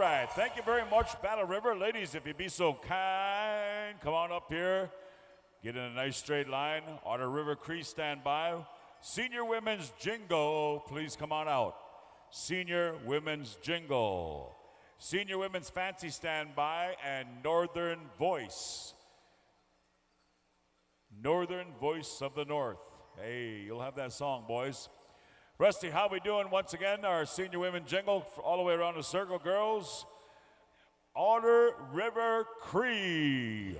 right, thank you very much, Battle River. Ladies, if you'd be so kind, come on up here. Get in a nice straight line. Otter River Cree, stand by. Senior Women's Jingle, please come on out. Senior Women's Jingle. Senior Women's Fancy, stand by. And Northern Voice. Northern Voice of the North. Hey, you'll have that song, boys. Rusty, how we doing once again? Our Senior Women Jingle all the way around the circle, girls. Otter River Cree.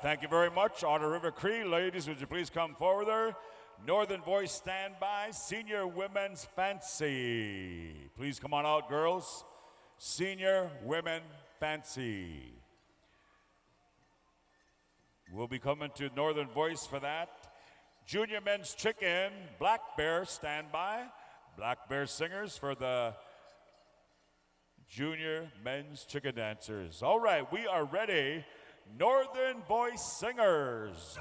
Thank you very much, Otter River Cree. Ladies, would you please come forward there? Northern Voice, stand by. Senior Women's Fancy. Please come on out, girls. Senior Women Fancy. We'll be coming to Northern Voice for that. Junior Men's Chicken. Black Bear, stand by. Black Bear Singers for the Junior Men's Chicken Dancers. All right, we are ready. Northern Voice Singers.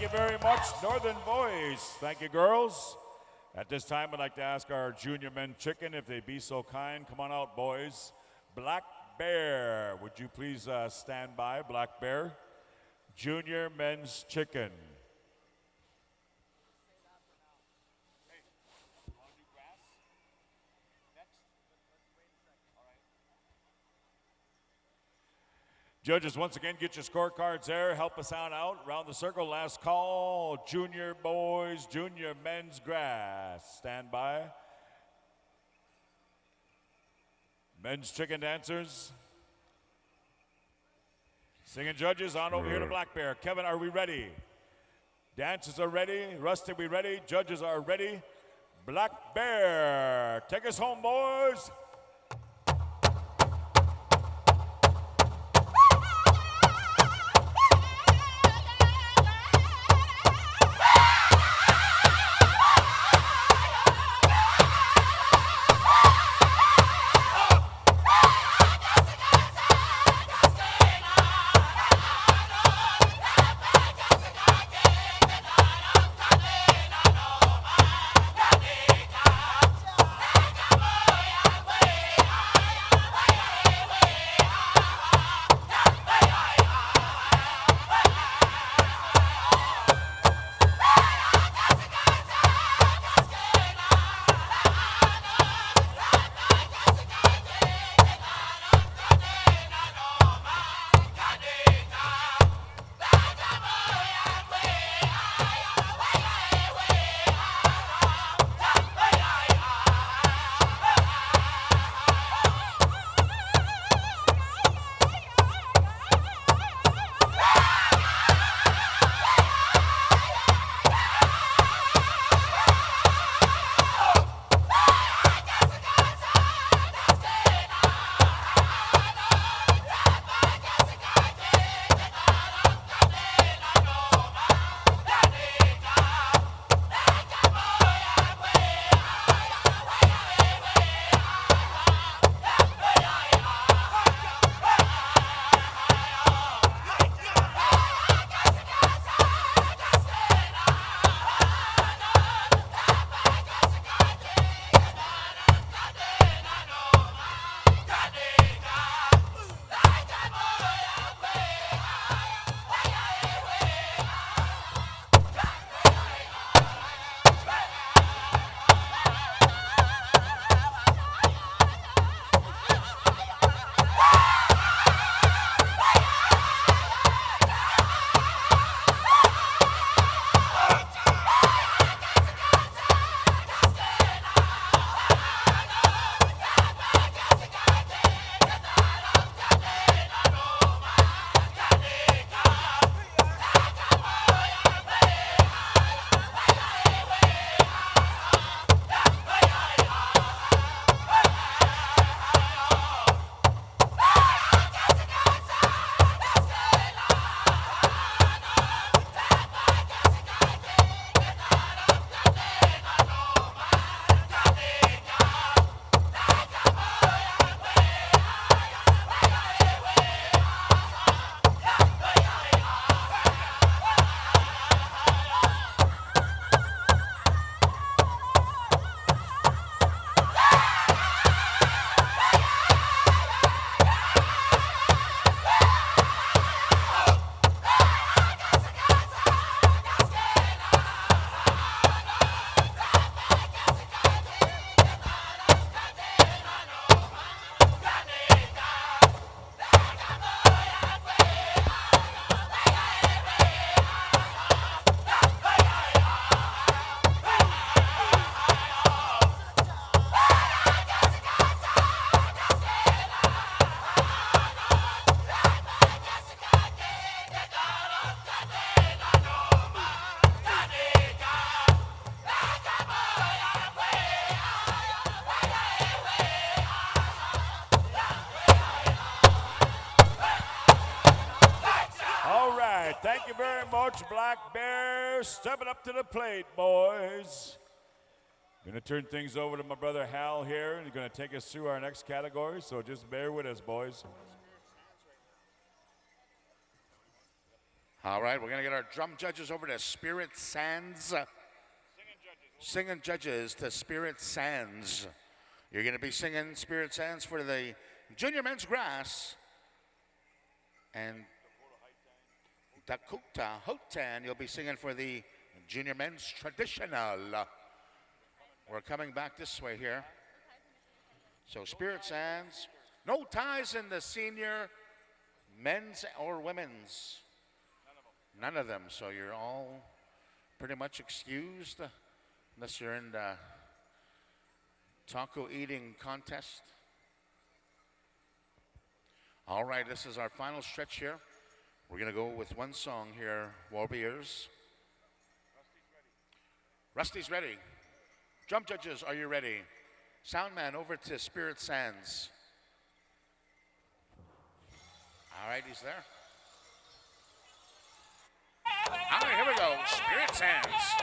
you very much, Northern Voice. Thank you, girls. At this time, I'd like to ask our junior men chicken, if they'd be so kind. Come on out, boys. Black Bear, would you please stand by, Black Bear? Junior men's chicken. Judges, once again, get your scorecards there. Help us out. Around the circle, last call. Junior boys, junior men's grass. Stand by. Men's chicken dancers. Singing judges, on over here to Black Bear. Kevin, are we ready? Dancers are ready. Rusty, we ready? Judges are ready. Black Bear, take us home, boys. Thank you very much, Black Bear. Stepping up to the plate, boys. Going to turn things over to my brother Hal here. He's going to take us through our next category, so just bear with us, boys. All right, we're going to get our drum judges over to Spirit Sands. Singing judges to Spirit Sands. You're going to be singing Spirit Sands for the Junior Men's Grass. And Dakota Hotan, you'll be singing for the Junior Men's Traditional. We're coming back this way here. So Spirit Sands. No ties in the senior men's or women's. None of them. So you're all pretty much excused unless you're in the taco eating contest. All right, this is our final stretch here. We're going to go with one song here, Warriors. Rusty's ready. Drum judges, are you ready? Sound man, over to Spirit Sands. All right, he's there. All right, here we go. Spirit Sands.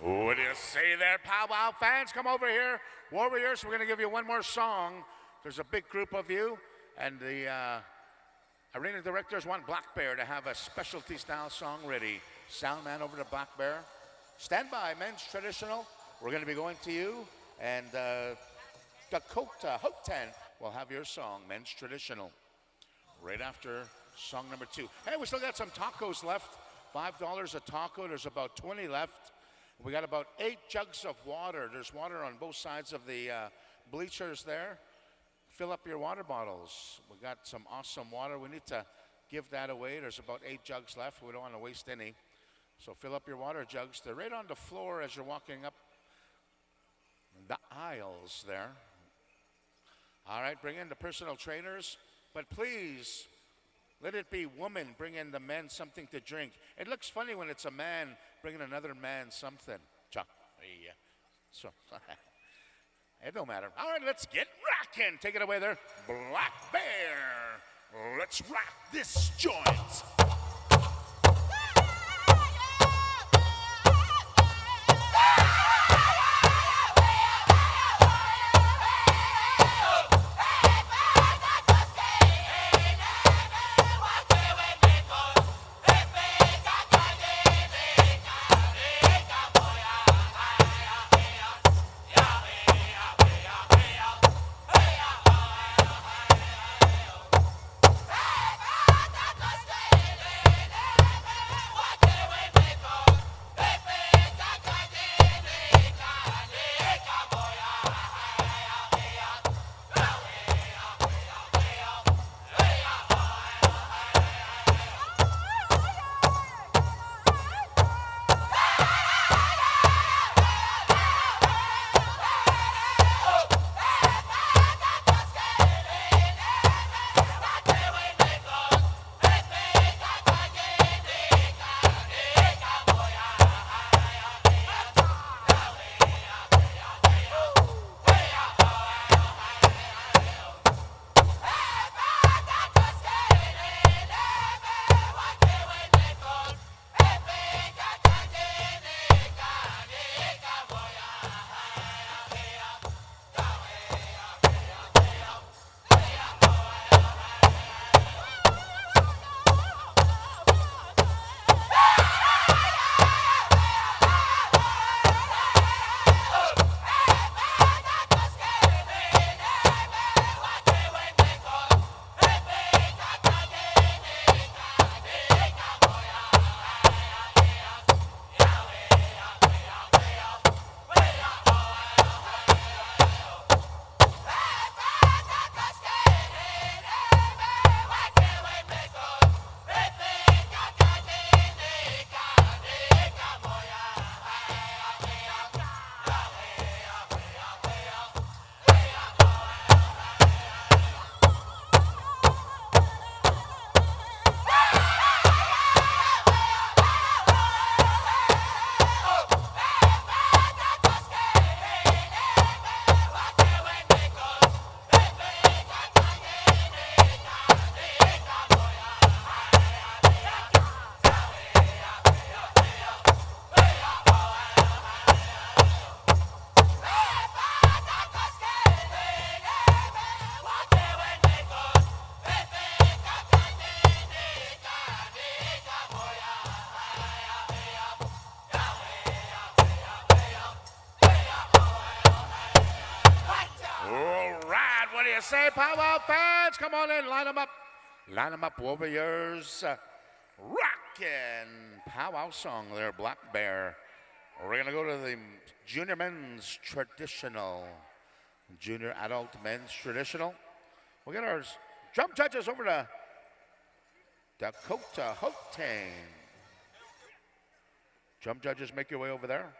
What do you say there, Pow Wow fans? Come over here. Warriors, we're going to give you one more song. There's a big group of you, and the arena directors want Black Bear to have a specialty style song ready. Sound man over to Black Bear. Stand by, men's traditional. We're going to be going to you, and Dakota Hotan will have your song, men's traditional, right after song number 2. Hey, we still got some tacos left. $5 a taco. There's about 20 left. We got about 8 jugs of water. There's water on both sides of the bleachers there. Fill up your water bottles. We got some awesome water. We need to give that away. There's about 8 jugs left. We don't want to waste any. So fill up your water jugs. They're right on the floor as you're walking up the aisles there. All right, bring in the personal trainers. But please, let it be women bringing the men something to drink. It looks funny when it's a man bringing another man something. So, it don't matter. All right, let's get rocking. Take it away there, Black Bear. Let's rock this joint. do you say, powwow fans? Come on in, line them up. Line them up, Warriors. Rockin' powwow song there, Black Bear. We're going to go to the junior men's traditional. Junior adult men's traditional. We'll get our drum judges over to Dakota Houghton. Drum judges, make your way over there.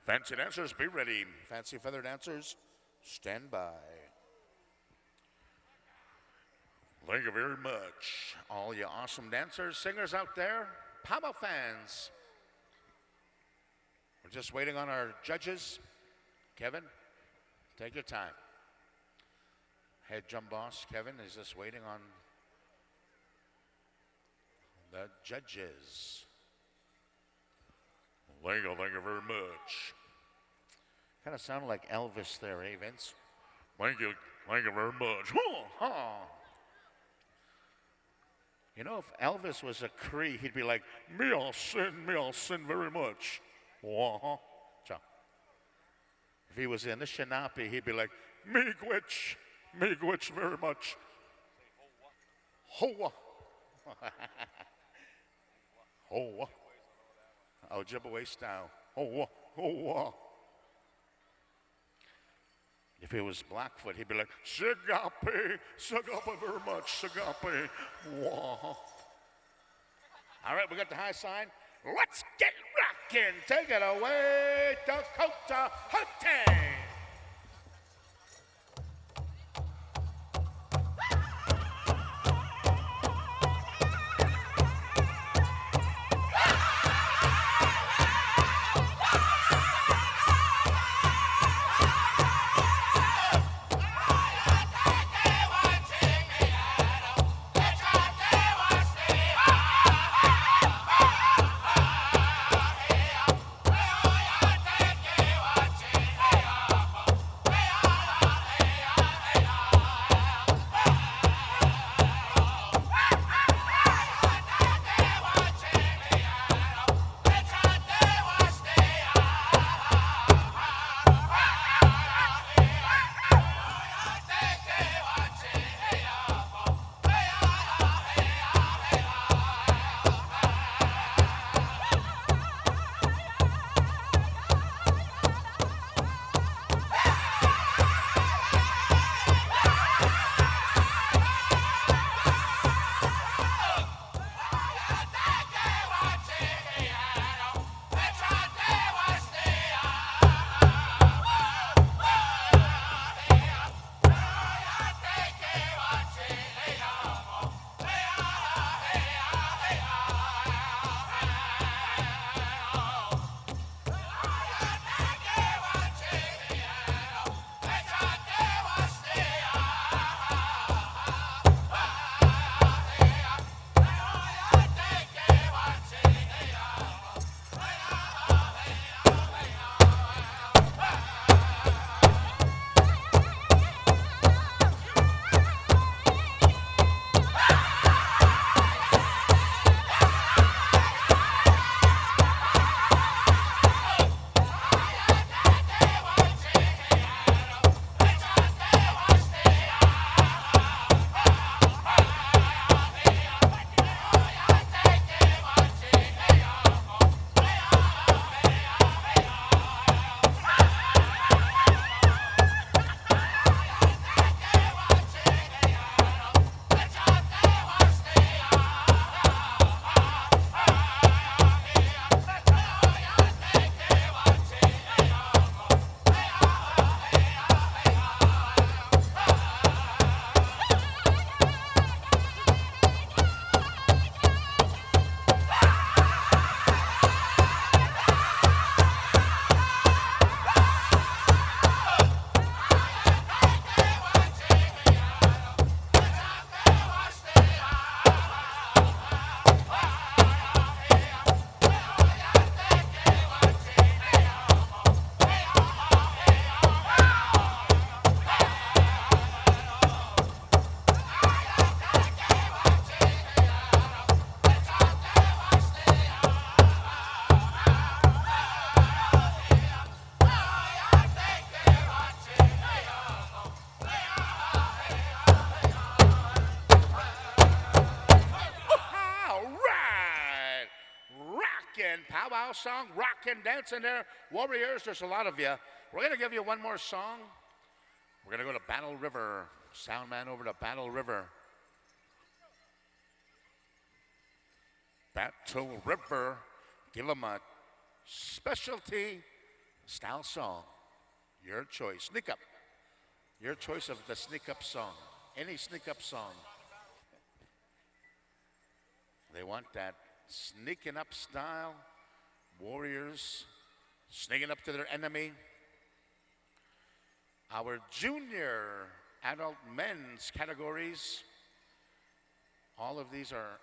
Fancy dancers, be ready. Fancy feather dancers, stand by. Thank you very much. All you awesome dancers, singers out there, powwow fans. We're just waiting on our judges. Kevin, take your time. Head drum boss, Kevin, is just waiting on the judges. Thank you very much. Kind of sounded like Elvis there, eh, Vince? Thank you very much. You know, if Elvis was a Cree, he'd be like, me all sin very much. If he was in the Shinapi, he'd be like, me gwitch very much. Hoa. Hoa. Ojibwe style. Hoa. If he was Blackfoot, he'd be like, Sigape very much, Sigape. Wah. All right, we got the high sign. Let's get rocking. Take it away, Dakota Houghton. Wow song, rock and dance in there. Warriors, there's a lot of you. We're going to give you one more song. We're going to go to Battle River. Sound man over to Battle River. Battle River, give them a specialty style song. Your choice. Sneak up. Your choice of the sneak up song. Any sneak up song. They want that sneaking up style. Warriors sneaking up to their enemy. Our junior adult men's categories. All of these are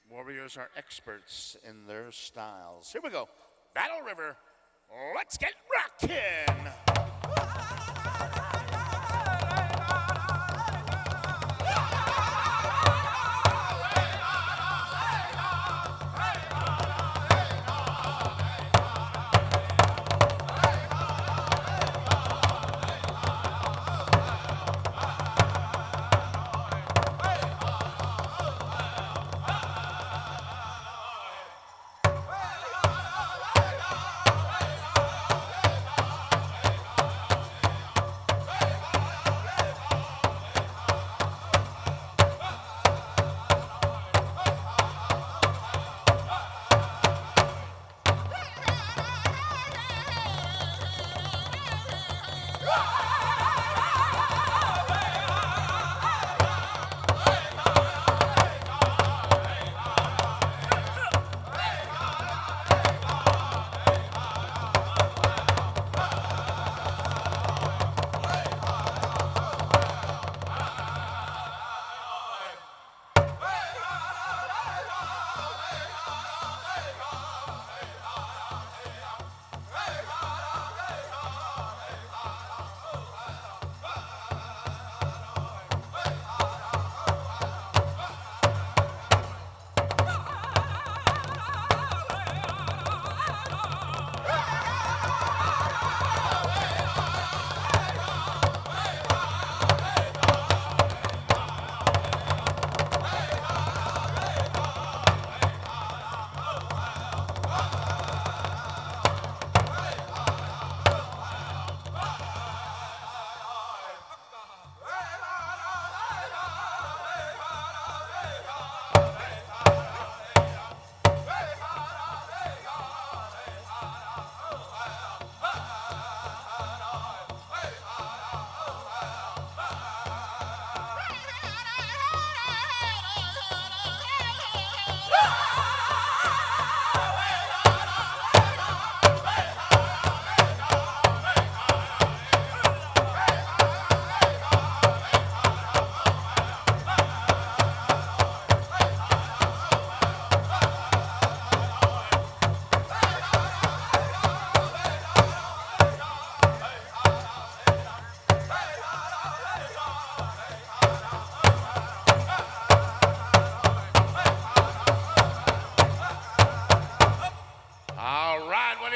warriors are experts in their styles. Here we go. Battle River. Let's get rockin'.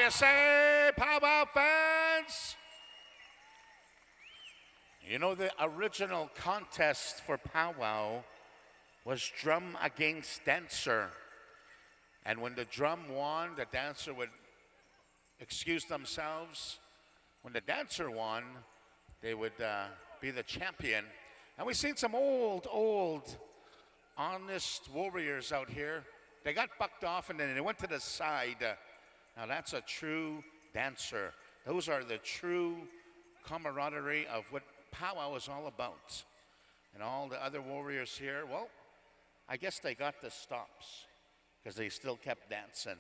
Say, Pow Wow fans. You know, the original contest for Pow Wow was drum against dancer. And when the drum won, the dancer would excuse themselves. When the dancer won, they would be the champion. And we've seen some old, honest warriors out here. They got bucked off and then they went to the side. Now that's a true dancer. Those are the true camaraderie of what powwow is all about. And all the other warriors here, well, I guess they got the stops because they still kept dancing.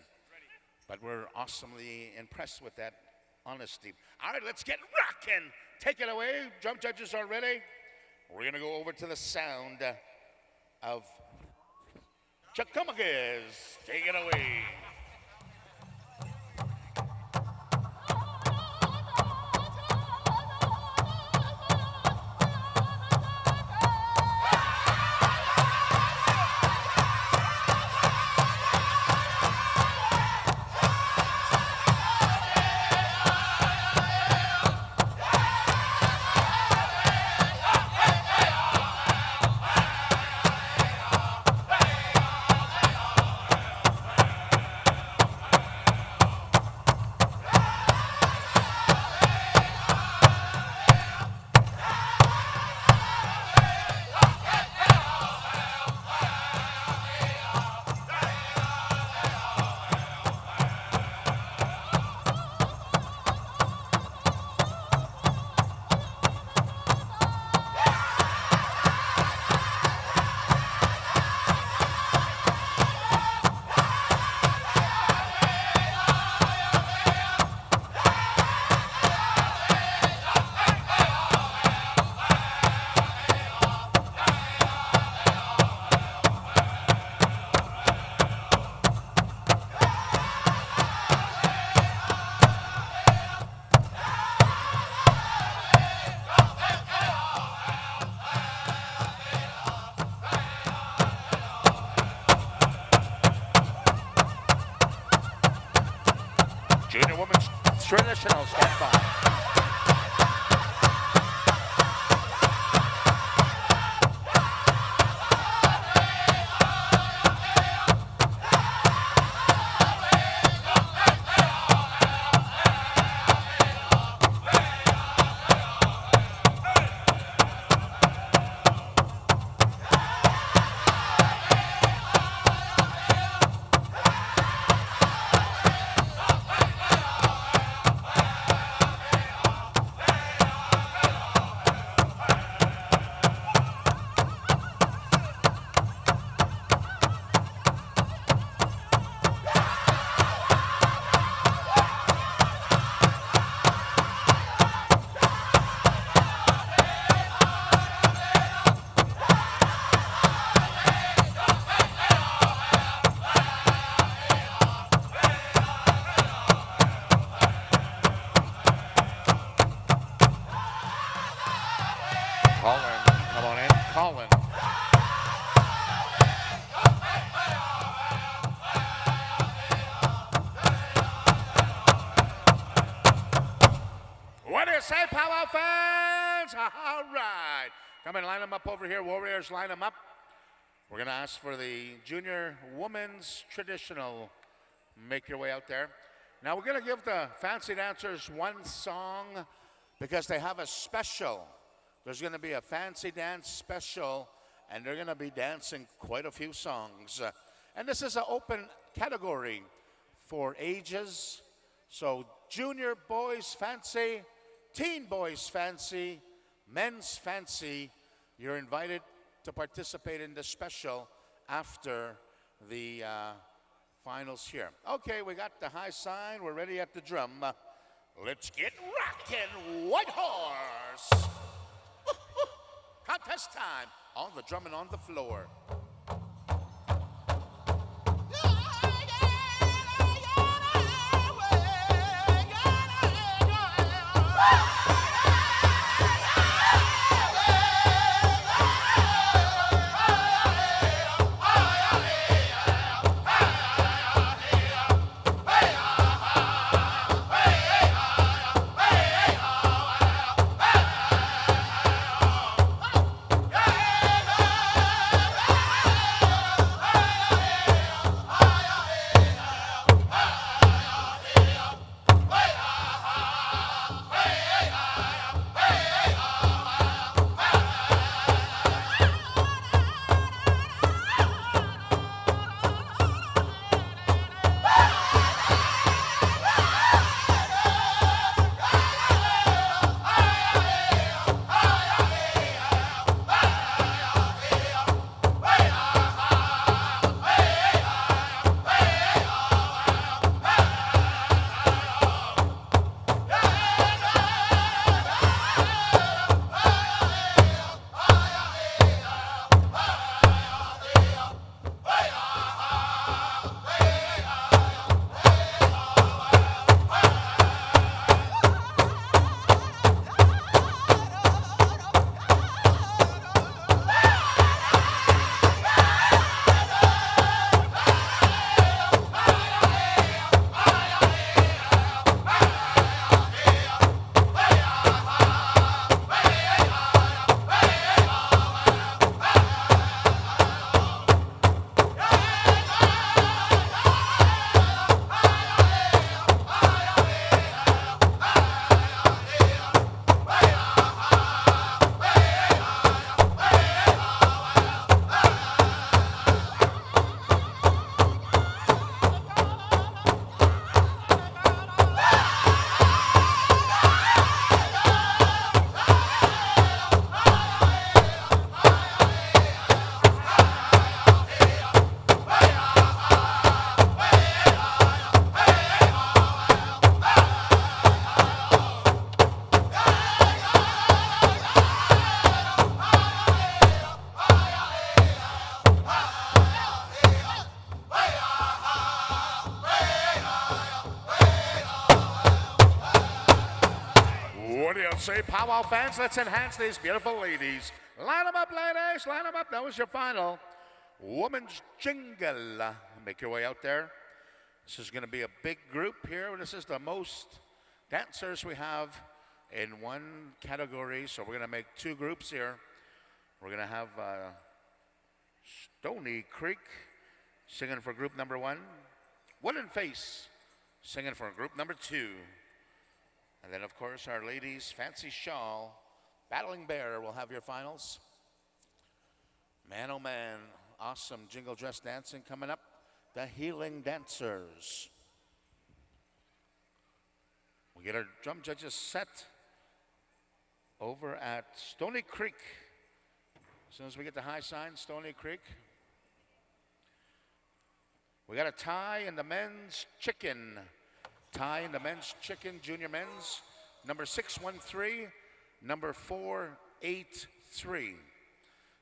But we're awesomely impressed with that honesty. All right, let's get rocking. Take it away. Drum judges are ready. We're going to go over to the sound of Chuckumagas. Take it away. Come on in. Colin. What do you say, Pow Wow fans? All right. Come and line them up over here. Warriors, line them up. We're going to ask for the junior women's traditional. Make your way out there. Now, we're going to give the fancy dancers one song because they have a special. There's going to be a fancy dance special, and they're going to be dancing quite a few songs. And this is an open category for ages. So, junior boys fancy, teen boys fancy, men's fancy. You're invited to participate in the special after the finals here. Okay, we got the high sign. We're ready at the drum. Let's get rockin', White Horse. Contest time. On the drum and on the floor. What do you say, Pow Wow fans? Let's enhance these beautiful ladies. Line them up, ladies. Line them up. That was your final. Women's Jingle. Make your way out there. This is going to be a big group here. This is the most dancers we have in one category. So we're going to make two groups here. We're going to have Stony Creek singing for group number one. Wooden Face singing for group number two. And then, of course, our ladies, Fancy Shawl, Battling Bear will have your finals. Man, oh man, awesome jingle dress dancing coming up. The Healing Dancers. We get our drum judges set over at Stony Creek. As soon as we get the high sign, Stony Creek. We got a tie in the men's chicken. Tie in the men's chicken, junior men's, number 613, number 483.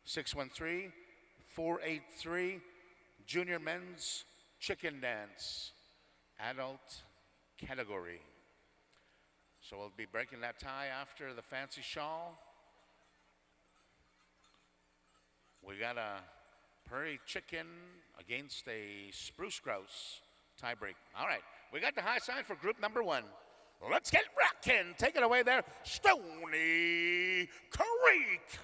613-483, junior men's chicken dance, adult category. So we'll be breaking that tie after the Fancy Shawl. We got a prairie chicken against a spruce grouse tiebreak. All right, we got the high sign for group number 1. Let's get rocking. Take it away there, Stony Creek.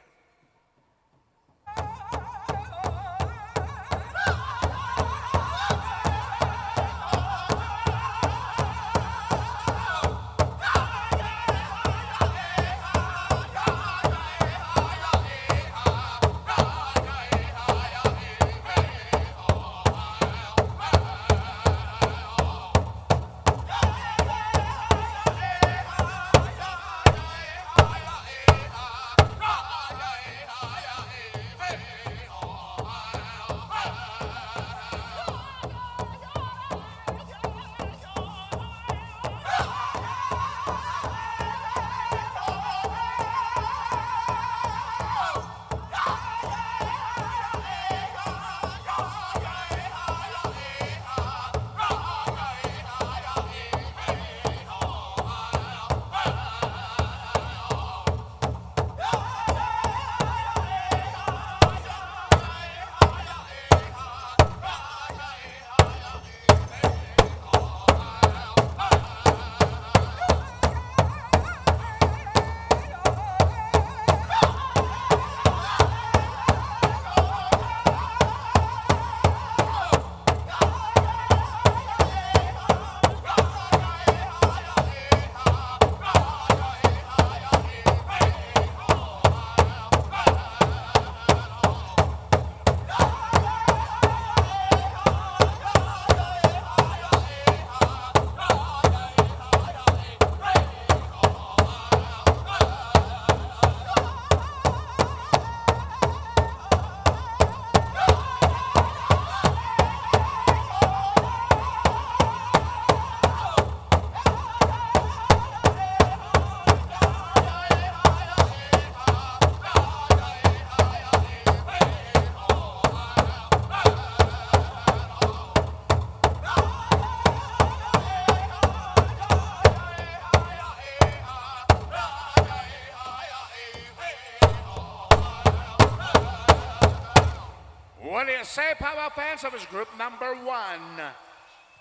What do you say, Pow Wow fans? Of his group number 1.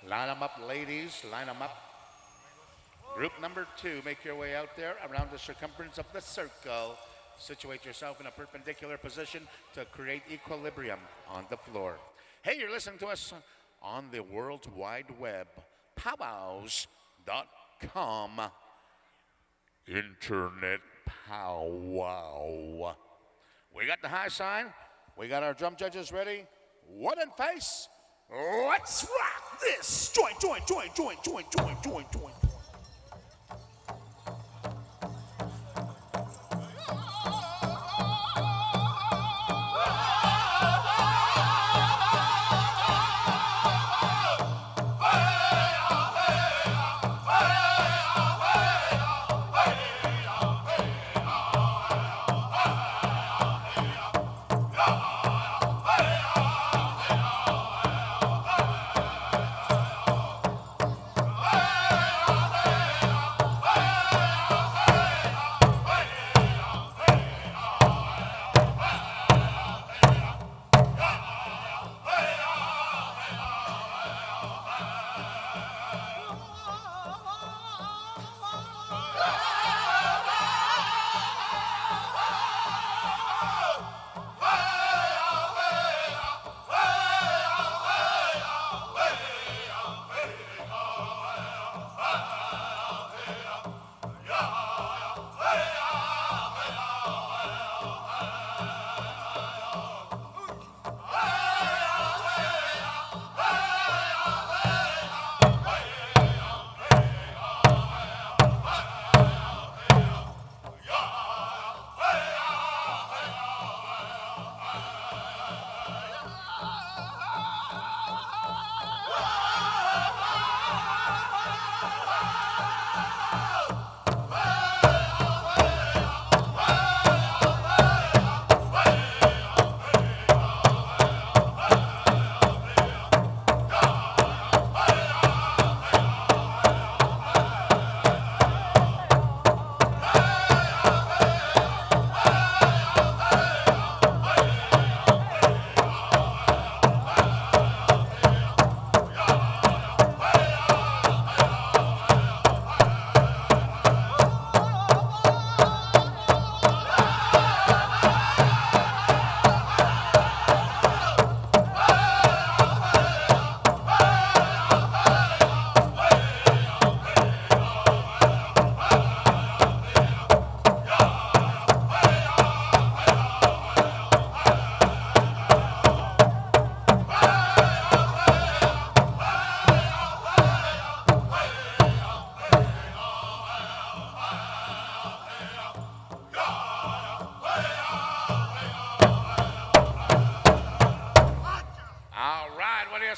Line them up, ladies. Line them up. Group number 2, make your way out there around the circumference of the circle. Situate yourself in a perpendicular position to create equilibrium on the floor. Hey, you're listening to us on the World Wide Web, PowWows.com. Internet powwow. We got the high sign. We got our drum judges ready. One in face. Let's rock this. Join.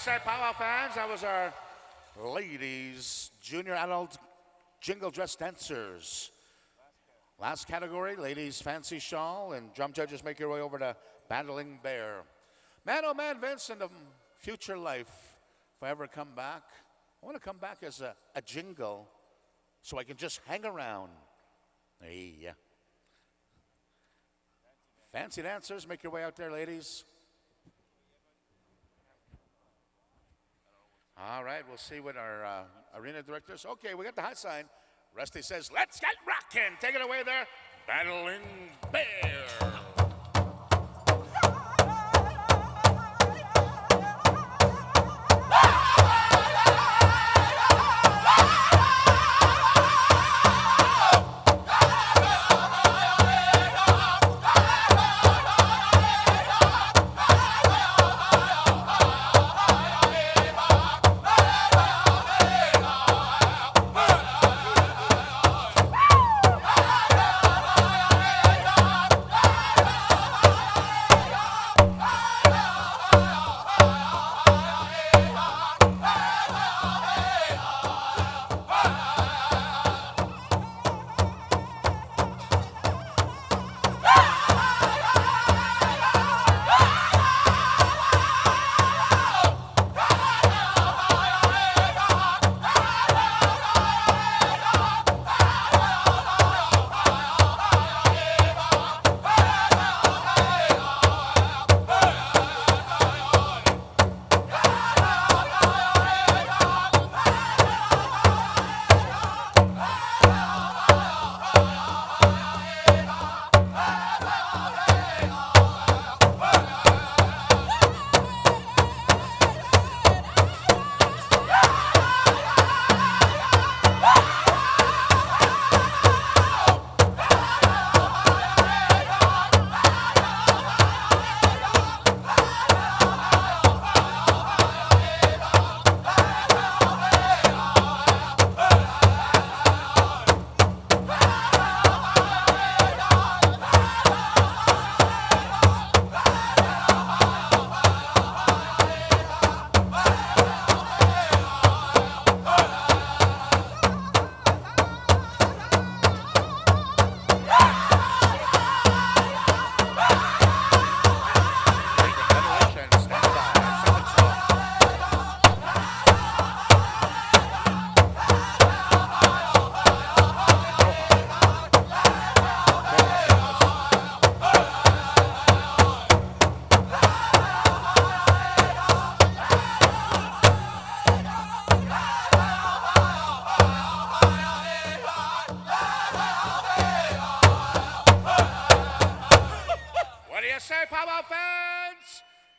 say, Pow Wow fans? That was our ladies junior adult jingle dress dancers. Last category, ladies fancy shawl, and drum judges make your way over to Battling Bear. Man, oh man, Vince, in the future life, if I ever come back, I want to come back as a jingle so I can just hang around. Hey. Fancy dancers, make your way out there, ladies. All right, we'll see what our arena directors. Okay, we got the hot sign. Rusty says, let's get rocking. Take it away there, Battling Bear.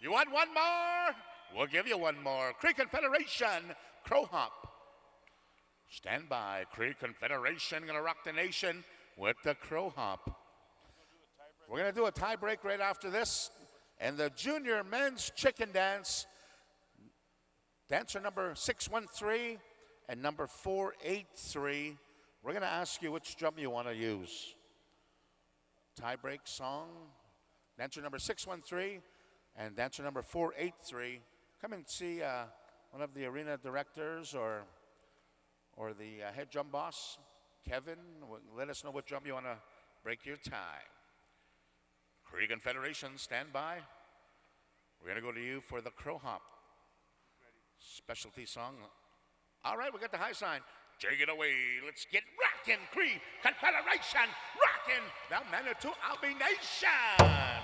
You want one more? We'll give you one more. Cree Confederation, Crow Hop. Stand by. Cree Confederation gonna rock the nation with the Crow Hop. We're gonna do a tie break right after this. And the junior men's chicken dance, dancer number 613 and number 483. We're gonna ask you which drum you wanna use. Tie break song, dancer number 613 and dancer number 483. Come and see one of the arena directors or the head drum boss, Kevin. Let us know what drum you want to break your tie. Cree Confederation, stand by. We're going to go to you for the Crow Hop specialty song. All right, we got the high sign. Take it away. Let's get rockin'. Cree Confederation, rockin' the Manito Ahbee Nation.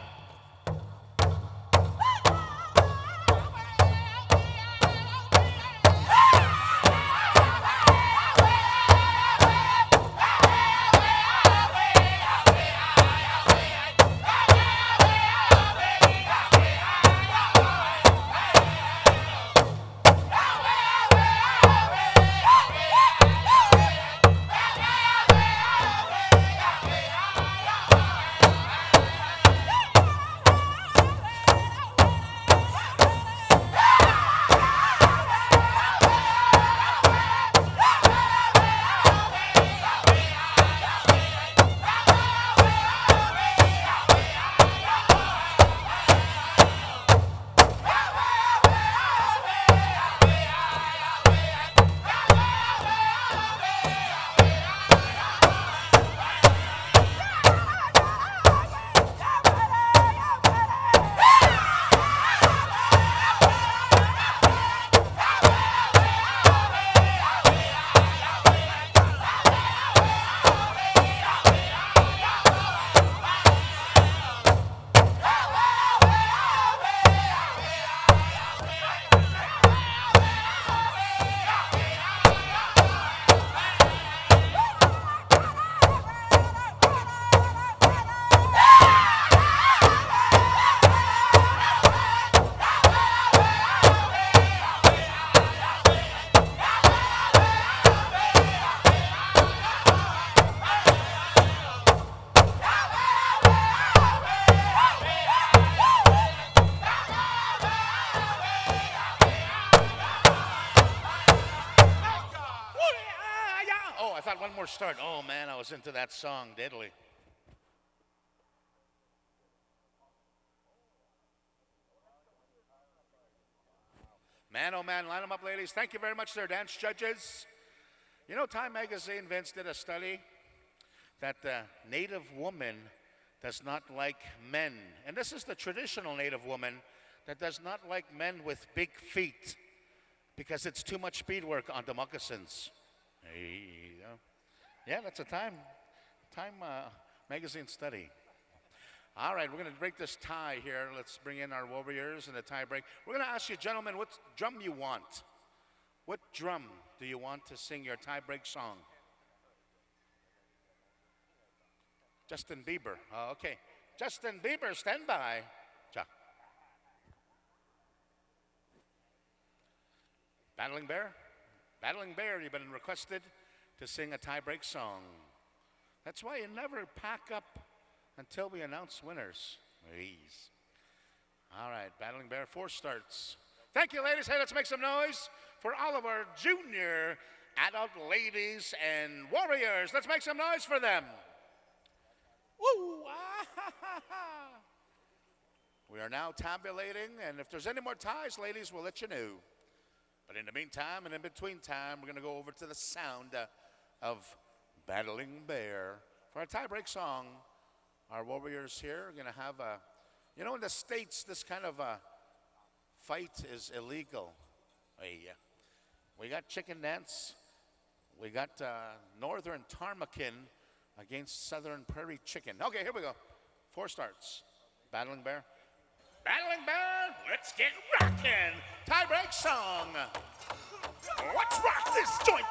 4 start. Oh man, I was into that song, diddly. Man, oh man, line them up, ladies. Thank you very much, there, dance judges. You know, Time Magazine, Vince, did a study that the Native woman does not like men. And this is the traditional Native woman that does not like men with big feet because it's too much beadwork on the moccasins. Hey, yeah, that's a Time Magazine study. All right, we're going to break this tie here. Let's bring in our warriors in the tie break. We're going to ask you, gentlemen, what drum you want. What drum do you want to sing your tie break song? Justin Bieber. Okay. Justin Bieber, stand by. Ja. Battling Bear? Battling Bear, you've been requested to sing a tie break song. That's why you never pack up until we announce winners. Please. All right, Battling Bear, 4 starts. Thank you, ladies. Hey, let's make some noise for all of our junior adult ladies and warriors. Let's make some noise for them. Woo! We are now tabulating, and if there's any more ties, ladies, we'll let you know. But in the meantime and in between time, we're going to go over to the sound of Battling Bear. For our tie-break song, our warriors here are going to have a, you know, in the States, this kind of a fight is illegal. Hey, we got chicken dance. We got Northern Ptarmigan against Southern Prairie Chicken. Okay, here we go. 4 starts. Battling Bear. Battling Bear, let's get rockin'. Tie-break song. Let's rock this joint.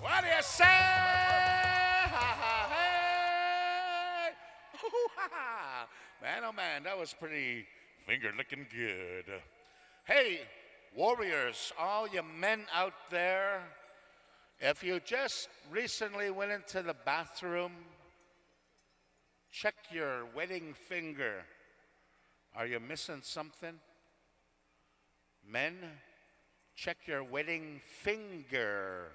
What do you say? Hey! Man, oh man, that was pretty finger looking good. Hey, warriors, all you men out there, If you just recently went into the bathroom, check your wedding finger. Are you missing something? Men, check your wedding finger.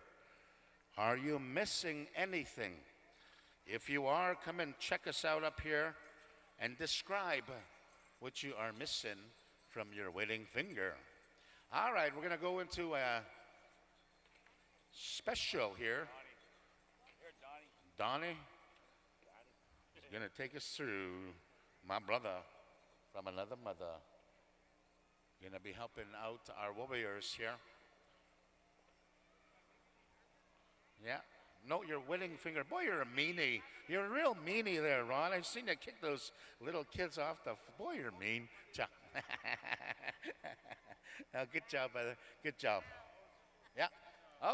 Are you missing anything? If you are, come and check us out up here and describe what you are missing from your wedding finger. All right, we're going to go into a special here. Donnie is going to take us through my brother from another mother. Going to be helping out our warriors here. Yeah. No, your wedding finger. Boy, you're a meanie. You're a real meanie there, Ron. I've seen you kick those little kids off the... Boy, you're mean. No, good job, brother. Good job. Yeah.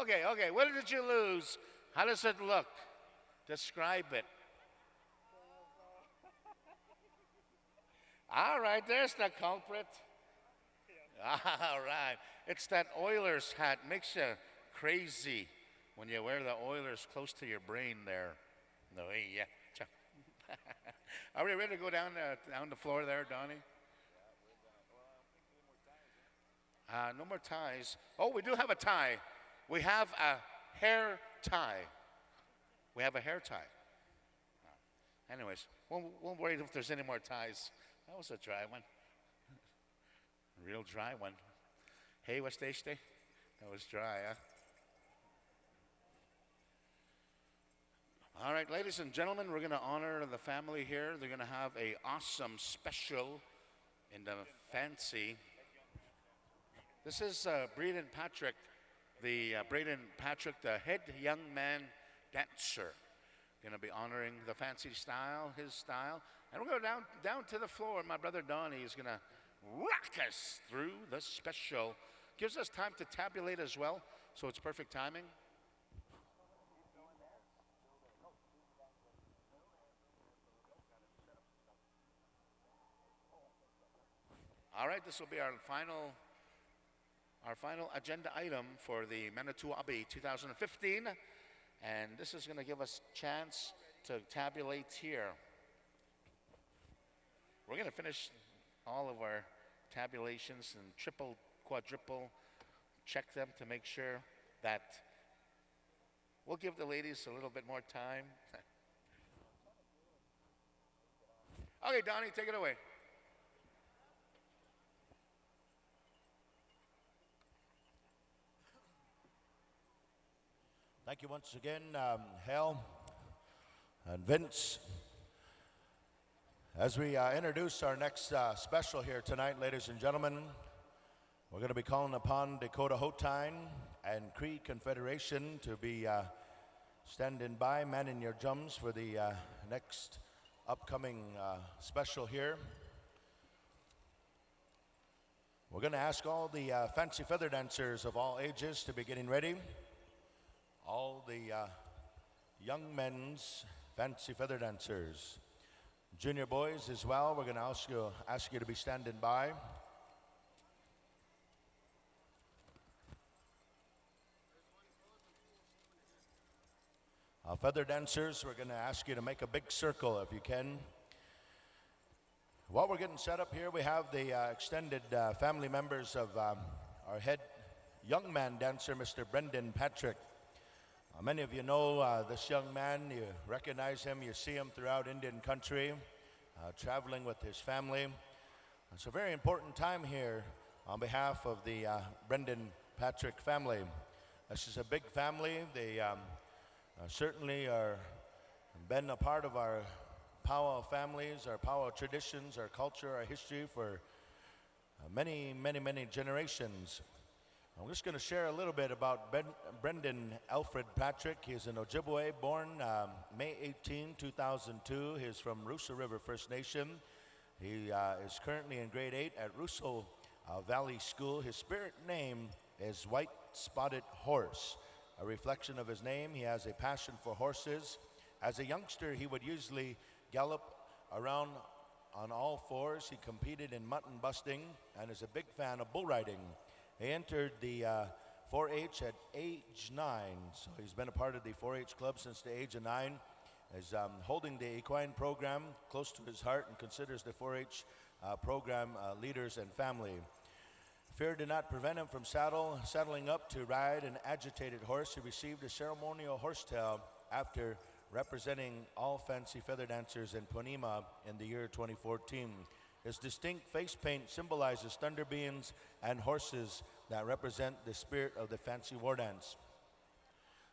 Okay. What did you lose? How does it look? Describe it. All right, there's the culprit. All right. It's that Oilers hat. Makes you crazy when you wear the Oilers close to your brain there. No, yeah. Are we ready to go down the floor there, Donnie? No more ties. Oh, we do have a tie. We have a hair tie. We have a hair tie. Anyways, won't worry if there's any more ties. That was a dry one. Real dry one. Hey, what's day? That was dry, huh? All right, ladies and gentlemen, we're going to honor the family here. They're going to have a awesome special in the fancy. This is Braden Patrick, the head young man dancer. Going to be honoring the fancy style, his style. And we're going to go down to the floor. My brother Donnie is going to rock us through the special. Gives us time to tabulate as well, so it's perfect timing. All right, this will be our final agenda item for the Manito Ahbee 2015. And this is going to give us a chance to tabulate here. We're going to finish all of our tabulations and triple, quadruple, check them to make sure that we'll give the ladies a little bit more time. Okay, Donnie, take it away. Thank you once again, Hal and Vince. As we introduce our next special here tonight, ladies and gentlemen, we're going to be calling upon Dakota Hotine and Cree Confederation to be standing by, manning your drums for the next upcoming special here. We're going to ask all the fancy feather dancers of all ages to be getting ready. All the young men's fancy feather dancers. Junior boys as well, we're going to ask you to be standing by. Feather dancers, we're going to ask you to make a big circle if you can. While we're getting set up here, we have the extended family members of our head young man dancer, Mr. Brendan Patrick. Many of you know this young man. You recognize him. You see him throughout Indian country, traveling with his family. It's a very important time here on behalf of the Brendan Patrick family. This is a big family. They certainly are been a part of our powwow families, our powwow traditions, our culture, our history for many generations. I'm just going to share a little bit about Brendan Alfred Patrick. He's an Ojibwe, born May 18, 2002. He's from Russo River First Nation. He is currently in grade 8 at Russo Valley School. His spirit name is White Spotted Horse, a reflection of his name. He has a passion for horses. As a youngster, he would usually gallop around on all fours. He competed in mutton busting and is a big fan of bull riding. He entered the 4-H at age 9. So he's been a part of the 4-H club since the age of 9. Is holding the equine program close to his heart and considers the 4-H program leaders and family. Fear did not prevent him from saddling up to ride an agitated horse. He received a ceremonial horsetail after representing all fancy feather dancers in Ponima in the year 2014. His distinct face paint symbolizes thunder beings and horses that represent the spirit of the fancy war dance.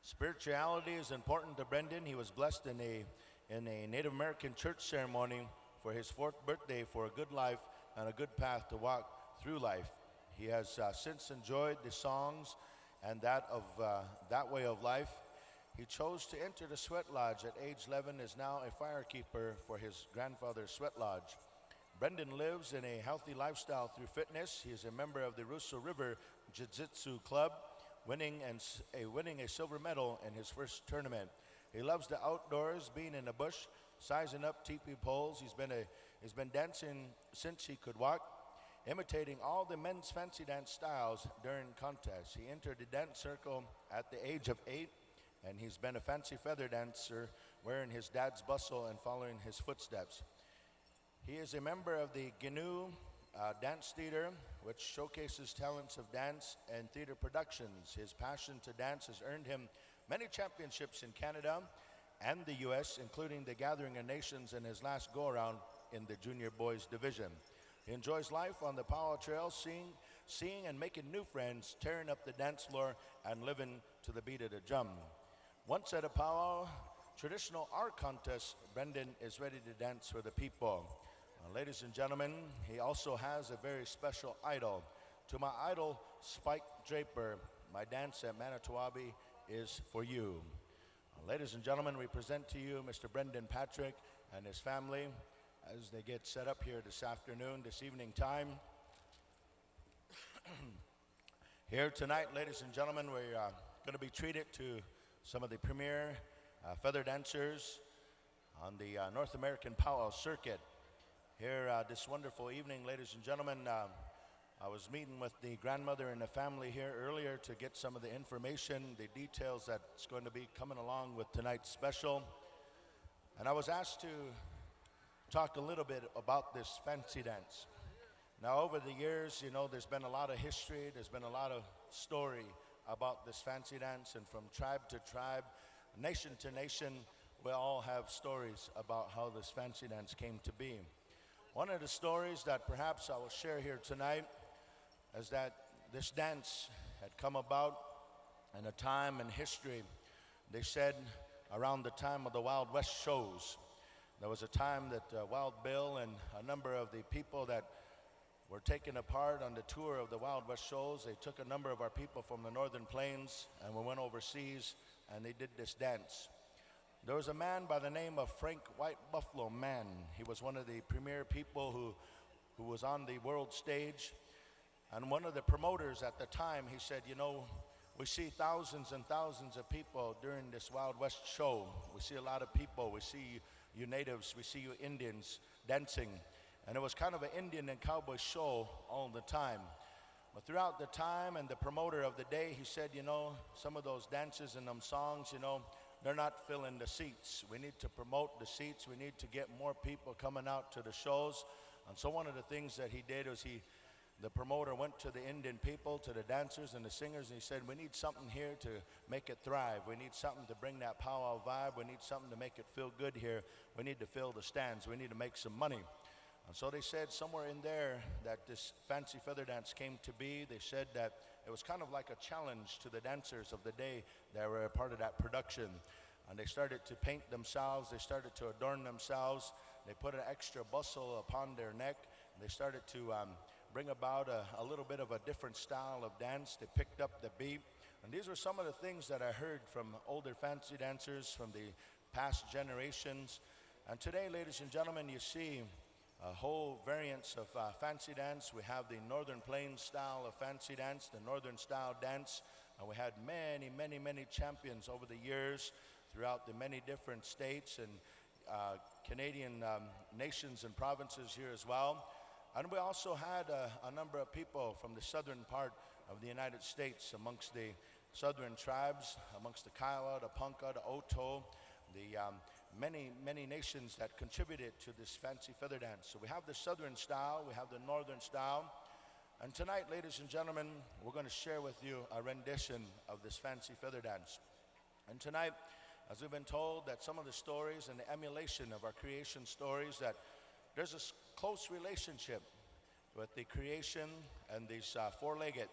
Spirituality is important to Brendan. He was blessed in a Native American church ceremony for his 4th birthday for a good life and a good path to walk through life. He has since enjoyed the songs and that way of life. He chose to enter the sweat lodge at age 11, is now a firekeeper for his grandfather's sweat lodge. Brendan lives in a healthy lifestyle through fitness. He is a member of the Russo River Jiu-Jitsu Club, winning a silver medal in his first tournament. He loves the outdoors, being in the bush, sizing up teepee poles. He's been dancing since he could walk, imitating all the men's fancy dance styles during contests. He entered the dance circle at the age of 8, and he's been a fancy feather dancer, wearing his dad's bustle and following his footsteps. He is a member of the GNU Dance Theater, which showcases talents of dance and theater productions. His passion to dance has earned him many championships in Canada and the U.S., including the Gathering of Nations and his last go-around in the junior boys division. He enjoys life on the Powwow Trail, seeing and making new friends, tearing up the dance floor, and living to the beat of the drum. Once at a powwow traditional art contest, Brendan is ready to dance for the people. Ladies and gentlemen, he also has a very special idol. To my idol, Spike Draper, my dance at Manito Ahbee is for you. Ladies and gentlemen, we present to you Mr. Brendan Patrick and his family as they get set up here this afternoon, this evening time. Here tonight, ladies and gentlemen, we're going to be treated to some of the premier feather dancers on the North American powwow circuit. Here this wonderful evening, ladies and gentlemen, I was meeting with the grandmother and the family here earlier to get some of the information, the details that's going to be coming along with tonight's special. And I was asked to talk a little bit about this fancy dance. Now, over the years, you know, there's been a lot of history, there's been a lot of story about this fancy dance, and from tribe to tribe, nation to nation, we all have stories about how this fancy dance came to be. One of the stories that perhaps I will share here tonight is that this dance had come about in a time in history, they said around the time of the Wild West shows. There was a time that Wild Bill and a number of the people that were taking a part on the tour of the Wild West shows, they took a number of our people from the Northern Plains and we went overseas and they did this dance. There was a man by the name of Frank White Buffalo Man. He was one of the premier people who was on the world stage. And one of the promoters at the time, he said, you know, we see thousands and thousands of people during this Wild West show. We see a lot of people. We see you natives, we see you Indians dancing. And it was kind of an Indian and cowboy show all the time. But throughout the time, and the promoter of the day, he said, you know, some of those dances and them songs, you know, they're not filling the seats. We need to promote the seats. We need to get more people coming out to the shows. And so one of the things that he did was the promoter went to the Indian people, to the dancers and the singers, and he said, we need something here to make it thrive. We need something to bring that powwow vibe. We need something to make it feel good here. We need to fill the stands. We need to make some money. And so they said somewhere in there that this fancy feather dance came to be. They said that it was kind of like a challenge to the dancers of the day that were a part of that production. And they started to paint themselves. They started to adorn themselves. They put an extra bustle upon their neck. And they started to bring about a little bit of a different style of dance. They picked up the beat. And these were some of the things that I heard from older fancy dancers from the past generations. And today, ladies and gentlemen, you see a whole variance of fancy dance. We have the Northern Plains style of fancy dance, the Northern style dance, and we had many, many, many champions over the years throughout the many different states and Canadian nations and provinces here as well. And we also had a number of people from the southern part of the United States, amongst the southern tribes, amongst the Kiowa, the Ponca, the Oto, the many nations that contributed to this fancy feather dance. So we have the southern style, we have the northern style, and tonight, ladies and gentlemen, we're going to share with you a rendition of this fancy feather dance. And tonight, as we've been told that some of the stories and the emulation of our creation stories, that there's a close relationship with the creation and these four-legged,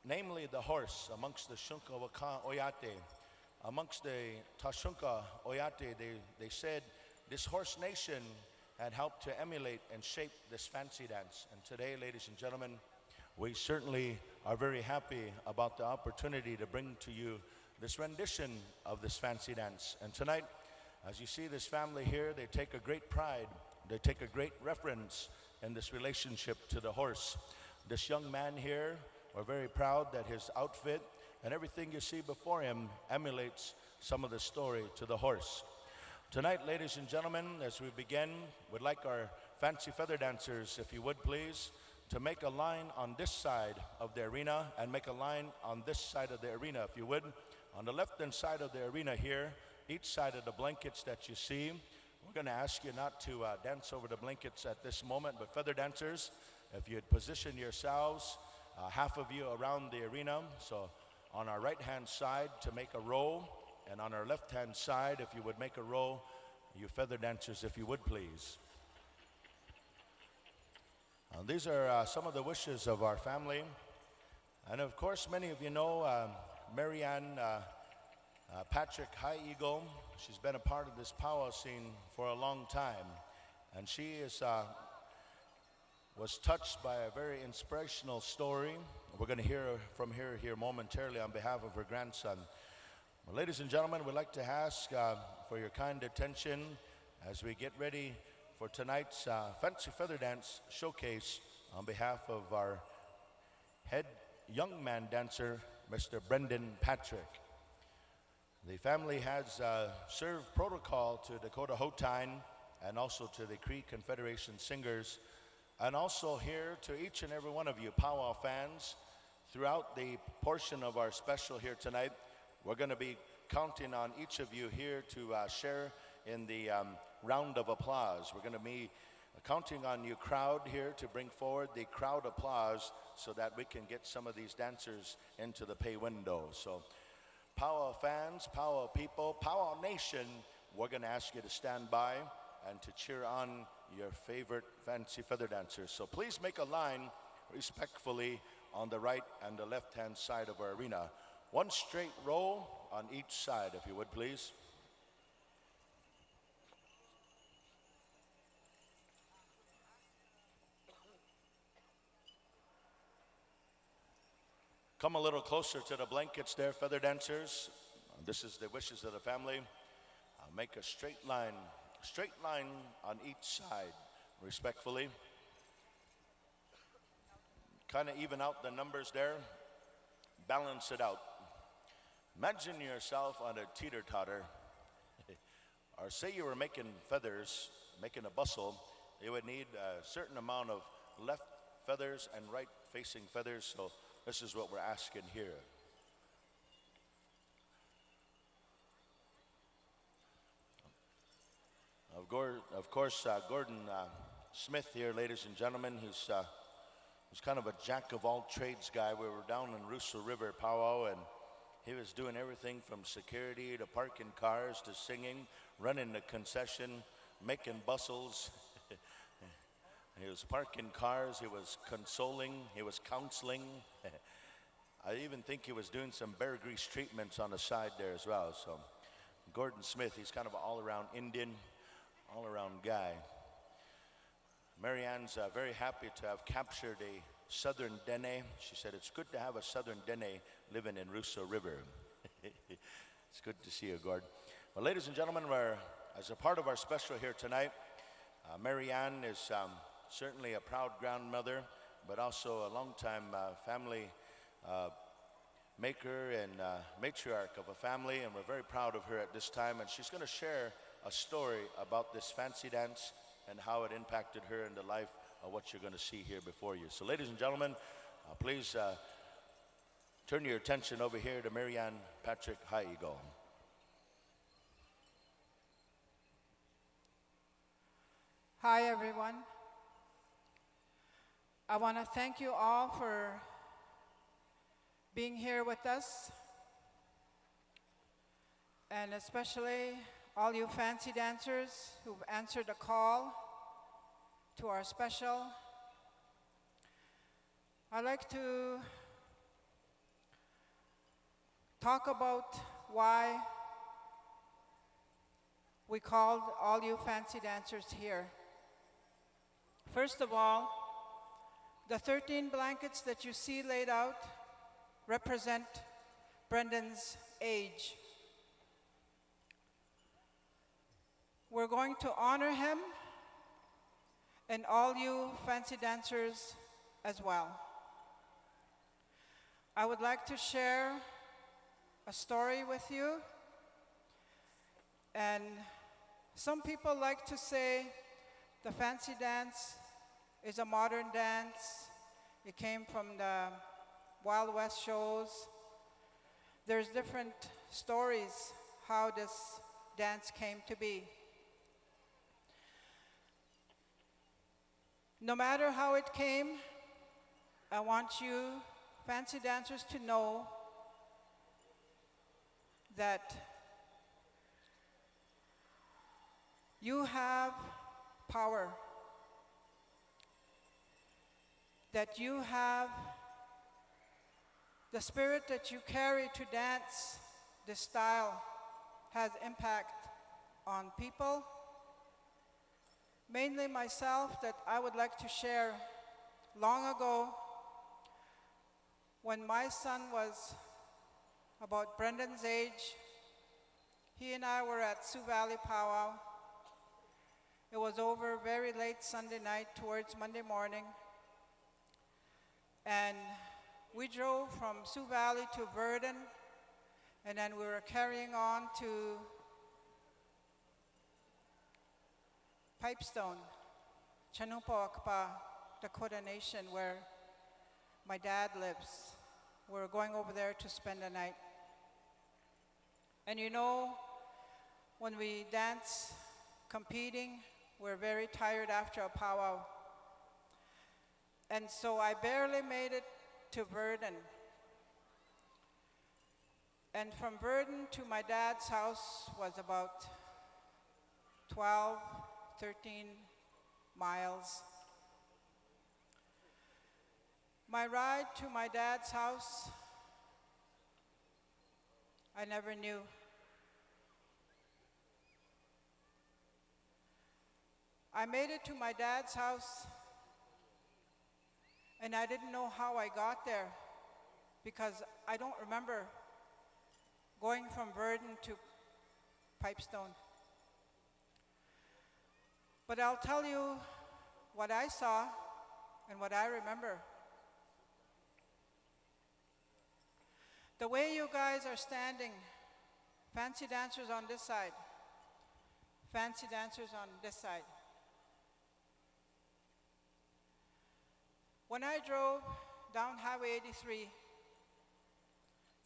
namely the horse, amongst the Shunka Waka Oyate, amongst the Tashunka Oyate, they said this horse nation had helped to emulate and shape this fancy dance. And today, ladies and gentlemen, we certainly are very happy about the opportunity to bring to you this rendition of this fancy dance. And tonight, as you see this family here, they take a great pride, they take a great reference in this relationship to the horse. This young man here, we're very proud that his outfit and everything you see before him emulates some of the story to the horse. Tonight, ladies and gentlemen, as we begin, we'd like our fancy feather dancers, if you would please, to make a line on this side of the arena and make a line on this side of the arena, if you would. On the left-hand side of the arena here, each side of the blankets that you see, we're going to ask you not to dance over the blankets at this moment, but feather dancers, if you'd position yourselves, half of you around the arena, so on our right-hand side to make a row, and on our left-hand side, if you would make a row, you feather dancers, if you would please. These are some of the wishes of our family. And of course, many of you know Marianne Patrick High Eagle. She's been a part of this powwow scene for a long time. And she was touched by a very inspirational story. We're going to hear from her here momentarily on behalf of her grandson. Well, ladies and gentlemen, we'd like to ask for your kind attention as we get ready for tonight's Fancy Feather Dance Showcase on behalf of our head young man dancer, Mr. Brendan Patrick. The family has served protocol to Dakota Hotine and also to the Cree Confederation Singers, and also here to each and every one of you powwow fans. Throughout the portion of our special here tonight, we're going to be counting on each of you here to share in the round of applause. We're going to be counting on you crowd here to bring forward the crowd applause so that we can get some of these dancers into the pay window. So powwow fans, powwow people, powwow nation, we're going to ask you to stand by and to cheer on your favorite fancy feather dancers. So please make a line respectfully on the right and the left-hand side of our arena. One straight row on each side, if you would, please. Come a little closer to the blankets there, feather dancers. This is the wishes of the family. Make a straight line on each side, respectfully. Kind of even out the numbers there. Balance it out. Imagine yourself on a teeter-totter, or say you were making feathers, making a bustle. You would need a certain amount of left feathers and right-facing feathers, so this is what we're asking here. Of course, Gordon Smith here, ladies and gentlemen, he's kind of a jack-of-all-trades guy. We were down in Russo River powwow, and he was doing everything from security to parking cars to singing, running the concession, making bustles. He was parking cars, he was consoling, he was counseling. I even think he was doing some bear grease treatments on the side there as well. So Gordon Smith, he's kind of an all-around Indian, all-around guy. Marianne's very happy to have captured a Southern Dene. She said it's good to have a Southern Dene living in Russo River. It's good to see you, Gord. Well, ladies and gentlemen, as a part of our special here tonight, Marianne is certainly a proud grandmother, but also a longtime family maker and matriarch of a family, and we're very proud of her at this time. And she's going to share a story about this fancy dance and how it impacted her in the life of what you're going to see here before you. So ladies and gentlemen, Please turn your attention over here to Marianne Patrick Haigo. Hi, everyone. I want to thank you all for being here with us, and especially all you fancy dancers who've answered the call to our special. I'd like to talk about why we called all you fancy dancers here. First of all, the 13 blankets that you see laid out represent Brendan's age. We're going to honor him and all you fancy dancers as well. I would like to share a story with you. And some people like to say the fancy dance is a modern dance. It came from the Wild West shows. There's different stories how this dance came to be. No matter how it came, I want you fancy dancers to know that you have power, that you have the spirit that you carry to dance this style has impact on people, mainly myself, that I would like to share. Long ago, when my son was about Brendan's age, he and I were at Sioux Valley Pow Wow. It was over very late Sunday night towards Monday morning. And we drove from Sioux Valley to Verdun, and then we were carrying on to Pipestone, Chanupa, Dakota Nation, where my dad lives. We were going over there to spend the night. And you know, when we dance competing, we're very tired after a powwow. And so I barely made it to Verdun. And from Verdun to my dad's house was about 12, 13 miles. My ride to my dad's house, I never knew. I made it to my dad's house, and I didn't know how I got there because I don't remember going from Verdun to Pipestone. But I'll tell you what I saw and what I remember. The way you guys are standing, fancy dancers on this side, fancy dancers on this side. When I drove down Highway 83,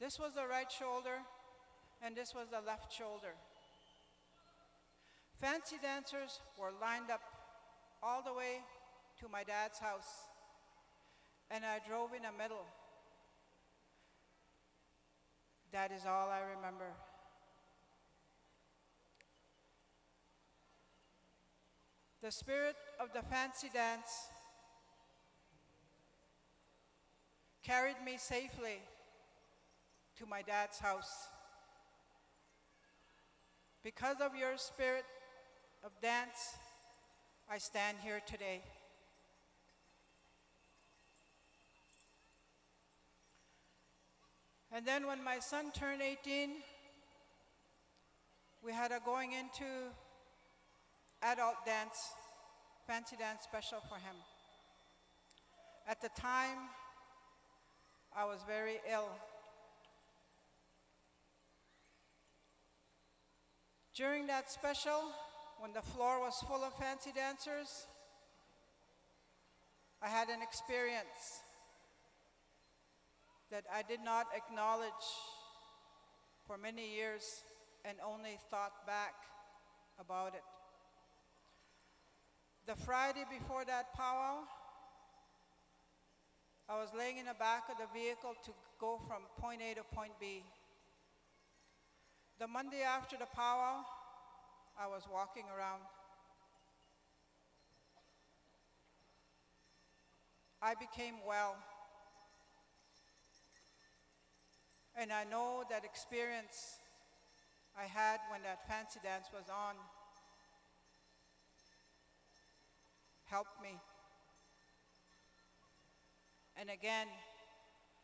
this was the right shoulder and this was the left shoulder. Fancy dancers were lined up all the way to my dad's house, and I drove in the middle. That is all I remember. The spirit of the fancy dance carried me safely to my dad's house. Because of your spirit of dance, I stand here today. And then when my son turned 18, we had a going into adult dance, fancy dance special for him. At the time, I was very ill. During that special, when the floor was full of fancy dancers, I had an experience. that I did not acknowledge for many years and only thought back about it. The Friday before that powwow, I was laying in the back of the vehicle to go from point A to point B. The Monday after the powwow, I was walking around. I became well. And I know that experience I had when that fancy dance was on helped me. And again,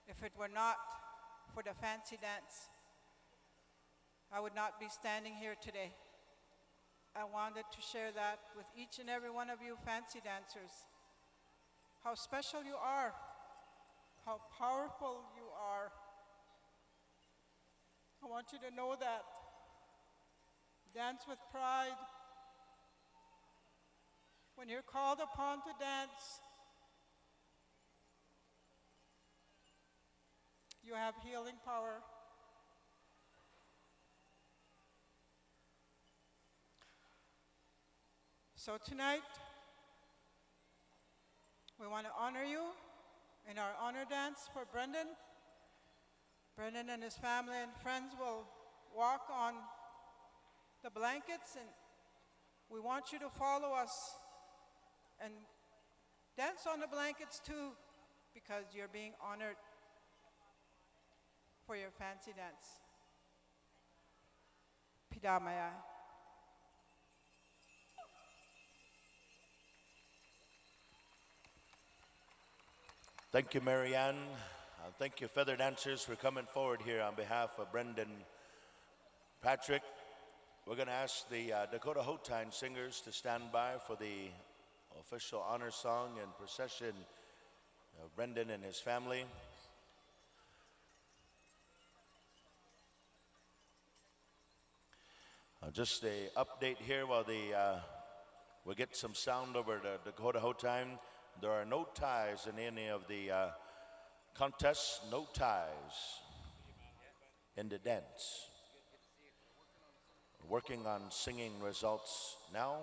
if it were not for the fancy dance, I would not be standing here today. I wanted to share that with each and every one of you fancy dancers. How special you are, how powerful you are. I want you to know that. Dance with pride. When you're called upon to dance, you have healing power. So tonight, we want to honor you in our honor dance for Brendan. Brendan and his family and friends will walk on the blankets, and we want you to follow us and dance on the blankets too, because you're being honored for your fancy dance. Pidamaya. Thank you, Marianne. Thank you, feather dancers, for coming forward here on behalf of Brendan Patrick. We're going to ask the Dakota Hotine singers to stand by for the official honor song and procession of Brendan and his family. Just a update here while we get some sound over the Dakota Hotine. There are no ties in any of the contests, no ties in the dance. Working on singing results now.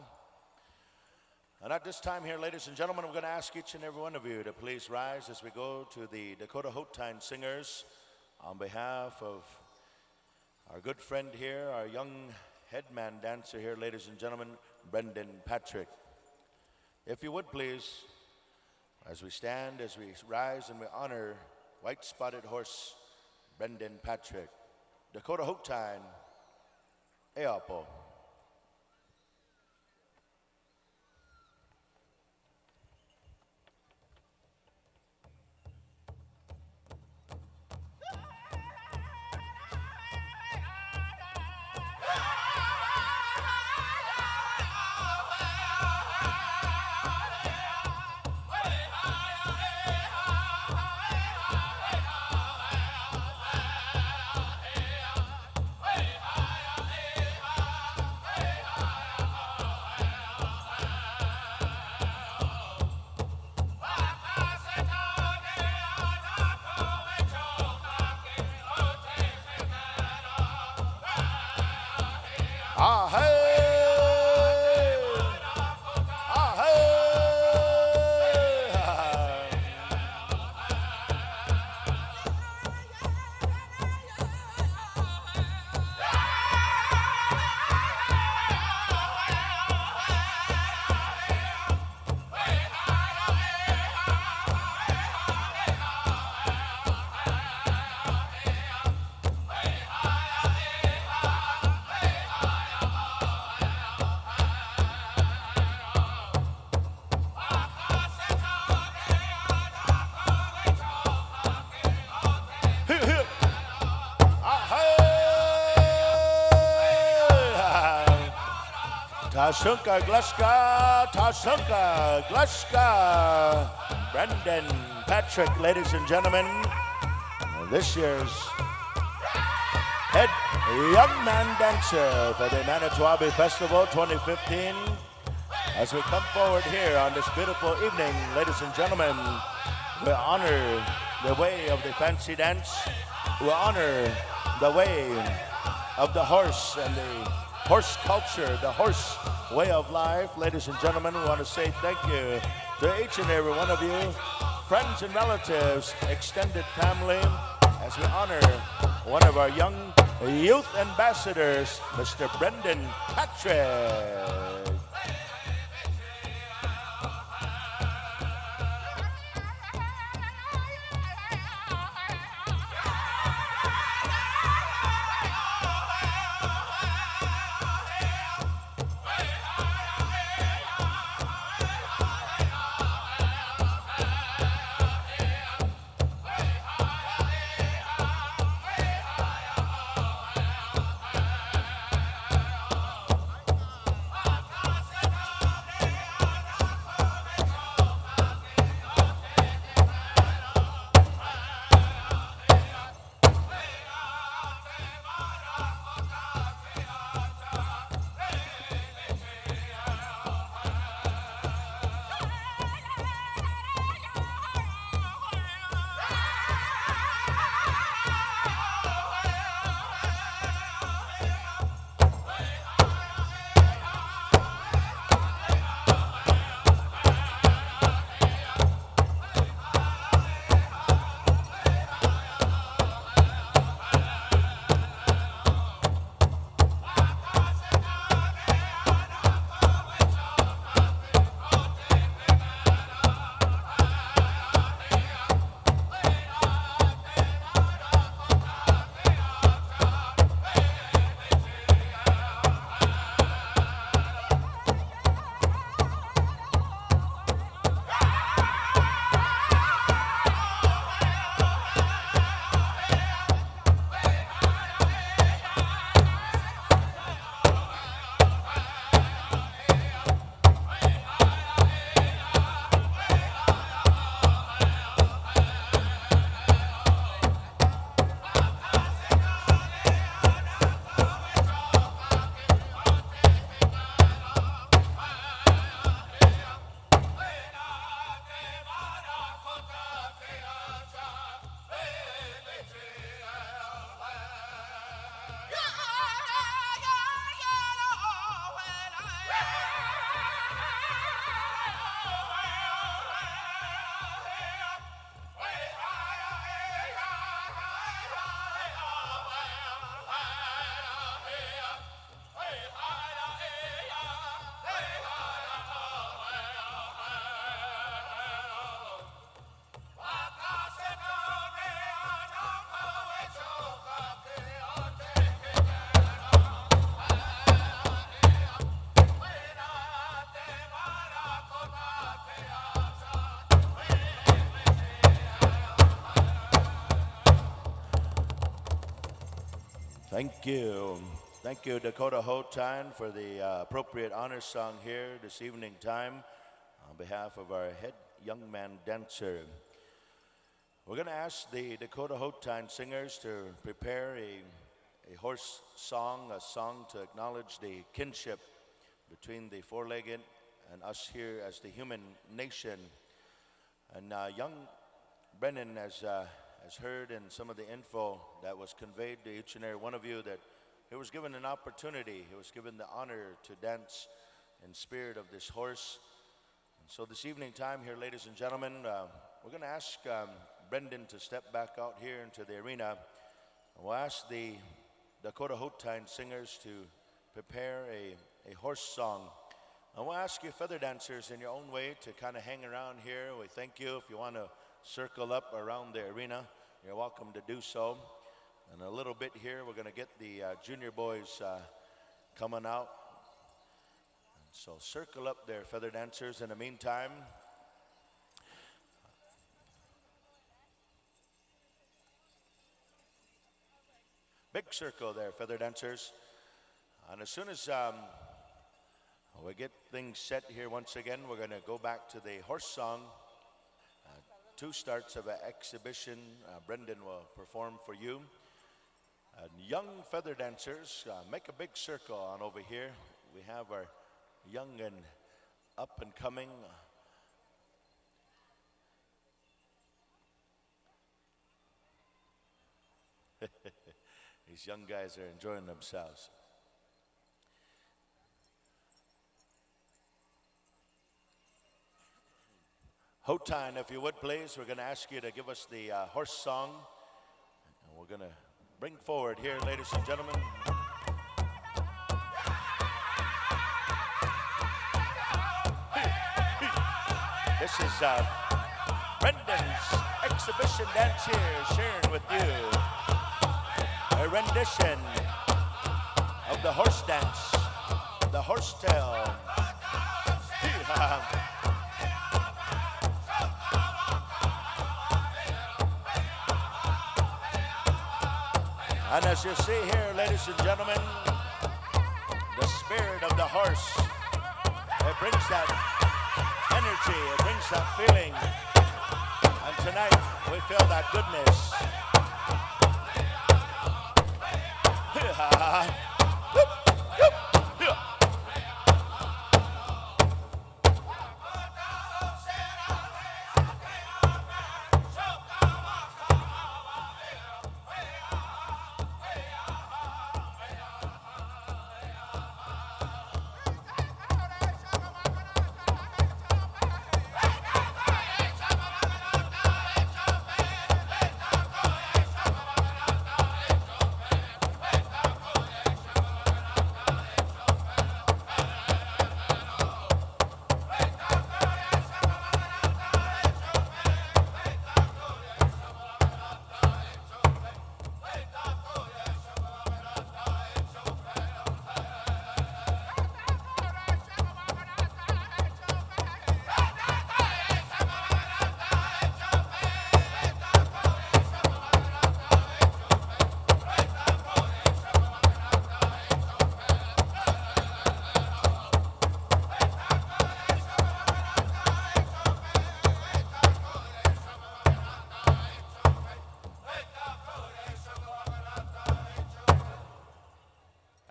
And at this time here, ladies and gentlemen, I'm going to ask each and every one of you to please rise as we go to the Dakota Hotine singers on behalf of our good friend here, our young headman dancer here, ladies and gentlemen, Brendan Patrick. If you would please, as we stand, as we rise and we honor white spotted horse Brendan Patrick, Dakota Hotine, Eapo. Ah, hey! Ah, hey! Tashunka Gluska, Brendan Patrick, ladies and gentlemen, this year's head young man dancer for the Manito Ahbee Festival 2015. As we come forward here on this beautiful evening, ladies and gentlemen, we honor the way of the fancy dance. We honor the way of the horse and the horse culture, the horse way of life. Ladies and gentlemen, we want to say thank you to each and every one of you, friends and relatives, extended family, as we honor one of our young youth ambassadors, Mr. Brendan Patrick. Thank you. Thank you, Dakota Hotan, for the appropriate honor song here this evening time on behalf of our head young man dancer. We're going to ask the Dakota Hotan singers to prepare a horse song, a song to acknowledge the kinship between the four-legged and us here as the human nation. And young Brennan has heard in some of the info that was conveyed to each and every one of you that he was given an opportunity, he was given the honor to dance in spirit of this horse. And so this evening time here, ladies and gentlemen, we're going to ask Brendan to step back out here into the arena. And we'll ask the Dakota Hotan singers to prepare a horse song. And we'll ask you feather dancers in your own way to kind of hang around here. We thank you. If you want to circle up around the arena, you're welcome to do so. And a little bit here, we're going to get the junior boys coming out. And so circle up there, feather dancers. In the meantime, big circle there, feather dancers. And as soon as we get things set here once again, we're going to go back to the horse song. Two starts of an exhibition Brendan will perform for you. Young feather dancers, make a big circle on over here. We have our young and up and coming These young guys are enjoying themselves. Hotan, if you would please, we're going to ask you to give us the horse song. And we're going to bring forward here, ladies and gentlemen. This is Brendan's exhibition dance here, sharing with you a rendition of the horse dance, the horsetail. And as you see here, ladies and gentlemen, the spirit of the horse, it brings that energy, it brings that feeling. And tonight, we feel that goodness.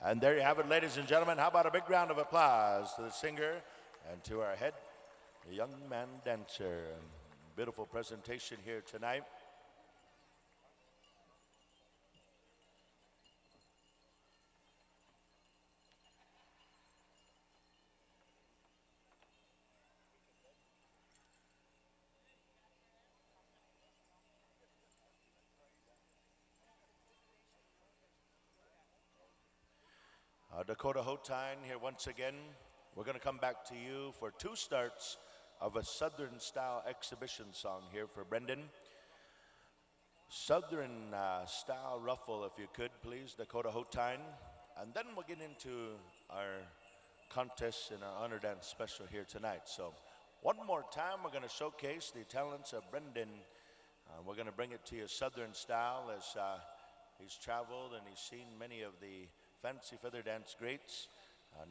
And there you have it, ladies and gentlemen. How about a big round of applause to the singer and to our head young man dancer. Beautiful presentation here tonight. Dakota Hotan here once again. We're going to come back to you for two starts of a Southern style exhibition song here for Brendan. Southern style ruffle, if you could, please, Dakota Hotan. And then we'll get into our contest and our honor dance special here tonight. So one more time, we're going to showcase the talents of Brendan. We're going to bring it to you Southern style as he's traveled and he's seen many of the fancy feather dance greats,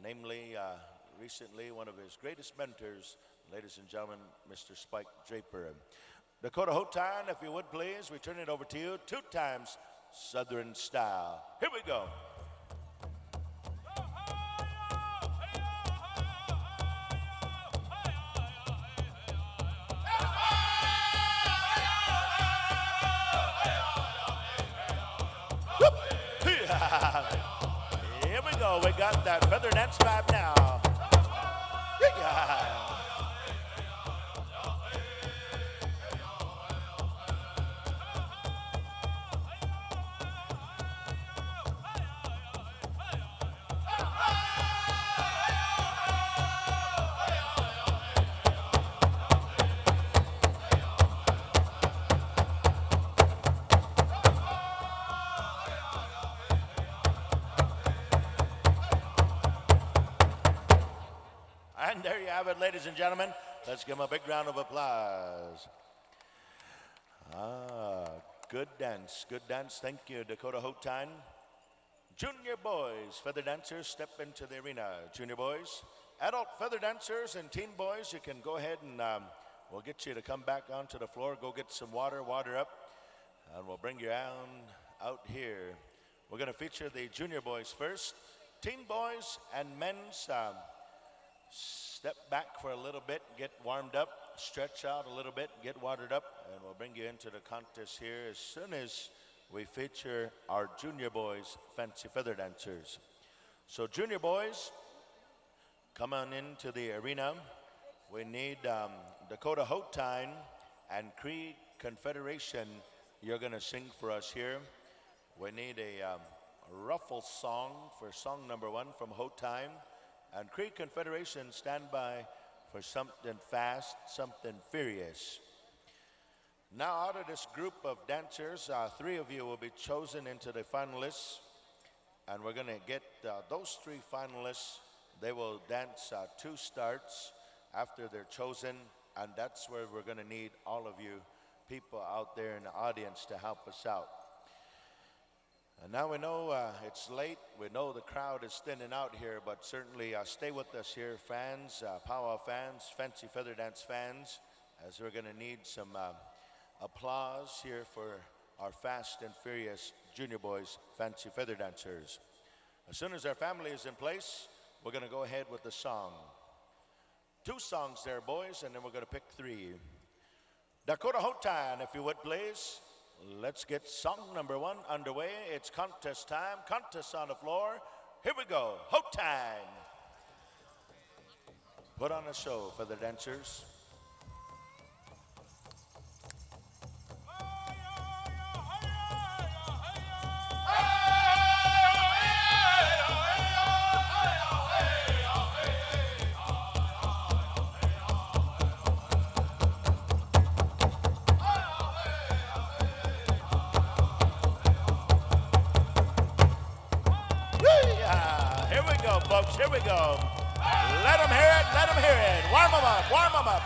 namely recently one of his greatest mentors, ladies and gentlemen, Mr. Spike Draper. Dakota Hotan, if you would please, we turn it over to you, two times Southern style. Here we go. Here we go. We got that feather dance vibe now. And there you have it, ladies and gentlemen. Let's give him a big round of applause. Good dance, good dance. Thank you, Dakota Hotan. Junior boys, feather dancers, step into the arena. Junior boys, adult feather dancers and teen boys, you can go ahead and we'll get you to come back onto the floor. Go get some water up, and we'll bring you out here. We're going to feature the junior boys first. Teen boys and men's, step back for a little bit, get warmed up, stretch out a little bit, get watered up, and we'll bring you into the contest here as soon as we feature our junior boys, fancy feather dancers. So junior boys, come on into the arena. We need Dakota Hotine and Cree Confederation. You're gonna sing for us here. We need a ruffle song for song number 1 from Hotine. And Cree Confederation, stand by for something fast, something furious. Now out of this group of dancers, 3 of you will be chosen into the finalists. And we're gonna get those 3 finalists. They will dance 2 starts after they're chosen. And that's where we're gonna need all of you people out there in the audience to help us out. And now we know it's late. We know the crowd is thinning out here, but certainly stay with us here, fans, powwow fans, fancy feather dance fans, as we're gonna need some applause here for our fast and furious junior boys, fancy feather dancers. As soon as our family is in place, we're gonna go ahead with the song. 2 songs there, boys, and then we're gonna pick 3. Dakota Hotine, if you would please. Let's get song number 1 underway. It's contest time. Contest on the floor. Here we go. Hotine. Put on a show for the dancers. Folks, here we go. Let them hear it, let them hear it. Warm them up, warm them up.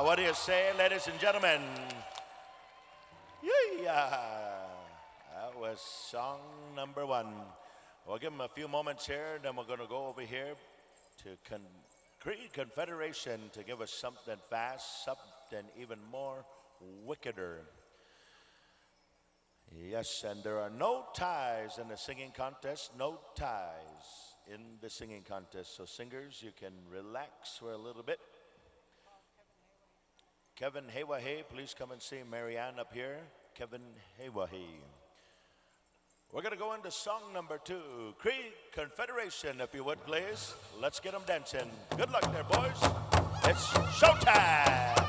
What do you say, ladies and gentlemen? Yeah, that was song number 1. We'll give them a few moments here, then we're going to go over here to Cree Confederation to give us something fast, something even more wickeder. Yes, and there are no ties in the singing contest, no ties in the singing contest. So singers, you can relax for a little bit. Kevin Haywahe, please come and see Marianne up here. Kevin Haywahe. We're going to go into song number 2. Cree Confederation, if you would, please. Let's get them dancing. Good luck there, boys. It's showtime.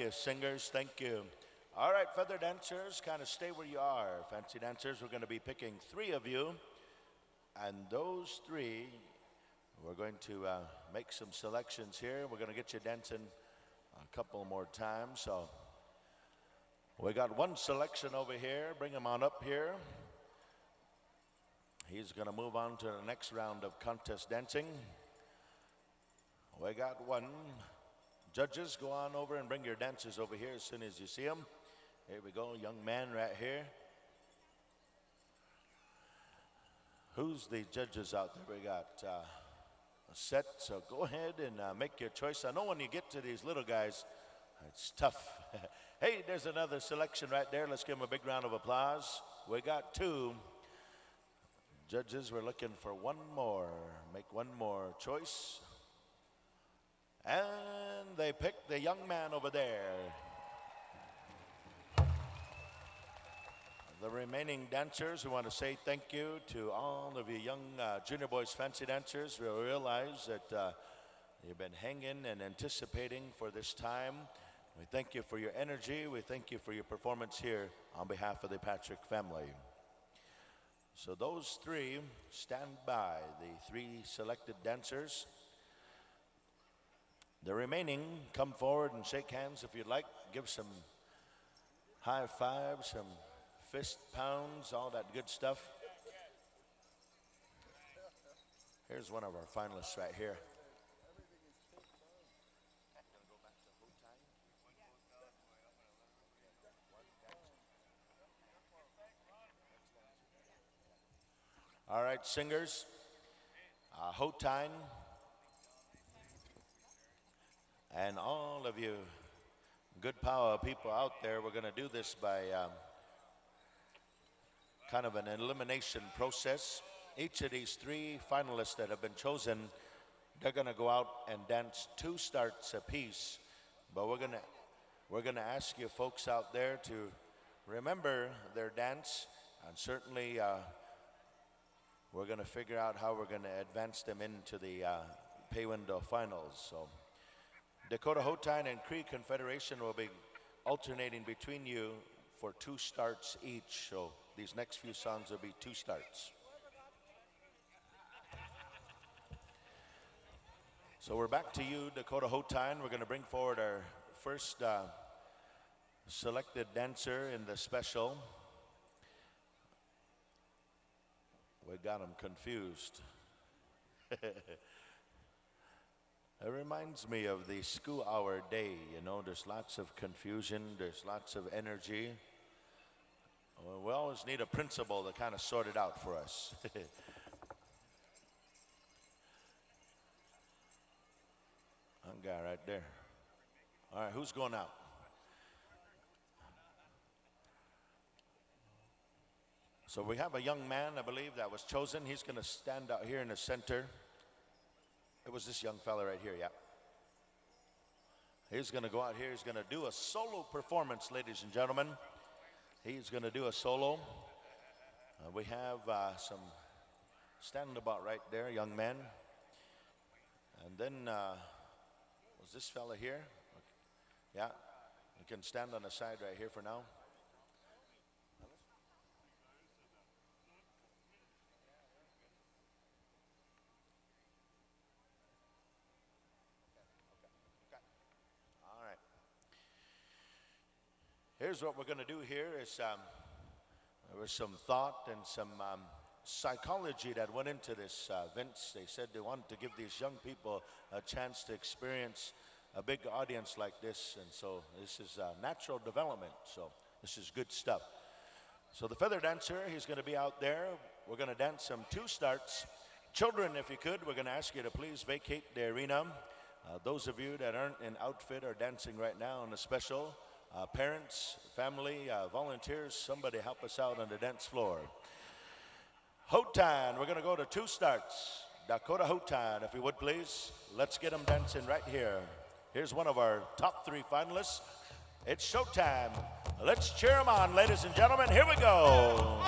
you, singers. Thank you. All right, feather dancers, kind of stay where you are. Fancy dancers, we're going to be picking 3 of you. And those 3, we're going to make some selections here. We're going to get you dancing a couple more times. So we got 1 selection over here. Bring him on up here. He's going to move on to the next round of contest dancing. We got 1. Judges, go on over and bring your dancers over here as soon as you see them. Here we go, young man right here. Who's the judges out there? We got a set, so go ahead and make your choice. I know when you get to these little guys, it's tough. Hey, there's another selection right there. Let's give them a big round of applause. We got 2. Judges, we're looking for 1 more. Make 1 more choice. And they picked the young man over there. The remaining dancers, we want to say thank you to all of you young junior boys fancy dancers. We realize that you've been hanging and anticipating for this time. We thank you for your energy. We thank you for your performance here on behalf of the Patrick family. So those 3, stand by, the 3 selected dancers. The remaining, come forward and shake hands if you'd like. Give some high fives, some fist pounds, all that good stuff. Here's one of our finalists right here. All right, singers, Hotine, and all of you good power people out there, we're going to do this by kind of an elimination process. Each of these 3 finalists that have been chosen, they're going to go out and dance 2 starts apiece. But we're going to ask you folks out there to remember their dance, and certainly we're going to figure out how we're going to advance them into the pay window finals. So Dakota Hotine and Cree Confederation will be alternating between you for 2 starts each. So these next few songs will be 2 starts. So we're back to you, Dakota Hotine. We're going to bring forward our first selected dancer in the special. We got him confused. It reminds me of the school hour day. You know, there's lots of confusion, there's lots of energy. We always need a principal to kind of sort it out for us. That guy right there. All right, who's going out? So we have a young man, I believe, that was chosen. He's going to stand out here in the center. It was this young fella right here, yeah. He's going to go out here. He's going to do a solo performance, ladies and gentlemen. He's going to do a solo. We have some standing about right there, young men. And then was this fella here? Yeah, you can stand on the side right here for now. Here's what we're going to do here is there was some thought and some psychology that went into this. Vince, they said they wanted to give these young people a chance to experience a big audience like this. And so this is natural development. So this is good stuff. So the feather dancer, he's going to be out there. We're going to dance some 2 starts. Children, if you could, we're going to ask you to please vacate the arena. Those of you that aren't in outfit are dancing right now on the special. Parents, family, volunteers, somebody help us out on the dance floor. Hotine, we're going to go to 2 starts. Dakota Hotine, if you would please. Let's get them dancing right here. Here's one of our top 3 finalists. It's showtime. Let's cheer them on, ladies and gentlemen. Here we go.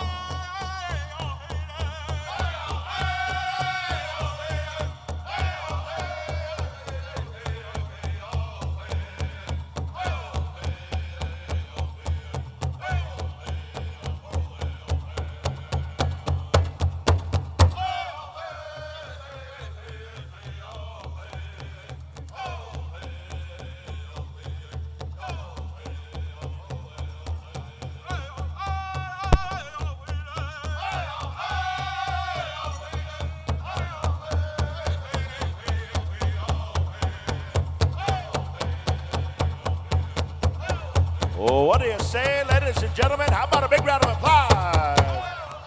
Oh, what do you say, ladies and gentlemen? How about a big round of applause?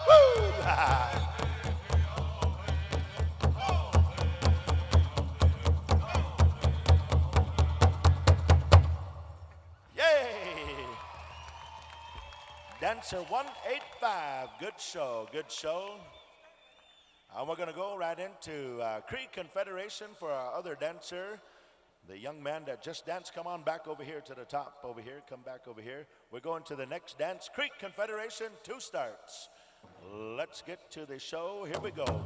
Woo! Yay! Dancer 185, good show, good show. And we're gonna go right into Cree Confederation for our other dancer, the young man that just danced. Come on back over here to the top over here, come back over here. We're going to the next dance, Cree Confederation, 2 starts. Let's get to the show, here we go.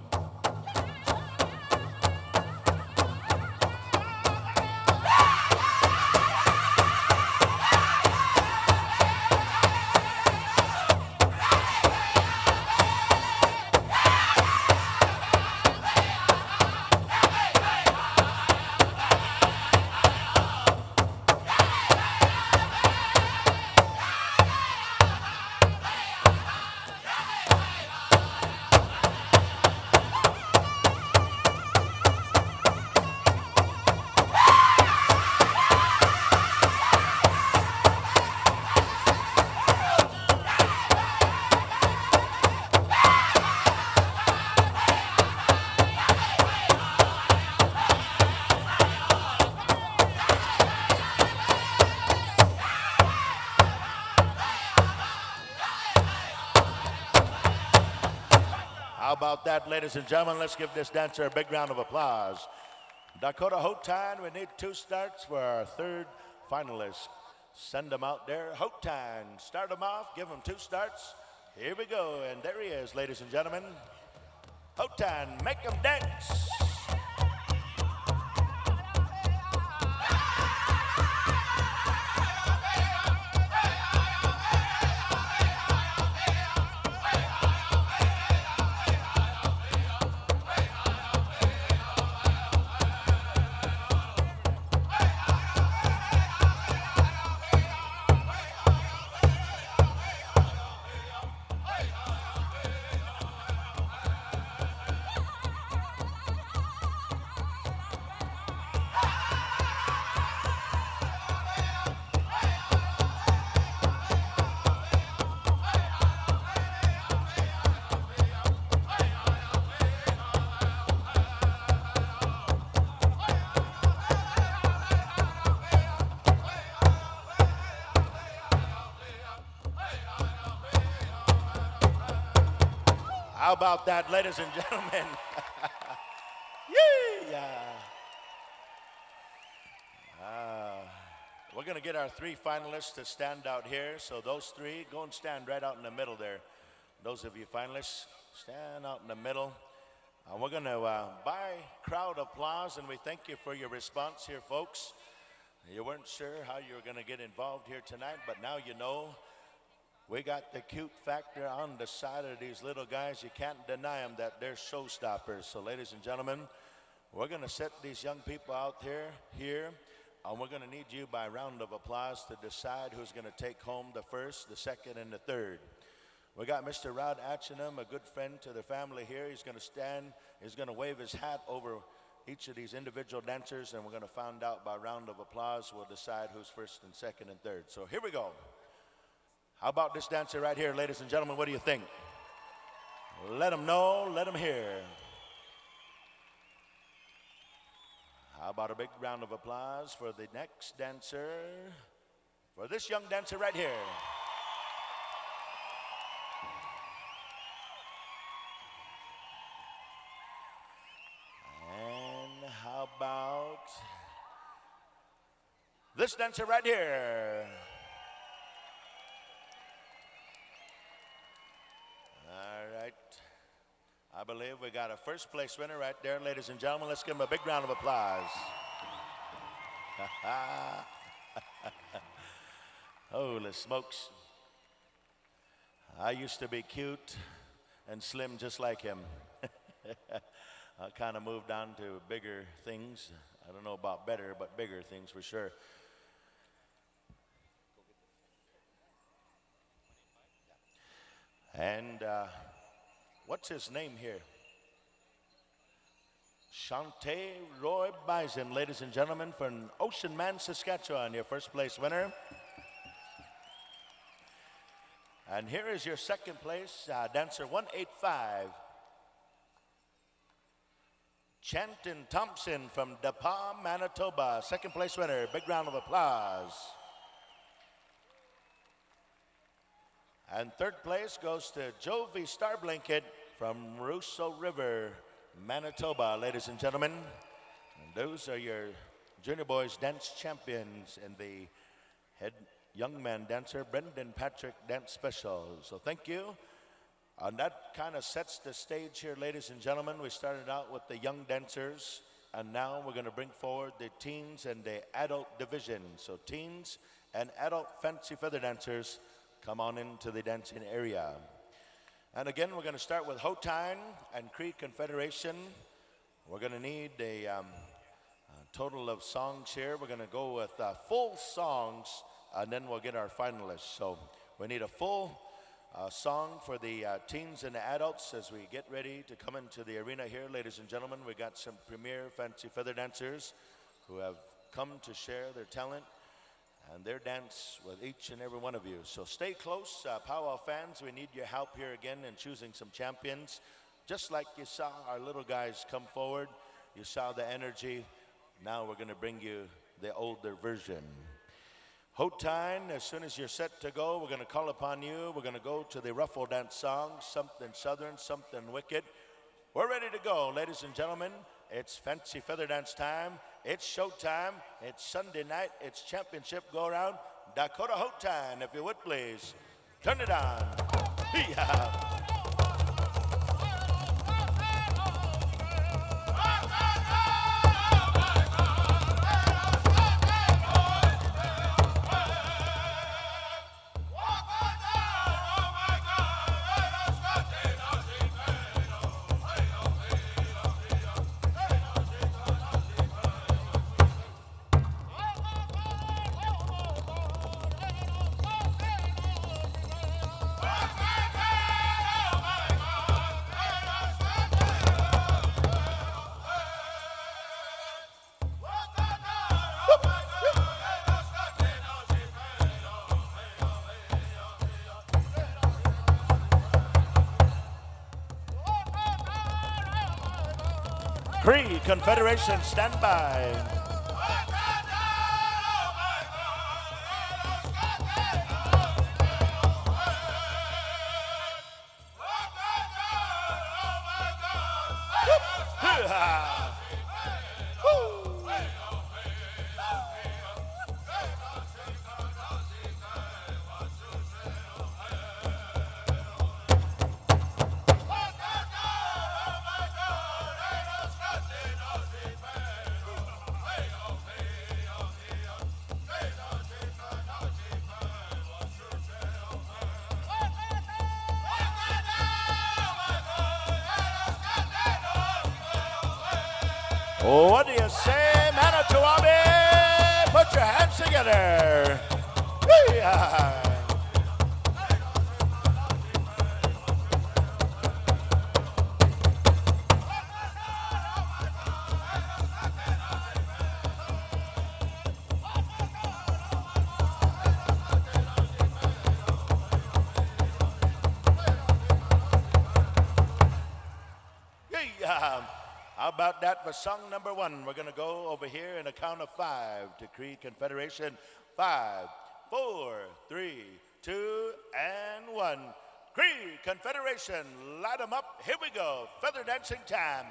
How about that, ladies and gentlemen? Let's give this dancer a big round of applause. Dakota Hotan, we need 2 starts for our 3rd finalist. Send them out there. Hotan, start them off, give them 2 starts. Here we go, and there he is, ladies and gentlemen. Hotan, make them dance. How about that, ladies and gentlemen? Yeah. We're going to get our 3 finalists to stand out here. So those 3, go and stand right out in the middle there. Those of you finalists, stand out in the middle. We're going to buy crowd applause, and we thank you for your response here, folks. You weren't sure how you were going to get involved here tonight, but now you know. We got the cute factor on the side of these little guys. You can't deny them that they're showstoppers. So, ladies and gentlemen, we're going to set these young people out here, and we're going to need you by round of applause to decide who's going to take home the 1st, the 2nd, and the 3rd. We got Mr. Rod Atchinham, a good friend to the family here. He's going to stand, he's going to wave his hat over each of these individual dancers, and we're going to find out by round of applause. We'll decide who's 1st and 2nd and 3rd. So here we go. How about this dancer right here, ladies and gentlemen? What do you think? Let them know, let them hear. How about a big round of applause for the next dancer, for this young dancer right here. And how about this dancer right here? I believe we got a 1st place winner right there, ladies and gentlemen. Let's give him a big round of applause. Holy smokes. I used to be cute and slim just like him. I kind of moved on to bigger things. I don't know about better, but bigger things for sure. And what's his name here? Shante Roy Bison, ladies and gentlemen, from Ocean Man, Saskatchewan, your 1st place winner. And here is your second place, dancer 185. Chanton Thompson from DePauw, Manitoba. Second place winner. Big round of applause. And third place goes to Jovi Starblinket from Russo River, Manitoba, ladies and gentlemen. And those are your junior boys dance champions in the head young man dancer Brendan Patrick dance special. So thank you. And that kind of sets the stage here, ladies and gentlemen. We started out with the young dancers, and now we're going to bring forward the teens and the adult division. So teens and adult fancy feather dancers, come on into the dancing area. And again, we're going to start with Hotine and Cree Confederation. We're going to need a total of songs here. We're going to go with full songs, and then we'll get our finalists. So we need a full song for the teens and the adults as we get ready to come into the arena here. Ladies and gentlemen, we got some premier fancy feather dancers who have come to share their talent and their dance with each and every one of you. So stay close, powwow fans. We need your help here again in choosing some champions. Just like you saw our little guys come forward, you saw the energy. Now we're going to bring you the older version. Hotine, as soon as you're set to go, we're going to call upon you. We're going to go to the ruffle dance song, something southern, something wicked. We're ready to go, ladies and gentlemen. It's fancy feather dance time. It's showtime. It's Sunday night. It's championship go around. Dakota Hotine, if you would please. Turn it on. Yeah. Cree Confederation, stand by. What do you say, Manito Ahbee? Put your hands together. Yeah. How about that for song number one? We're going to go over here in a count of 5 to Cree Confederation. 5, 4, 3, 2, and 1. Cree Confederation, light them up. Here we go. Feather dancing time.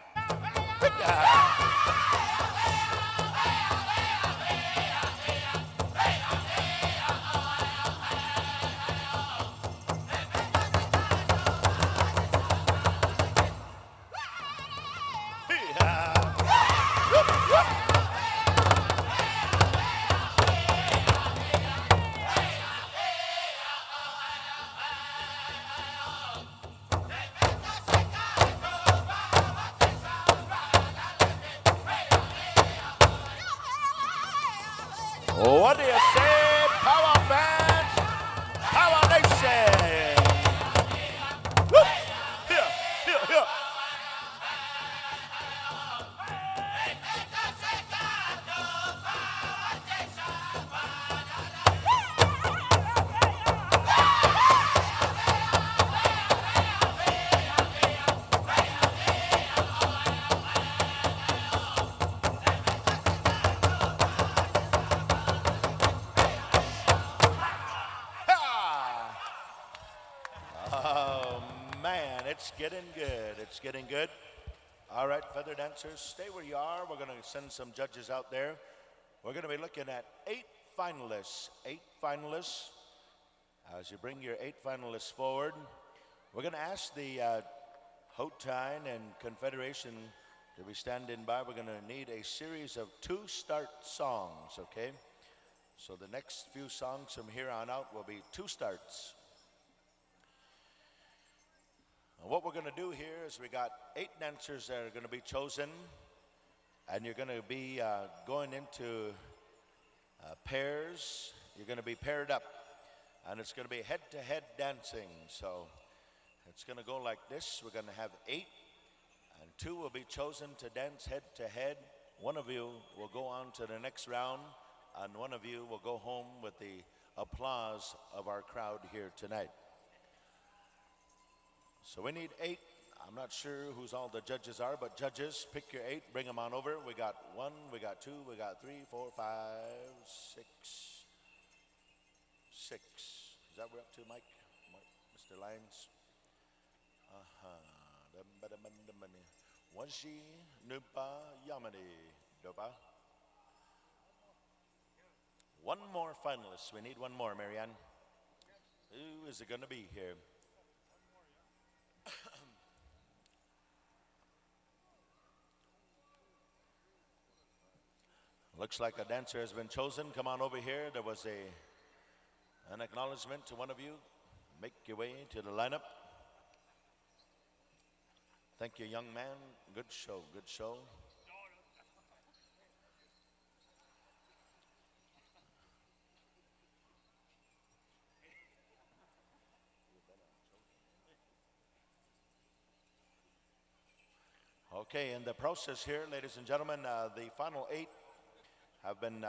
It's getting good. It's getting good. All right, feather dancers, stay where you are. We're going to send some judges out there. We're going to be looking at 8 finalists. 8 finalists. As you bring your 8 finalists forward, we're going to ask the Hautine and Confederation to be standing by. We're going to need a series of 2-start songs, okay? So the next few songs from here on out will be 2 starts. And what we're going to do here is we got 8 dancers that are going to be chosen, and you're going to be going into pairs. You're going to be paired up, and it's going to be head-to-head dancing. So it's going to go like this. We're going to have 8, and 2 will be chosen to dance head-to-head. One of you will go on to the next round, and one of you will go home with the applause of our crowd here tonight. So we need 8. I'm not sure who's all the judges are, but judges, pick your 8, bring them on over. We got 1, we got 2, we got 3, 4, 5, 6. 6. Is that what we're up to, Mike? Mr. Lyons? Wanshi Nupa Yamani Dopa. One more finalist. We need one more, Marianne. Who is it going to be here? Looks like a dancer has been chosen. Come on over here. There was an acknowledgement to one of you. Make your way to the lineup. Thank you, young man. Good show, good show. Okay, in the process here, ladies and gentlemen, the final 8 have been,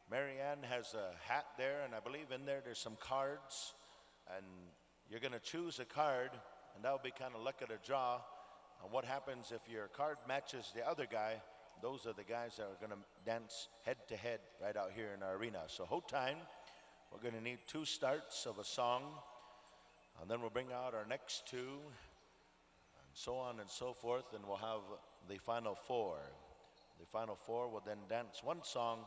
Marianne has a hat there, and I believe in there's some cards, and you're going to choose a card, and that'll be kind of luck of the draw. And what happens if your card matches the other guy, those are the guys that are going to dance head-to-head right out here in our arena. So Hautine, we're going to need 2 starts of a song, and then we'll bring out our next 2, and so on and so forth, and we'll have the final 4. The final 4 will then dance 1 song,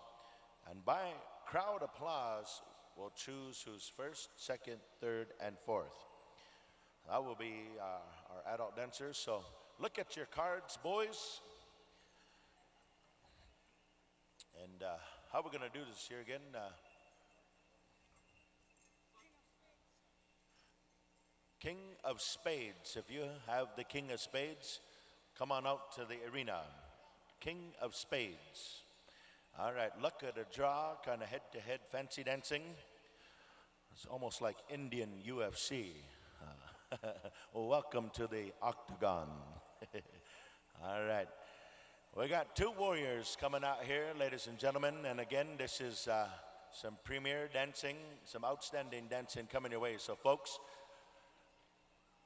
and by crowd applause, we'll choose who's first, second, third, and fourth. That will be our adult dancers. So look at your cards, boys. And how we're going to do this here again. King of Spades. If you have the King of Spades, come on out to the arena. King of Spades. All right, luck of the draw, kind of head-to-head fancy dancing. It's almost like Indian UFC. Well, welcome to the octagon. All right. We got 2 warriors coming out here, ladies and gentlemen. And again, this is some premier dancing, some outstanding dancing coming your way. So, folks,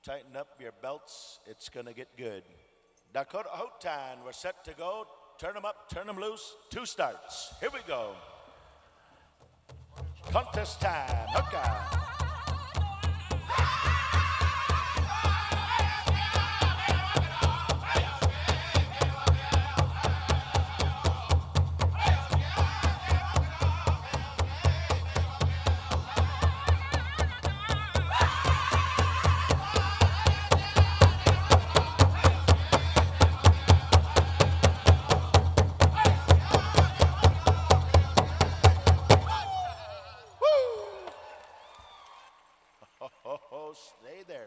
tighten up your belts. It's going to get good. Dakota Hautine, we're set to go. Turn them up, turn them loose. 2 starts. Here we go. Contest time. Okay.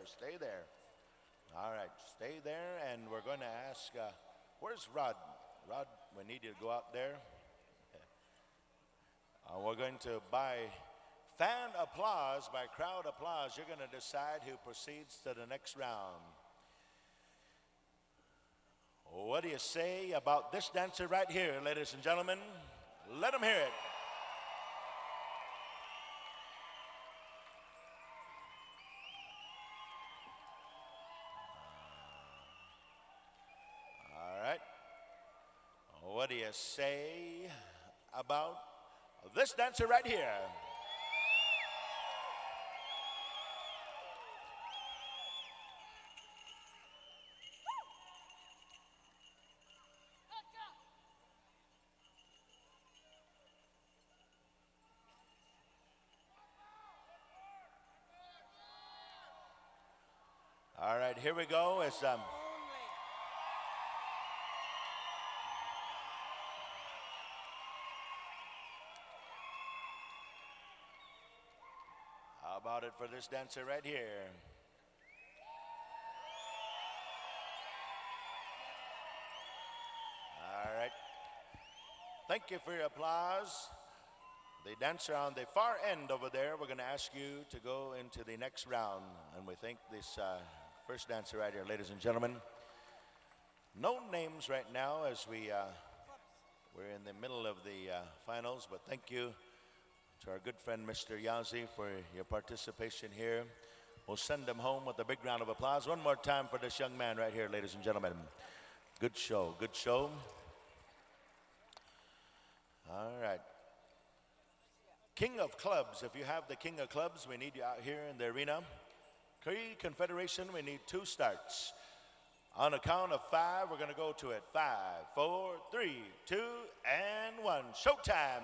Stay there. All right, stay there, and we're going to ask, where's Rod? Rod, we need you to go out there. We're going to, by fan applause, by crowd applause, you're going to decide who proceeds to the next round. What do you say about this dancer right here, ladies and gentlemen? Let them hear it. What do you say about this dancer right here? All right, here we go. It's how about it for this dancer right here? All right. Thank you for your applause. The dancer on the far end over there, we're going to ask you to go into the next round. And we thank this first dancer right here, ladies and gentlemen. No names right now as we're in the middle of the finals, but thank you to our good friend, Mr. Yazi, for your participation here. We'll send him home with a big round of applause. One more time for this young man right here, ladies and gentlemen. Good show, good show. All right. King of Clubs, if you have the King of Clubs, we need you out here in the arena. Cree Confederation, we need 2 starts. On a count of 5, we're going to go to it. 5, 4, 3, 2, and 1. Showtime.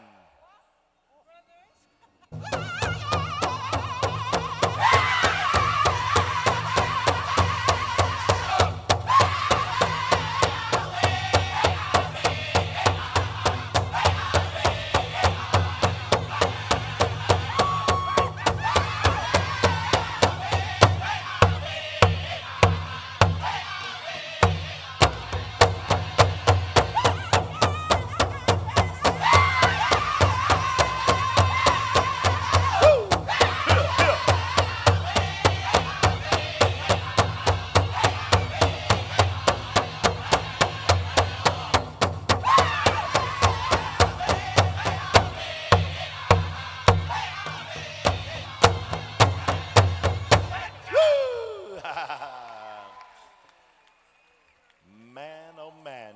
Man, oh man.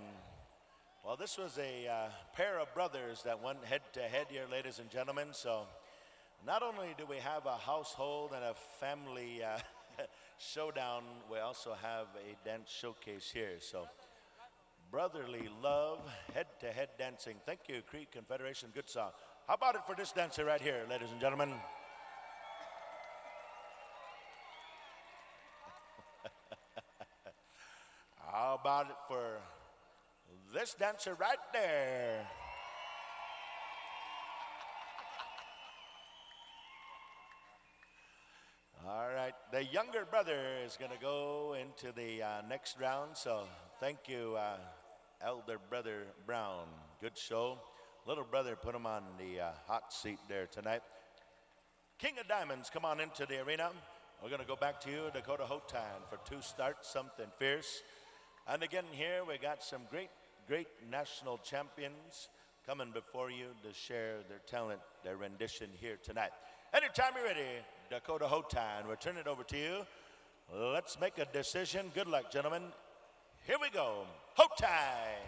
Well, this was a pair of brothers that went head to head here, ladies and gentlemen. So not only do we have a household and a family showdown, we also have a dance showcase here. So brotherly love, head to head dancing. Thank you, Cree Confederation. Good song. How about it for this dancer right here, ladies and gentlemen? How about it for this dancer right there? All right, the younger brother is going to go into the next round. So thank you, elder brother Brown. Good show. Little brother put him on the hot seat there tonight. King of Diamonds, come on into the arena. We're going to go back to you, Dakota Hotan, for 2 starts, something fierce. And again here, we got some great national champions coming before you to share their talent, their rendition here tonight. Anytime you're ready, Dakota Hotan, we'll turn it over to you. Let's make a decision. Good luck, gentlemen. Here we go. Hotan!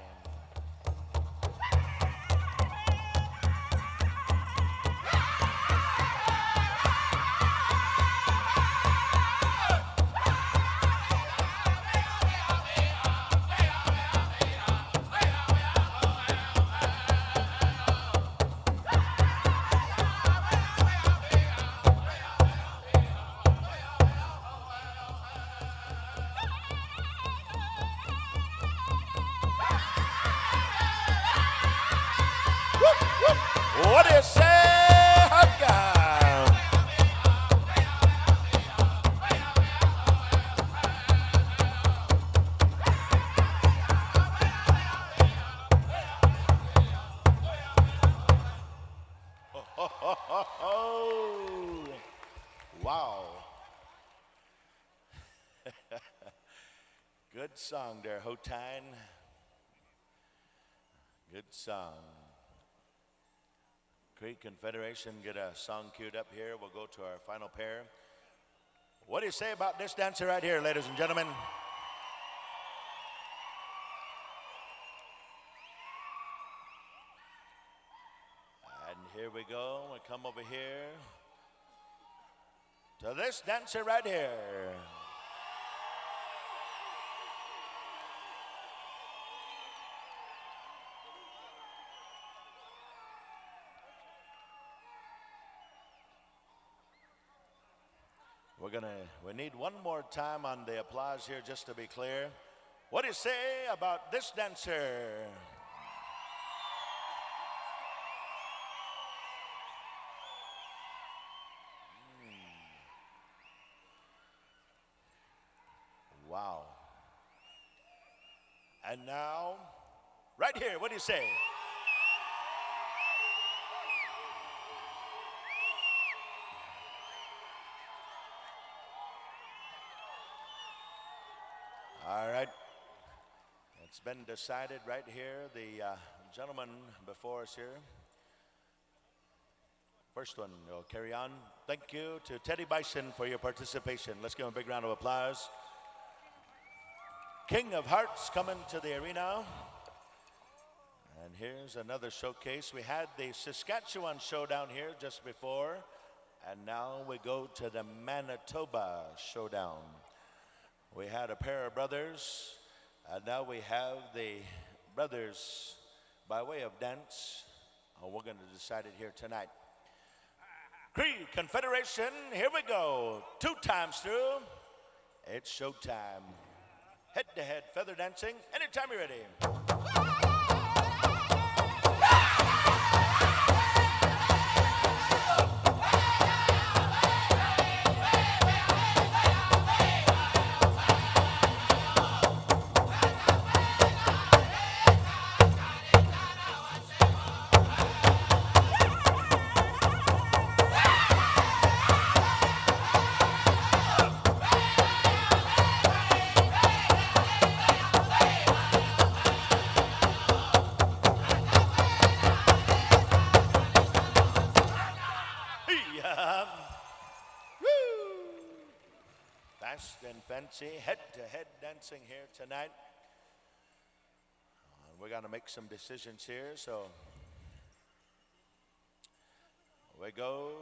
What do you say, Hugga? Wow. Good song there, Hotan. Good song. Cree Confederation, get a song queued up here. We'll go to our final pair. What do you say about this dancer right here, ladies and gentlemen? And here we go. We come over here to this dancer right here. We need one more time on the applause here just to be clear. What do you say about this dancer? Wow. And now, right here, what do you say? All right. It's been decided right here. The gentleman before us here. First one will carry on. Thank you to Teddy Bison for your participation. Let's give him a big round of applause. King of Hearts coming to the arena. And here's another showcase. We had the Saskatchewan showdown here just before. And now we go to the Manitoba showdown. We had a pair of brothers. And now we have the brothers by way of dance. We're going to decide it here tonight. Cree Confederation, here we go. 2 times through. It's showtime. Head-to-head feather dancing. Anytime you're ready. Fast and fancy head-to-head dancing here tonight. We're going to make some decisions here, so we go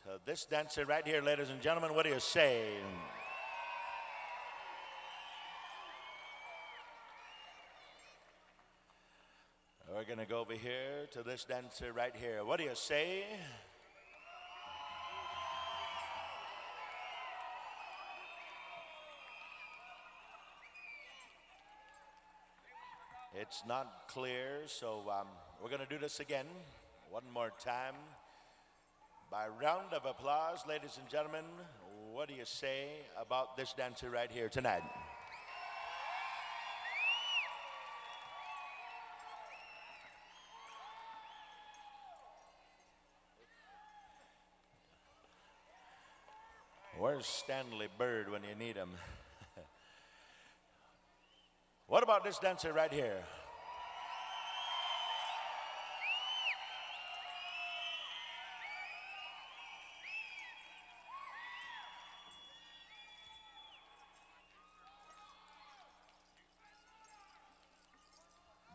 to this dancer right here, ladies and gentlemen. What do you say? We're going to go over here to this dancer right here. What do you say? It's not clear, so we're going to do this again one more time. By round of applause, ladies and gentlemen, what do you say about this dancer right here tonight? Where's Stanley Bird when you need him? What about this dancer right here?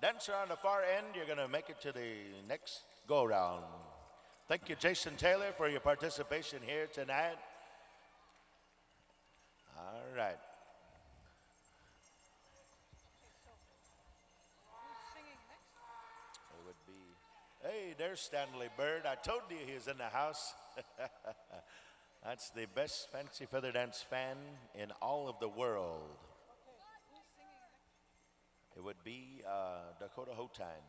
Dancer on the far end, you're going to make it to the next go-round. Thank you, Jason Taylor, for your participation here tonight. All right. It would be, hey, there's Stanley Bird. I told you he was in the house. That's the best fancy feather dance fan in all of the world. It would be Dakota Hotine.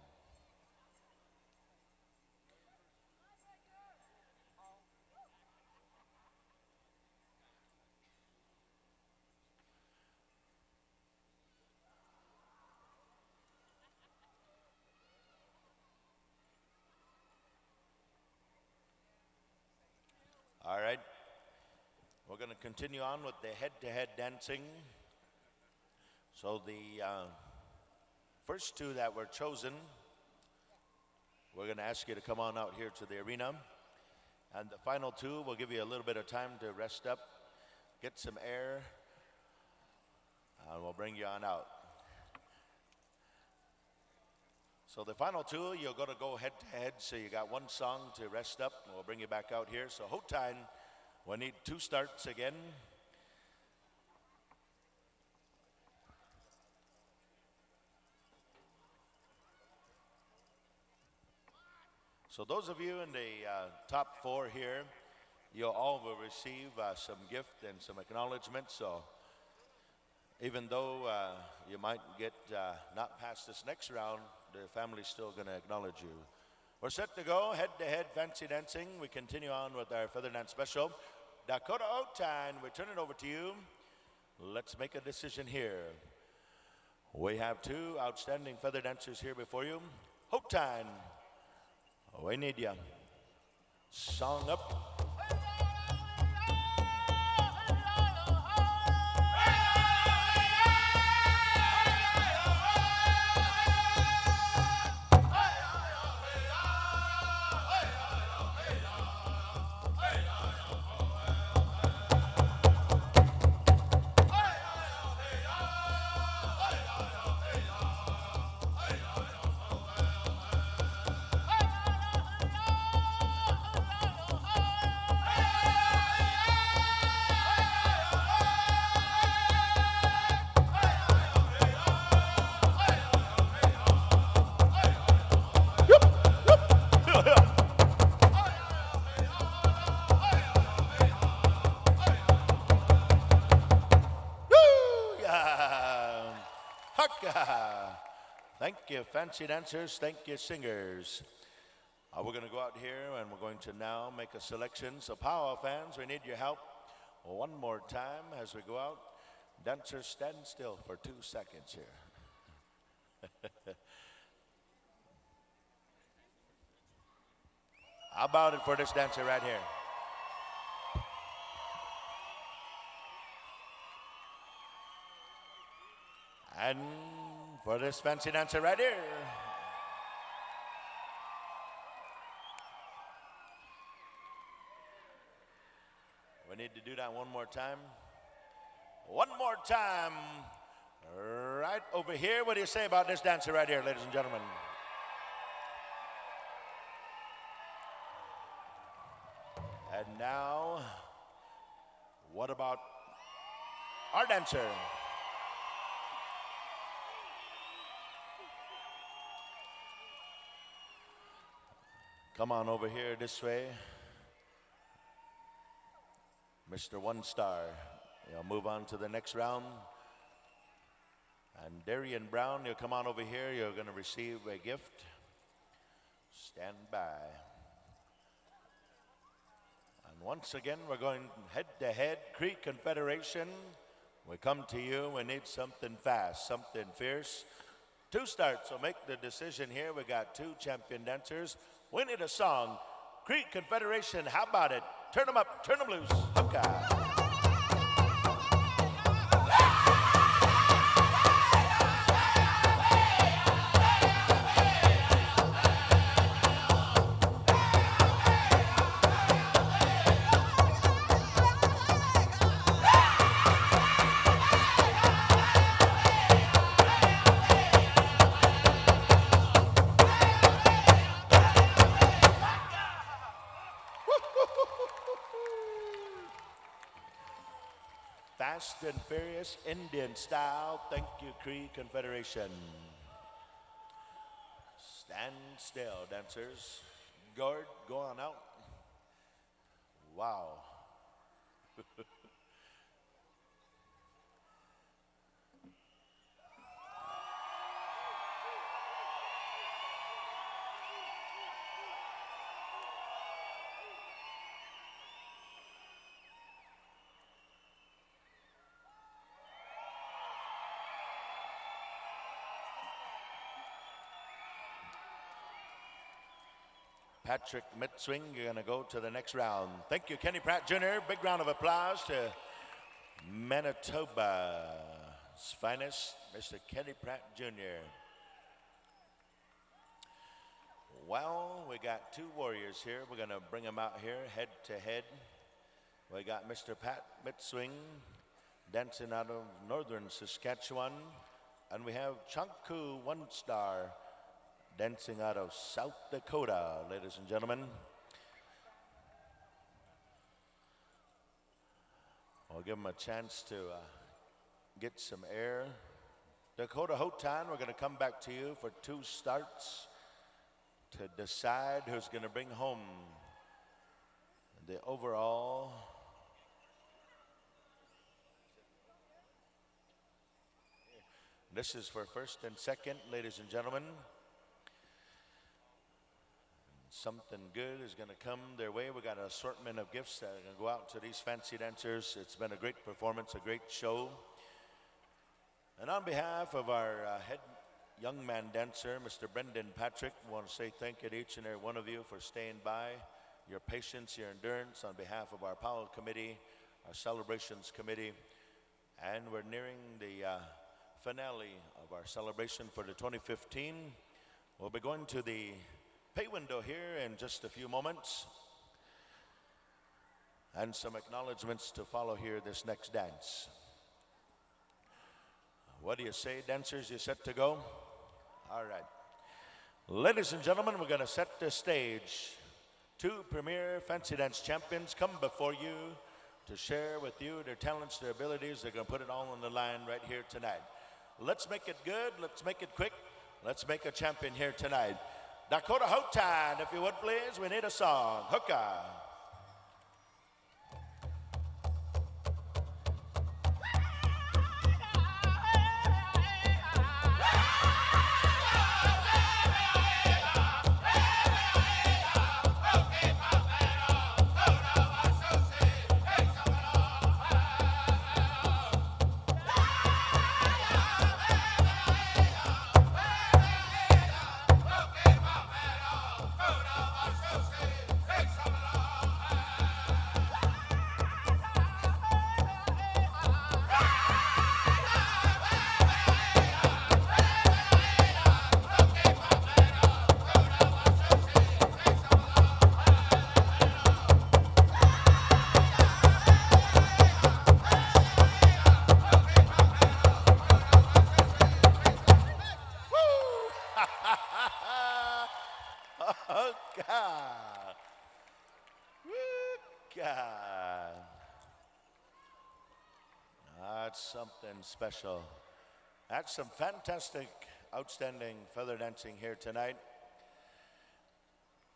All right. We're going to continue on with the head-to-head dancing. So the first 2 that were chosen, we're going to ask you to come on out here to the arena. And the final 2, we'll give you a little bit of time to rest up, get some air, and we'll bring you on out. So the final 2, you're going to go head-to-head, so you got 1 song to rest up, and we'll bring you back out here. So Hotine, we need 2 starts again. So those of you in the top 4 here, you all will receive some gift and some acknowledgement. So even though you might get not past this next round, the family's still going to acknowledge you. We're set to go, head-to-head fancy dancing. We continue on with our feather dance special. Dakota Otan, we turn it over to you. Let's make a decision here. We have two outstanding feather dancers here before you. Hotan, we need ya. Song up. Thank you, fancy dancers. Thank you, singers. We're going to go out here and we're going to now make a selection. So, PowWow fans, we need your help one more time as we go out. Dancers, stand still for 2 seconds here. How about it for this dancer right here? And for this fancy dancer right here. We need to do that one more time. One more time. Right over here. What do you say about this dancer right here, ladies and gentlemen? And now, what about our dancer? Come on over here this way. Mr. One Star. You'll move on to the next round. And Darian Brown, you'll come on over here. You're going to receive a gift. Stand by. And once again, we're going head-to-head. Creek Confederation. We come to you. We need something fast, something fierce. 2 starts, so make the decision here. We got 2 champion dancers. We need a song. Creek Confederation, how about it? Turn them up, turn them loose. Okay. Fast and furious Indian style. Thank you, Cree Confederation. Stand still, dancers. Guard, go on out. Wow. Patrick Mitzwing, you're going to go to the next round. Thank you, Kenny Pratt Jr. Big round of applause to Manitoba's finest, Mr. Kenny Pratt Jr. Well, we got 2 warriors here. We're going to bring them out here head to head. We got Mr. Pat Mitzwing dancing out of northern Saskatchewan. And we have Chunku One Star dancing out of South Dakota, ladies and gentlemen. I'll give them a chance to get some air. Dakota Hotan, we're going to come back to you for 2 starts to decide who's going to bring home the overall. This is for first and second, ladies and gentlemen. Something good is going to come their way. We got an assortment of gifts that are going to go out to these fancy dancers. It's been a great performance, a great show. And on behalf of our head young man dancer, Mr. Brendan Patrick, I want to say thank you to each and every one of you for staying by, your patience, your endurance on behalf of our Powell Committee, our Celebrations Committee. And we're nearing the finale of our celebration for the 2015. We'll be going to the pay window here in just a few moments. And some acknowledgments to follow here this next dance. What do you say, dancers? You set to go? All right. Ladies and gentlemen, we're going to set the stage. Two premier fancy dance champions come before you to share with you their talents, their abilities. They're going to put it all on the line right here tonight. Let's make it good. Let's make it quick. Let's make a champion here tonight. Dakota Hotan, if you would please, we need a song. Hookah. God. God. That's something special. That's some fantastic, outstanding feather dancing here tonight.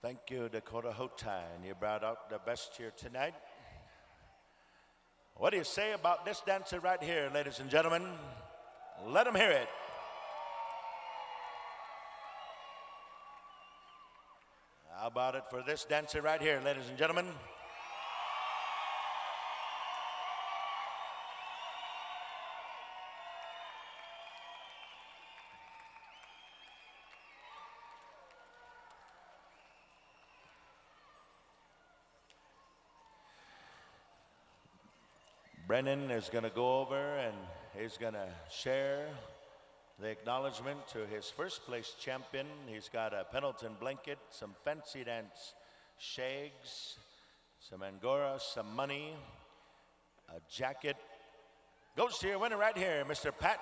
Thank you, Dakota Hotan. You brought out the best here tonight. What do you say about this dancer right here, ladies and gentlemen? Let them hear it. How about it for this dancer right here, ladies and gentlemen? Brennan is going to go over and he's going to share the acknowledgement to his first place champion. He's got a Pendleton blanket, some fancy dance shags, some Angora, some money, a jacket. Goes to your winner right here, Mr. Pat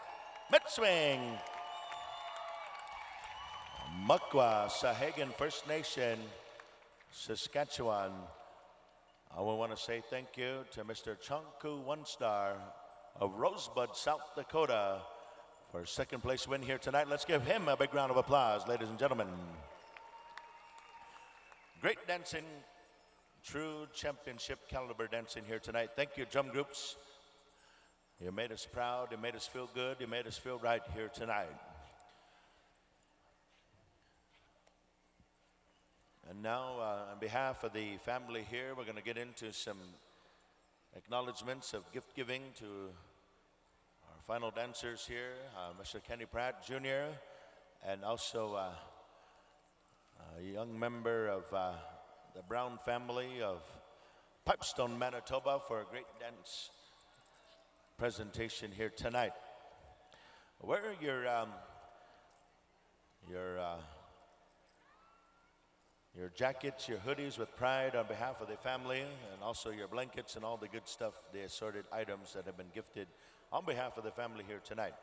Mitzwing. Mukwa, Sahagan First Nation, Saskatchewan. I want to say thank you to Mr. Chongku One Star of Rosebud, South Dakota, for his second place win here tonight. Let's give him a big round of applause, ladies and gentlemen. Great dancing, true championship caliber dancing here tonight. Thank you, drum groups. You made us proud, you made us feel good, you made us feel right here tonight. And now, on behalf of the family here, we're going to get into some acknowledgments of gift giving to our final dancers here, Mr. Kenny Pratt Jr., and also a young member of the Brown family of Pipestone, Manitoba, for a great dance presentation here tonight. Where are your jackets, your hoodies with pride on behalf of the family, and also your blankets and all the good stuff, the assorted items that have been gifted on behalf of the family here tonight.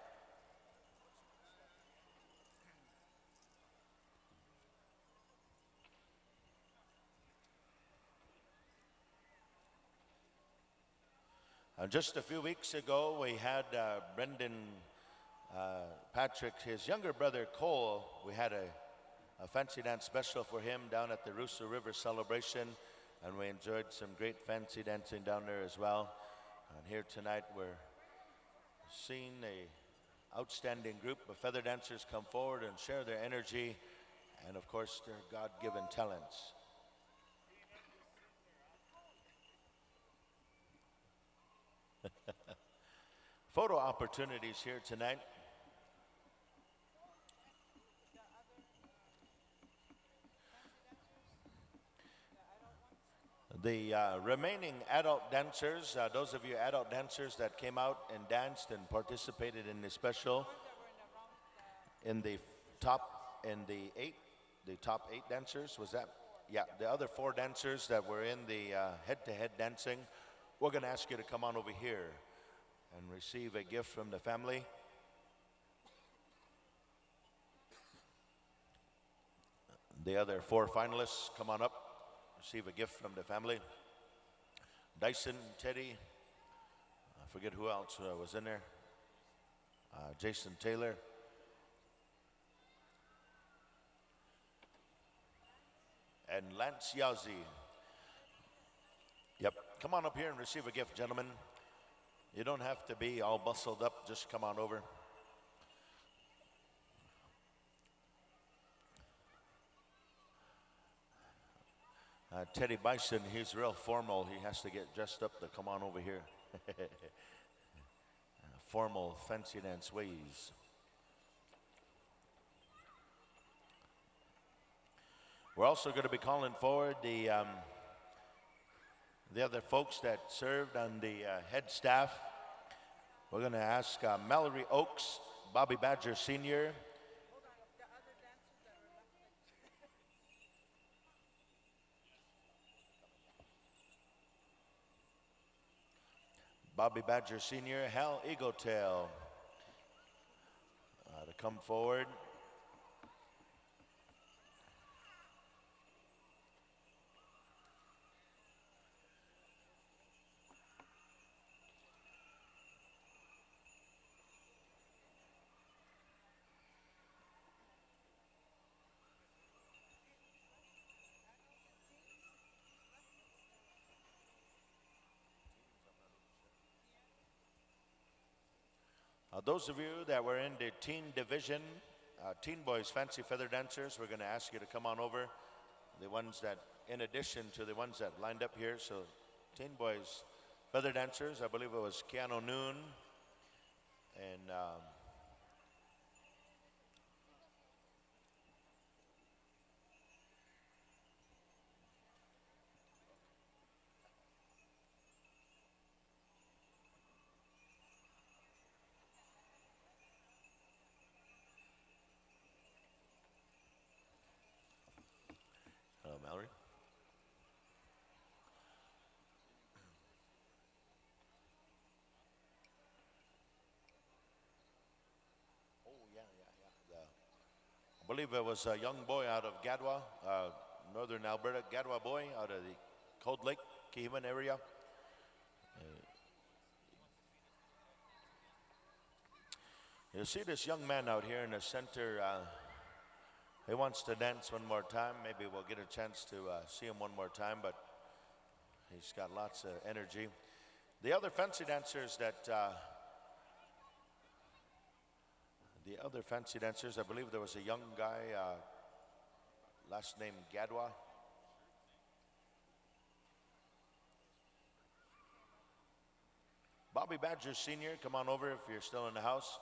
Just a few weeks ago, we had Brendan Patrick, his younger brother Cole. We had a fancy dance special for him down at the Russo River celebration. and we enjoyed some great fancy dancing down there as well. And here tonight we're seeing a outstanding group of feather dancers come forward and share their energy and of course their God-given talents. Photo opportunities here tonight. The remaining adult dancers, those of you adult dancers that came out and danced and participated in the special, in the top eight dancers, was that? Yeah, the other 4 dancers that were in the head-to-head dancing, we're going to ask you to come on over here and receive a gift from the family. The other 4 finalists, come on up, receive a gift from the family. Dyson, Teddy, I forget who else was in there. Jason Taylor. And Lance Yazzie. Yep, come on up here and receive a gift, gentlemen. You don't have to be all bustled up, just come on over. Teddy Bison, he's real formal. He has to get dressed up to come on over here. Formal fancy dance ways. We're also going to be calling forward the other folks that served on the head staff. We're going to ask Mallory Oakes, Bobby Badger Sr., Bobby Badger Sr., Hal Eagletail to come forward. Those of you that were in the teen division, teen boys fancy feather dancers, we're going to ask you to come on over. The ones that, in addition to the ones that lined up here, so teen boys feather dancers, I believe it was Keanu Noon and Mallory. Oh, yeah. I believe it was a young boy out of Gadwa, northern Alberta, Gadwa boy out of the Cold Lake, Keeman area. You see this young man out here in the center, he wants to dance one more time. Maybe we'll get a chance to see him one more time, but he's got lots of energy. The other fancy dancers I believe there was a young guy, last name Gadwa. Bobby Badger Sr., come on over if you're still in the house.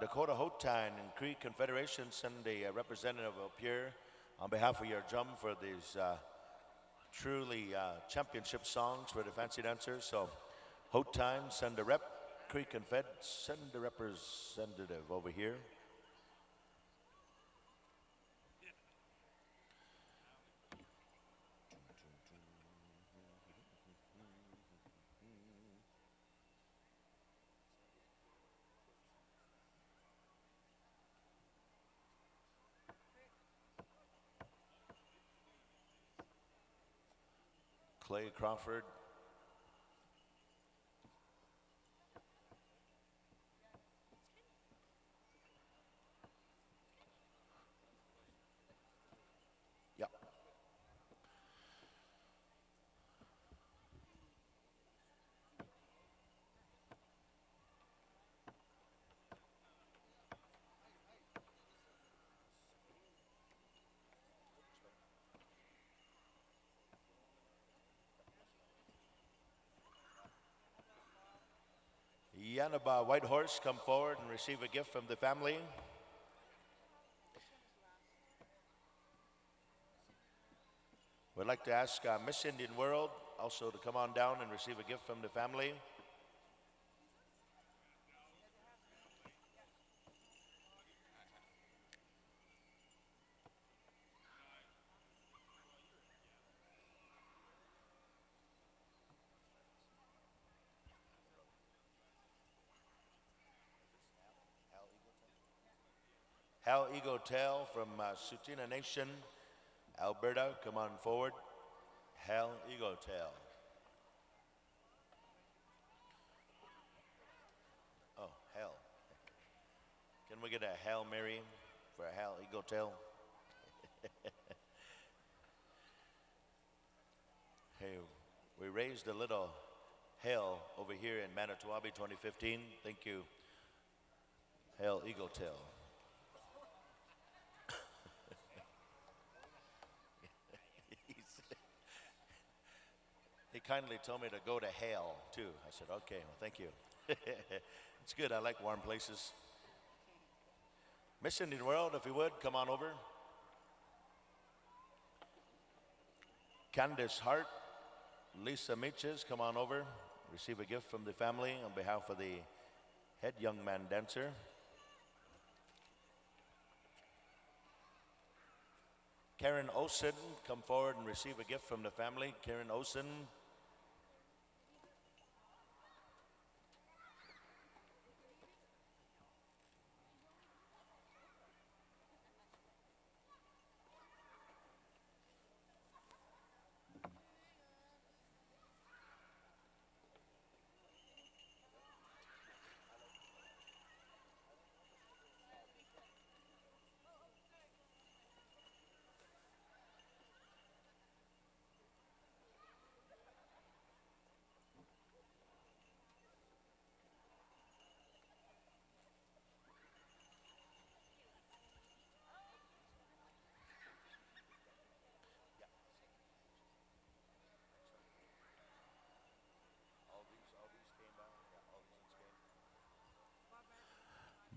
Dakota Hotine and Cree Confederation send a representative up here on behalf of your drum for these truly championship songs for the fancy dancers. So Hotine, send a rep. Cree Confed, send a representative over here. Clay Crawford. Yanaba White Horse come forward and receive a gift from the family. We'd like to ask Miss Indian World also to come on down and receive a gift from the family. Hal Eagle-Tail from Tsuut'ina Nation, Alberta, come on forward. Hal Eagle-Tail. Oh, Hal. Can we get a Hail Mary for a Hal Eagle-Tail? Hey, we raised a little hail over here in Manito Ahbee 2015. Thank you, Hal Eagle-Tail. He kindly told me to go to Hale too. I said, okay, well, thank you. It's good, I like warm places. Miss Indian World, if you would, come on over. Candace Hart, Lisa Meaches, come on over. Receive a gift from the family on behalf of the head young man dancer. Karen Osen, come forward and receive a gift from the family. Karen Osen.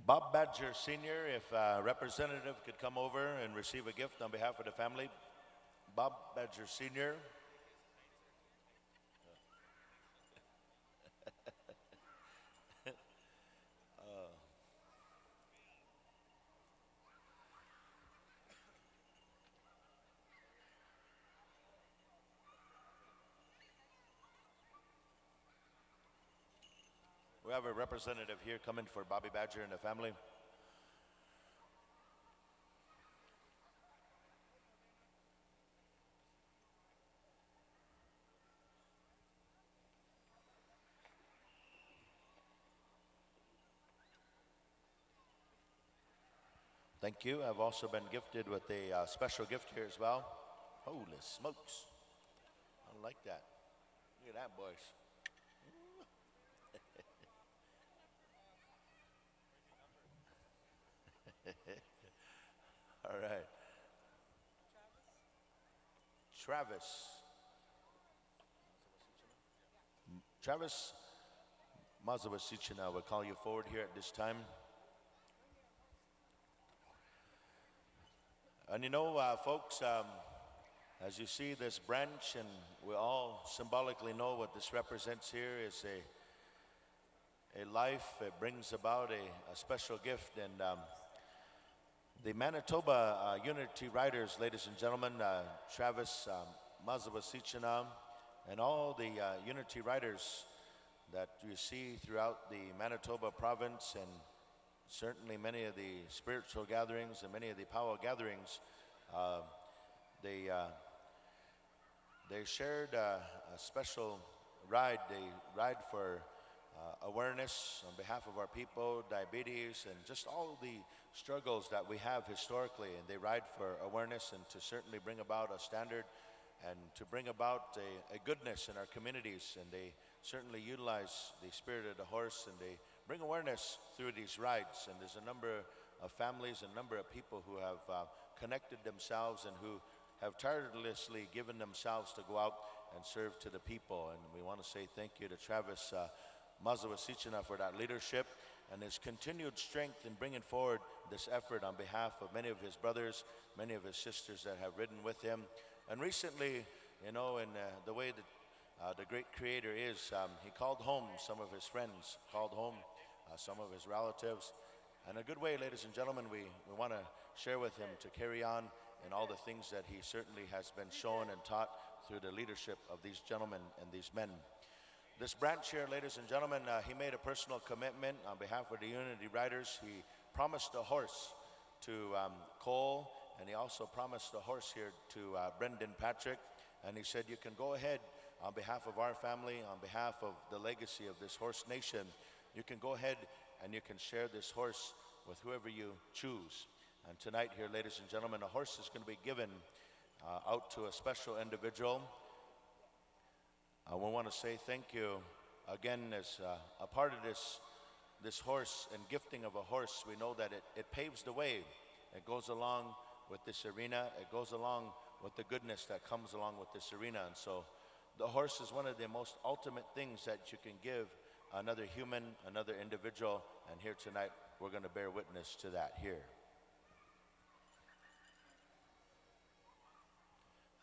Bob Badger Sr., if a representative could come over and receive a gift on behalf of the family. Bob Badger Sr. We have a representative here coming for Bobby Badger and the family. Thank you. I've also been gifted with a special gift here as well. Holy smokes. I like that. Look at that, boys. All right. Travis Mazawasichina will call you forward here at this time. And you know, folks, as you see this branch, and we all symbolically know what this represents here is a life. It brings about a special gift. And the Manitoba Unity Riders, ladies and gentlemen, Travis Mazawasichina, and all the Unity Riders that you see throughout the Manitoba province, and certainly many of the spiritual gatherings and many of the powwow gatherings, they shared a special ride. They ride for awareness on behalf of our people, diabetes, and just all the struggles that we have historically. And they ride for awareness and to certainly bring about a standard and to bring about a goodness in our communities. And they certainly utilize the spirit of the horse, and they bring awareness through these rides. And there's a number of families and a number of people who have connected themselves and who have tirelessly given themselves to go out and serve to the people. And we want to say thank you to Travis Mazawasichana for that leadership and his continued strength in bringing forward this effort on behalf of many of his brothers, many of his sisters that have ridden with him. And recently, in the way that the great creator is, he called home some of his friends, called home some of his relatives. And a good way, ladies and gentlemen, we want to share with him to carry on in all the things that he certainly has been shown and taught through the leadership of these gentlemen and these men. This branch here, ladies and gentlemen, he made a personal commitment on behalf of the Unity Riders. He promised a horse to Cole, and he also promised a horse here to Brendan Patrick. And he said, you can go ahead on behalf of our family, on behalf of the legacy of this horse nation, you can go ahead and you can share this horse with whoever you choose. And tonight here, ladies and gentlemen, a horse is going to be given out to a special individual. We want to say thank you again as a part of this horse and gifting of a horse. We know that it paves the way. It goes along with this arena. It goes along with the goodness that comes along with this arena. And so the horse is one of the most ultimate things that you can give another human, another individual. And here tonight, we're going to bear witness to that here.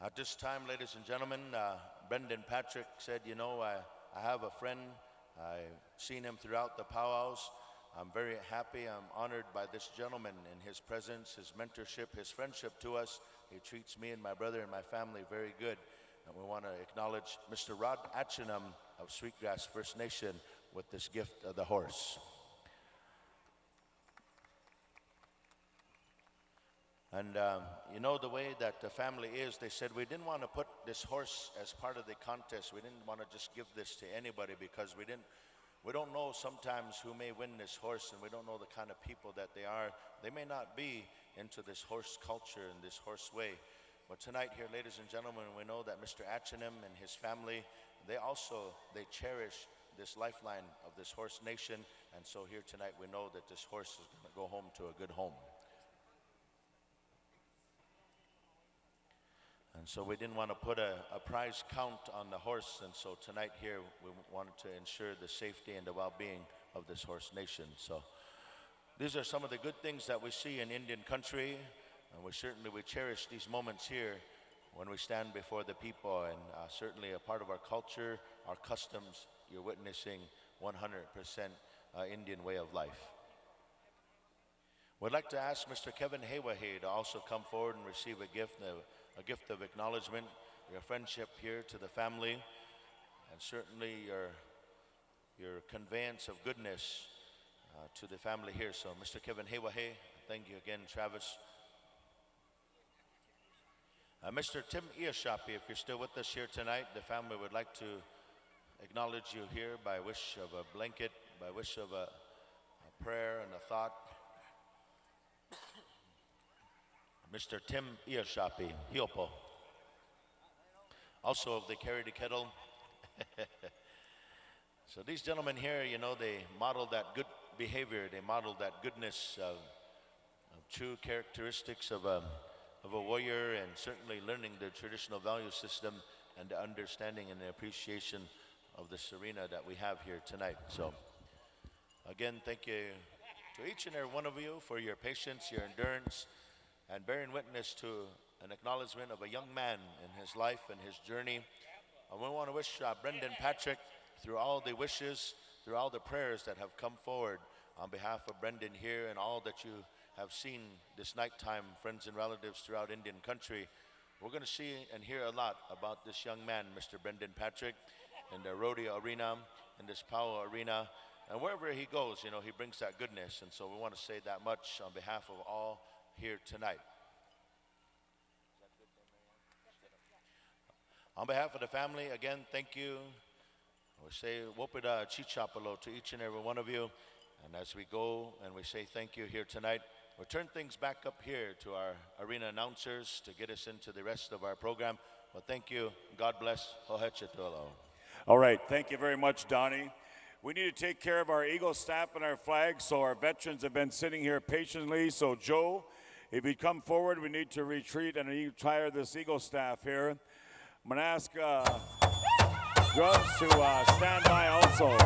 At this time, ladies and gentlemen, Brendan Patrick said, I have a friend. I've seen him throughout the powwows. I'm very happy. I'm honored by this gentleman in his presence, his mentorship, his friendship to us. He treats me and my brother and my family very good. And we want to acknowledge Mr. Rod Atchinum of Sweetgrass First Nation with this gift of the horse. And the way that the family is, they said we didn't want to put this horse as part of the contest. We didn't want to just give this to anybody because we don't know sometimes who may win this horse, and we don't know the kind of people that they are. They may not be into this horse culture and this horse way. But tonight here, ladies and gentlemen, we know that Mr. Atchinum and his family, they cherish this lifeline of this horse nation. And so here tonight, we know that this horse is going to go home to a good home. And so we didn't want to put a prize count on the horse, and so tonight here we wanted to ensure the safety and the well-being of this horse nation. So these are some of the good things that we see in Indian country, and we cherish these moments here when we stand before the people, and certainly a part of our culture, our customs. You're witnessing 100% Indian way of life. We'd like to ask Mr. Kevin Haywahe to also come forward and receive a gift of acknowledgement, your friendship here to the family, and certainly your conveyance of goodness to the family here. So Mr. Kevin Haywahe, thank you again, Travis. Mr. Tim Iashapi, if you're still with us here tonight, the family would like to acknowledge you here by wish of a blanket, by wish of a prayer and a thought. Mr. Tim Iashapi, Hiopo. Also, if they carry the kettle. So these gentlemen here, they model that good behavior. They model that goodness of true characteristics of a warrior, and certainly learning the traditional value system and the understanding and the appreciation of this arena that we have here tonight. So again, thank you to each and every one of you for your patience, your endurance, and bearing witness to an acknowledgement of a young man in his life and his journey. And we want to wish Brendan Patrick, through all the wishes, through all the prayers that have come forward on behalf of Brendan here and all that you have seen this nighttime, friends and relatives throughout Indian country. We're going to see and hear a lot about this young man, Mr. Brendan Patrick, in the rodeo arena, in this powwow arena. And wherever he goes, he brings that goodness. And so we want to say that much on behalf of all here tonight. On behalf of the family, again, thank you. We say Wopida Chichapalo to each and every one of you. And as we go and we say thank you here tonight, we'll turn things back up here to our arena announcers to get us into the rest of our program. Well, thank you. God bless. All right, thank you very much, Donnie. We need to take care of our eagle staff and our flag, so our veterans have been sitting here patiently. So Joe, if you come forward, we need to retreat and retire this eagle staff here. I'm going to ask drums to stand by also.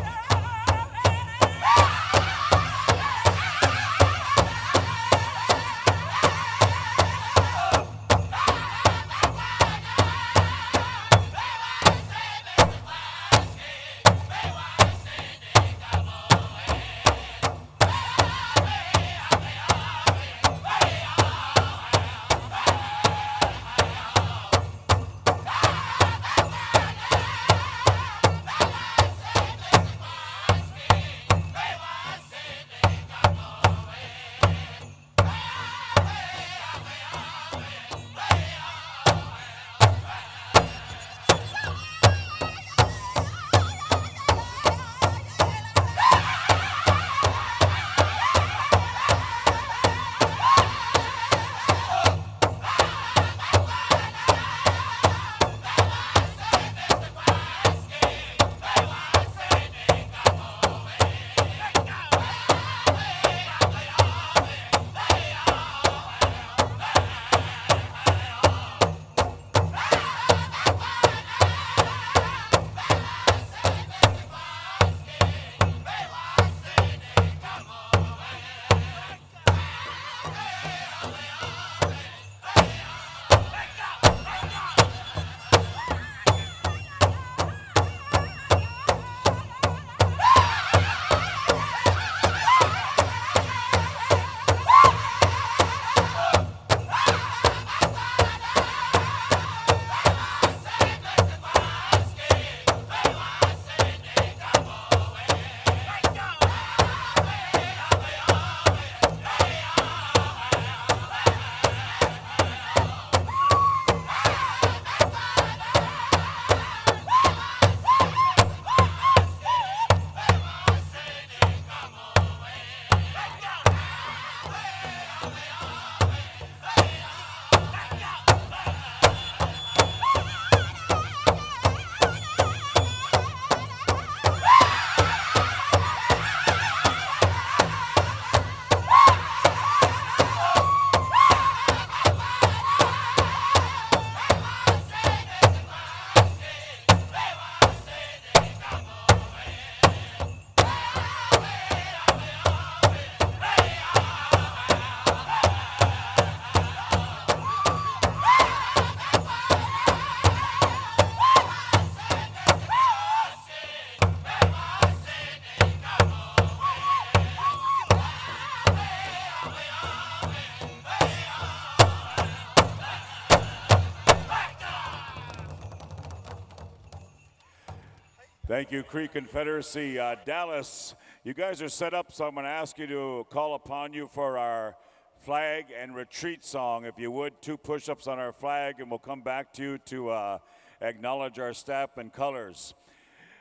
Thank you, Cree Confederacy. Dallas, you guys are set up, so I'm going to ask you to call upon you for our flag and retreat song. If you would, 2 push-ups on our flag, and we'll come back to you to acknowledge our staff and colors.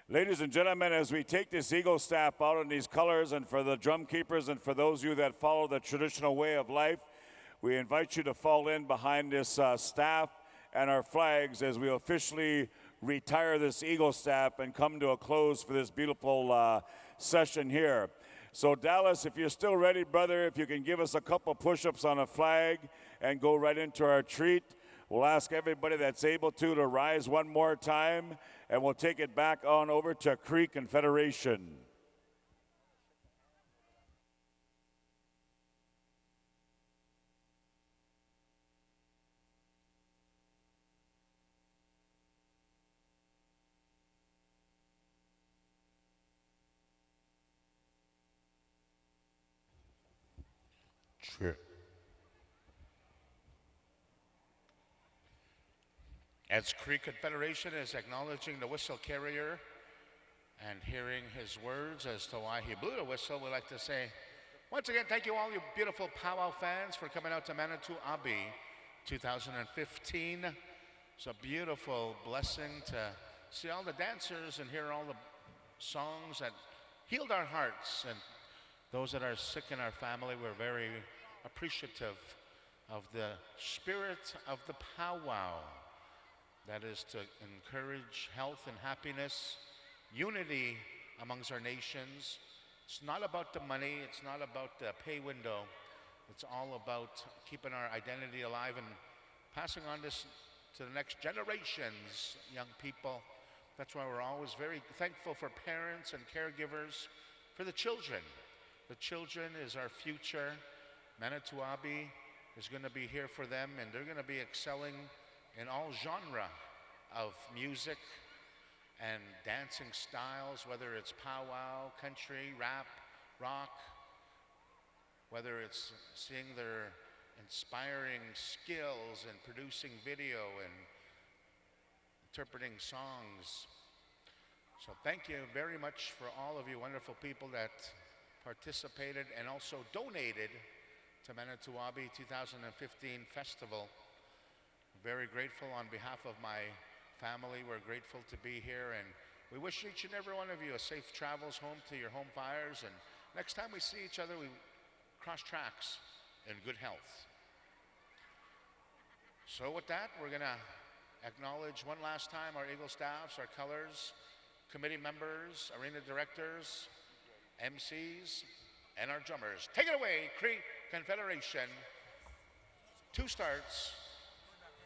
Ladies and gentlemen, as we take this eagle staff out in these colors, and for the drum keepers and for those of you that follow the traditional way of life, we invite you to fall in behind this staff and our flags as we officially retire this eagle staff and come to a close for this beautiful session here. So Dallas, if you're still ready, brother, if you can give us a couple push-ups on a flag and go right into our treat. We'll ask everybody that's able to rise one more time, and we'll take it back on over to Cree Confederation. Sure. As Cree Confederation is acknowledging the whistle carrier and hearing his words as to why he blew the whistle, we'd like to say, once again, thank you all you beautiful powwow fans for coming out to Manito Ahbee 2015. It's a beautiful blessing to see all the dancers and hear all the songs that healed our hearts. And those that are sick in our family, we're very appreciative of the spirit of the powwow. That is to encourage health and happiness, unity amongst our nations. It's not about the money, it's not about the pay window. It's all about keeping our identity alive and passing on this to the next generations, young people. That's why we're always very thankful for parents and caregivers, for the children. The children is our future. Manito Ahbee is going to be here for them, and they're going to be excelling in all genre of music and dancing styles, whether it's powwow, country, rap, rock, whether it's seeing their inspiring skills in producing video and interpreting songs. So thank you very much for all of you wonderful people that participated and also donated to Manito Ahbee 2015 Festival. Very grateful on behalf of my family. We're grateful to be here, and we wish each and every one of you a safe travels home to your home fires, and next time we see each other, we cross tracks in good health. So with that, we're gonna acknowledge one last time our Eagle staffs, our colors, committee members, arena directors, MCs, and our drummers. Take it away, Cree Confederation. 2 starts.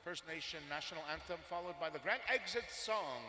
First Nation National Anthem, followed by the Grand Exit Song.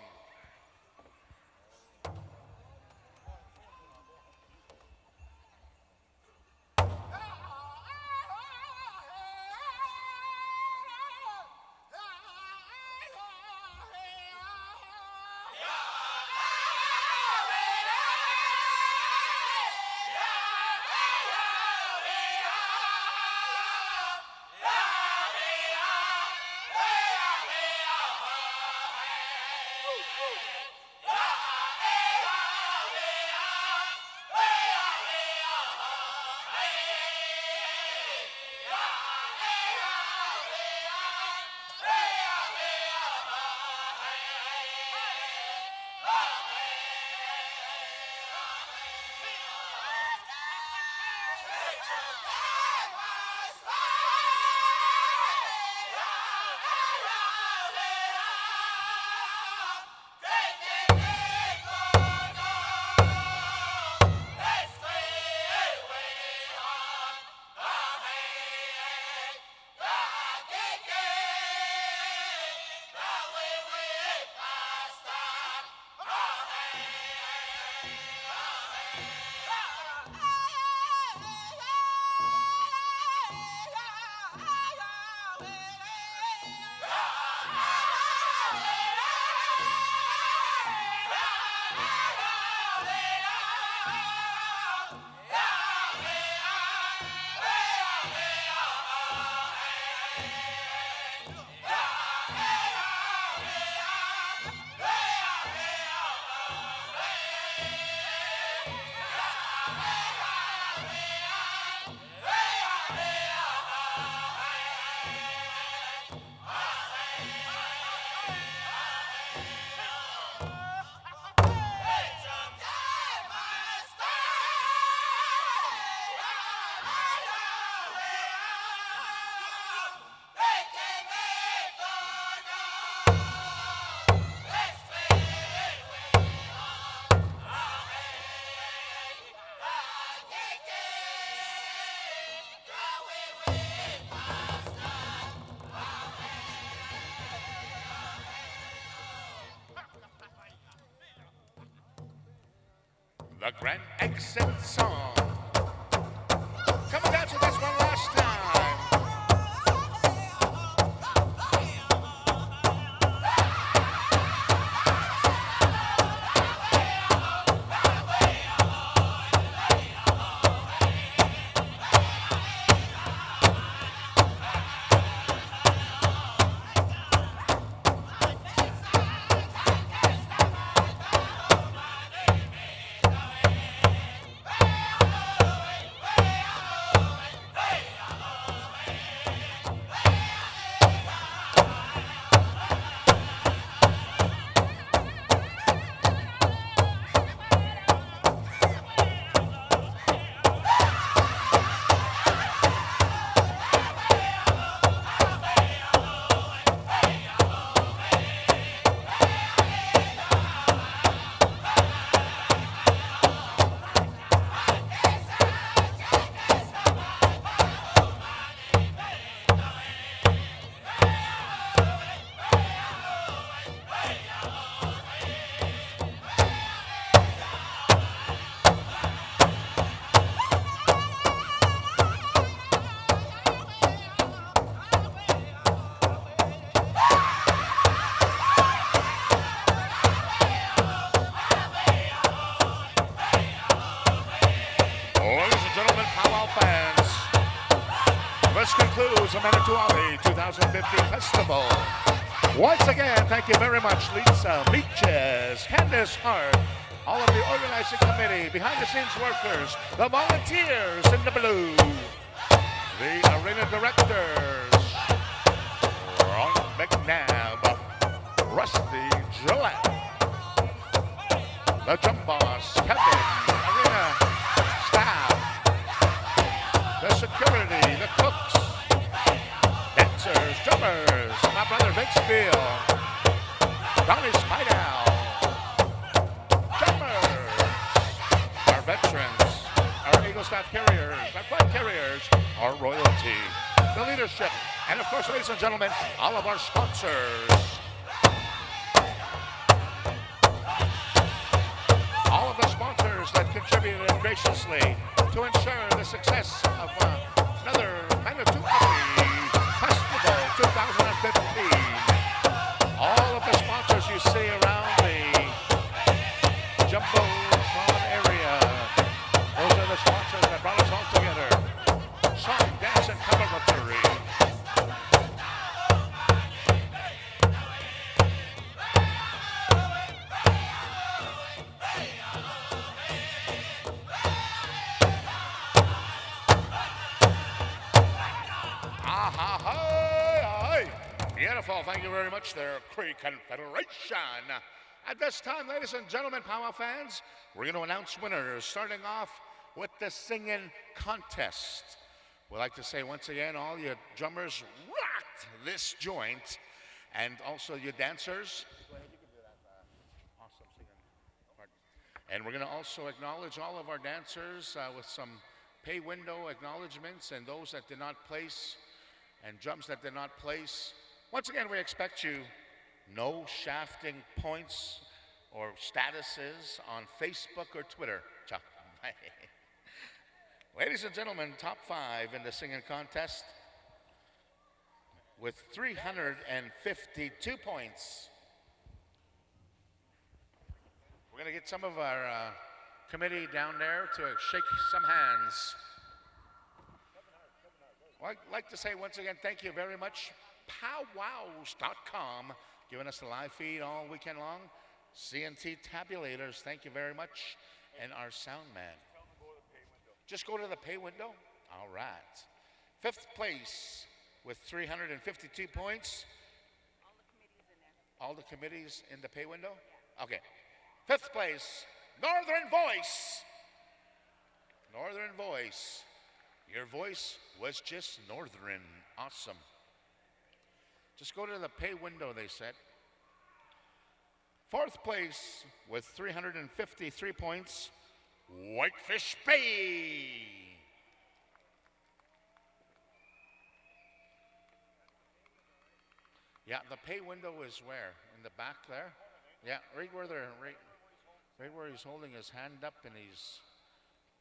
the Grand Exit Song. Come and dance with us one last time. This concludes the Manito Ahbee 2015 Festival. Once again, thank you very much, Lisa Beaches, Candace Hart, all of the organizing committee, behind-the-scenes workers, the volunteers in the blue, the arena directors, Ron McNabb, Rusty Gillette, the jump boss, Kevin, arena staff, the security, the cooks, dancers, drummers, my brother Vince Beal, Donnie Spidow, drummers, our veterans, our Eagle Staff carriers, our flight carriers, our royalty, the leadership, and of course, ladies and gentlemen, all of our sponsors. All of the sponsors that contributed graciously to ensure the success of another Manito Ahbee Festival 2015. All of the sponsors you see around the Jumbotron area, those are the sponsors that brought us all together. Song, dance, and camaraderie. Beautiful. Thank you very much there, Cree Confederation. At this time, ladies and gentlemen, Powwow fans, we're going to announce winners, starting off with the singing contest. We'd like to say once again, all you drummers rocked this joint, and also you dancers. Go ahead, you can do that. Awesome singing part. And we're going to also acknowledge all of our dancers with some pay window acknowledgements, and those that did not place, and drums that did not place. Once again, we expect you no shafting points or statuses on Facebook or Twitter. Ladies and gentlemen, top 5 in the singing contest with 352 points. We're going to get some of our committee down there to shake some hands. Well, I'd like to say once again, thank you very much. PowWows.com, giving us the live feed all weekend long. CNT tabulators, thank you very much. And our sound man. Just go to the pay window. All right. 5th place with 352 points. All the committees in the pay window? Okay. 5th place, Northern Voice. Northern Voice. Your voice was just Northern. Awesome. Just go to the pay window, they said. 4th place with 353 points, Whitefish Bay. Yeah, the pay window is where? In the back there? Yeah, right where they're right. Right where he's holding his hand up and he's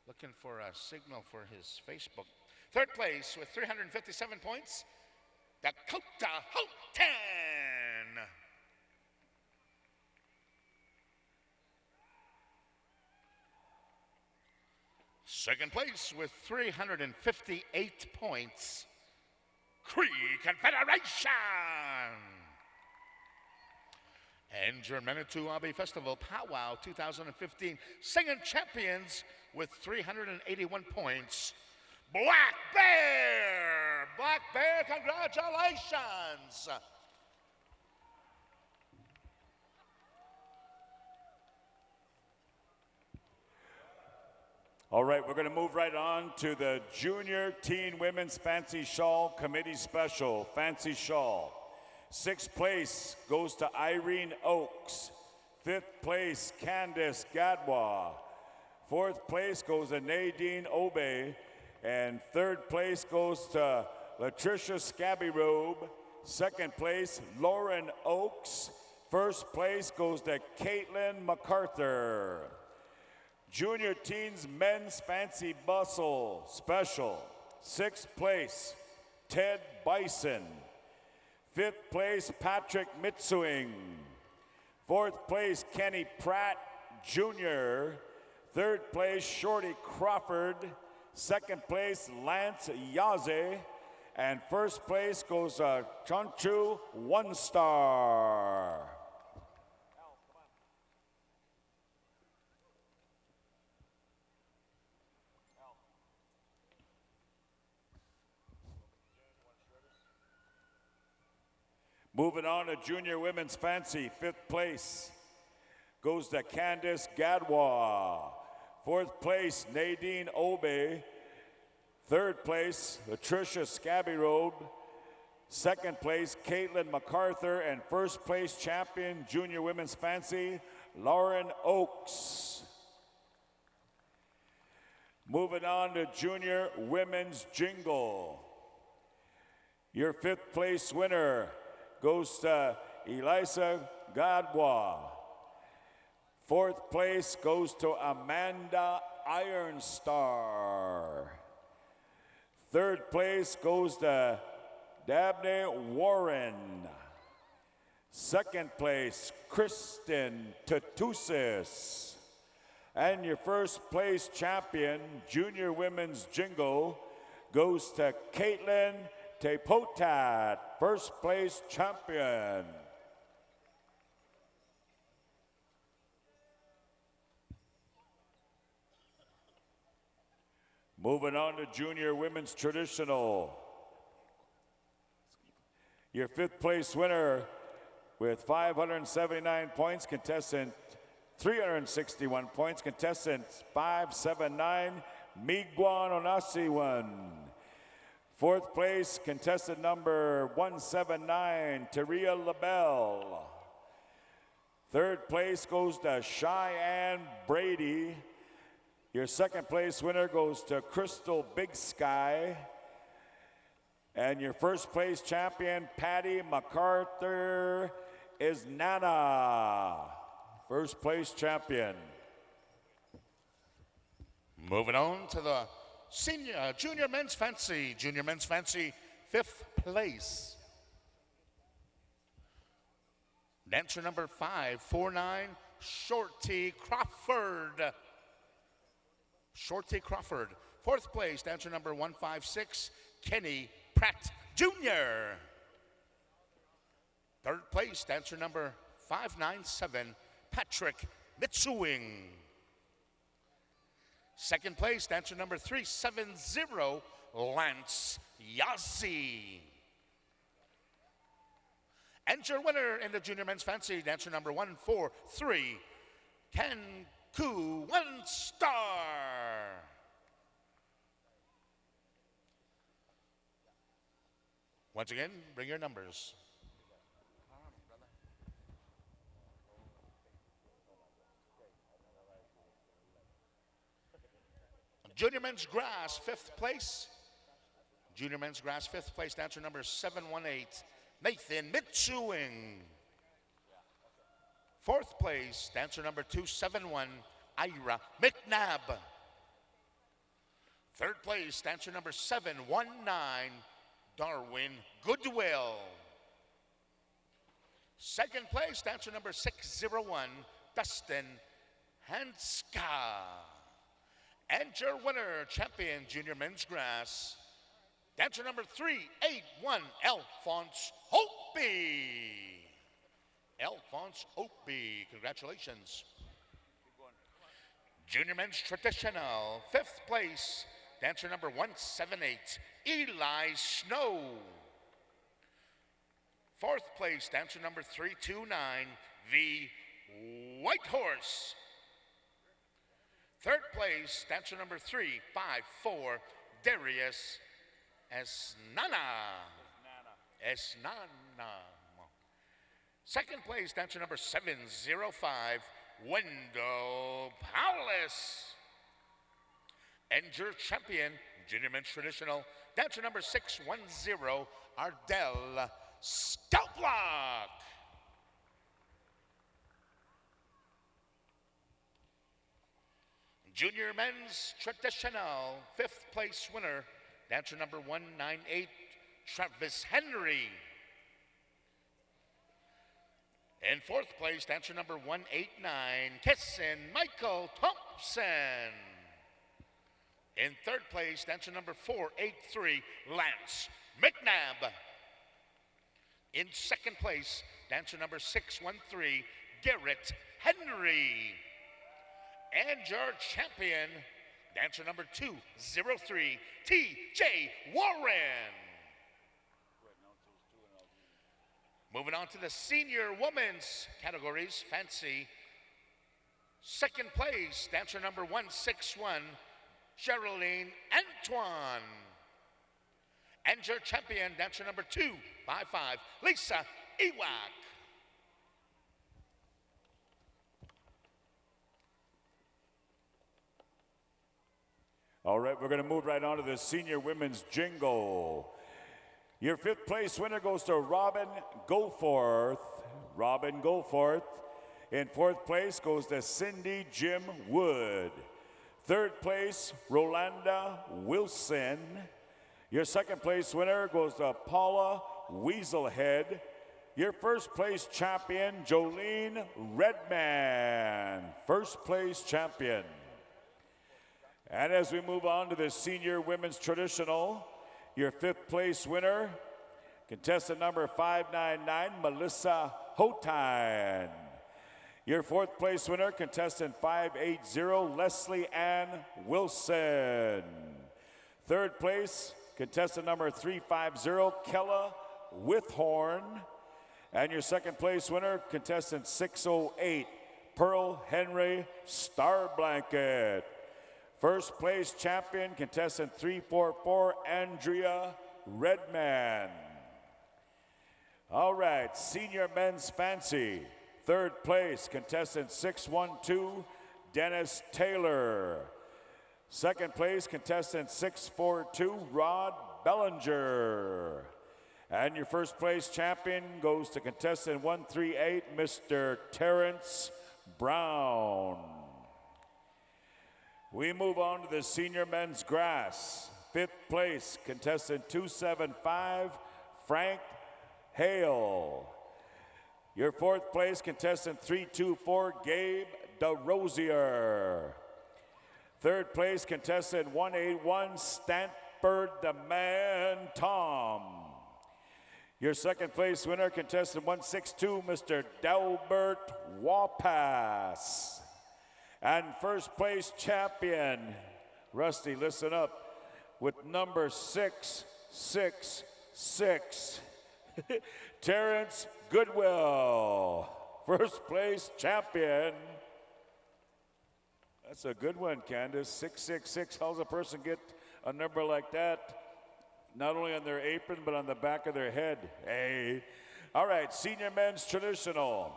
looking for a signal for his Facebook. Third place with 357 points, Dakota Houghton. Second place with 358 points, Cree Confederation. And your Manito Ahbee Festival Powwow 2015 singing champions with 381 points, Black Bear. Black Bear, congratulations. All right, we're going to move right on to the Junior Teen Women's Fancy Shawl Committee Special, Fancy Shawl. Sixth place goes to Irene Oakes. Fifth place, Candice Gadwa. Fourth place goes to Nadine Ahbee. And third place goes to Latricia Scabbyrobe. Second place, Lauren Oakes. First place goes to Caitlin MacArthur. Junior Teens Men's Fancy Bustle Special. Sixth place, Ted Bison. Fifth place, Patrick Mitsuing. Fourth place, Kenny Pratt Jr. Third place, Shorty Crawford. Second place, Lance Yaze. And first place goes Chonchu One Star. Moving on to Junior Women's Fancy, fifth place goes to Candice Gadwa. Fourth place, Nadine Ahbee. Third place, Latricia Scabbyrobe. Second place, Caitlin MacArthur. And first place champion, Junior Women's Fancy, Lauren Oakes. Moving on to Junior Women's Jingle. Your fifth place winner goes to Elisa Gadwa. Fourth place goes to Amanda Ironstar. Third place goes to Dabney Warren. Second place, Kristen Tatusis. And your first place champion, Junior Women's Jingle, goes to Caitlin Tepotat, first place champion. Moving on to Junior Women's Traditional. Your fifth place winner with 579 points, contestant 361 points, contestant 579, Miguan Onasiwan. Fourth place, contestant number 179, Taria LaBelle. Third place goes to Cheyenne Brady. Your second place winner goes to Crystal Big Sky. And your first place champion, Patty MacArthur, is Nana. First place champion. Moving on to the Junior Men's Fancy. Junior Men's Fancy, fifth place. Dancer number 549, Shorty Crawford. Shorty Crawford. Fourth place, dancer number 156, Kenny Pratt Jr. Third place, dancer number 597, Patrick Mitsuing. Second place, dancer number 370, Lance Yazzie. And your winner in the Junior Men's Fancy, dancer number 143, Kanku One Star. Once again, bring your numbers. Junior Men's Grass, fifth place. Junior Men's Grass, fifth place, dancer number 718, Nathan Mitsuing. Fourth place, dancer number 271, Ira McNabb. Third place, dancer number 719, Darwin Goodwill. Second place, dancer number 601, Dustin Hanska. And your winner, champion junior men's grass, dancer number 381, Alphonse Opie. Alphonse Opie, congratulations. Junior men's traditional, fifth place, dancer number 178, Eli Snow. Fourth place, dancer number 329, the White Horse. Third place, dancer number 354, Darius Esnana. Second place, dancer number 705, Wendell Powless. And your champion, junior men's traditional, dancer number 610, Ardell Scoutlock. Junior men's traditional, fifth place winner, dancer number 198, Travis Henry. In fourth place, dancer number 189, Kessin Michael Thompson. In third place, dancer number 483, Lance McNabb. In second place, dancer number 613, Garrett Henry. And your champion, dancer number 203, T.J. Warren. Moving on to the senior women's categories, fancy. Second place, dancer number 161, Geraldine Antoine. And your champion, dancer number 255, Lisa Ewak. All right, we're going to move right on to the senior women's jingle. Your fifth place winner goes to Robin Goforth. Robin Goforth. In fourth place goes to Cindy Jim Wood. Third place, Rolanda Wilson. Your second place winner goes to Paula Weaselhead. Your first place champion, Jolene Redman. First place champion. And as we move on to the senior women's traditional, your fifth place winner, contestant number 599, Melissa Hotine. Your fourth place winner, contestant 580, Leslie Ann Wilson. Third place, contestant number 350, Kella Withhorn. And your second place winner, contestant 608, Pearl Henry Starblanket. First place champion, contestant 344, Andrea Redman. All right, senior men's fancy. Third place, contestant 612, Dennis Taylor. Second place, contestant 642, Rod Bellinger. And your first place champion goes to contestant 138, Mr. Terrence Brown. We move on to the senior men's grass. Fifth place, contestant 275, Frank Hale. Your fourth place, contestant 324, Gabe DeRosier. Third place, contestant 181, Stanford the Man Tom. Your second place winner, contestant 162, Mr. Delbert Wapass. And first place champion, Rusty, listen up, with number 666, Terrence Goodwill. First place champion. That's a good one, Candace. 666. How's a person get a number like that? Not only on their apron, but on the back of their head. Hey. All right, senior men's traditional.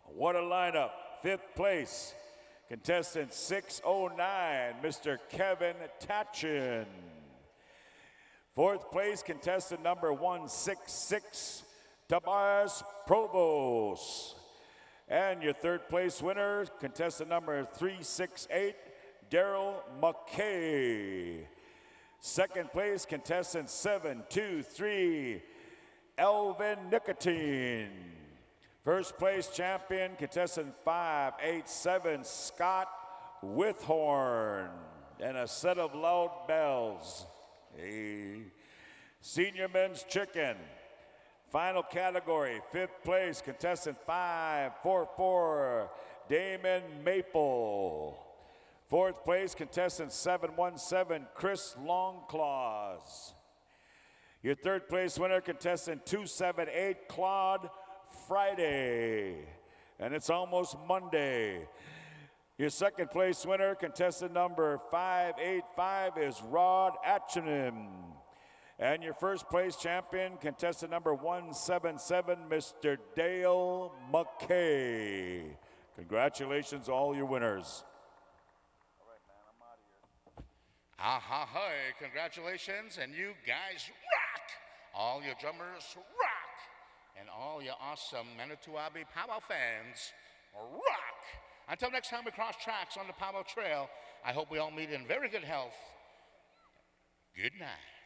What a lineup. Fifth place, contestant 609, Mr. Kevin Tatchin. Fourth place, contestant number 166, Tobias Provost. And your third place winner, contestant number 368, Daryl McKay. Second place, contestant 723, Elvin Nicotine. First place champion, contestant 587, Scott Withhorn. And a set of loud bells. Hey. Senior men's chicken. Final category, fifth place, contestant 544, Damon Maple. Fourth place, contestant 717, Chris Longclaws. Your third place winner, contestant 278, Claude Friday. And it's almost Monday. Your second place winner, contestant number 585, is Rod Atchenim. And your first place champion, contestant number 177, Mr. Dale McKay. Congratulations, all your winners. All right, man, I'm out of here. Ahoy, congratulations, and you guys rock! All your drummers rock! And all your awesome Manito Ahbee Pow Wow fans rock! Until next time we cross tracks on the Pow Wow Trail, I hope we all meet in very good health. Good night.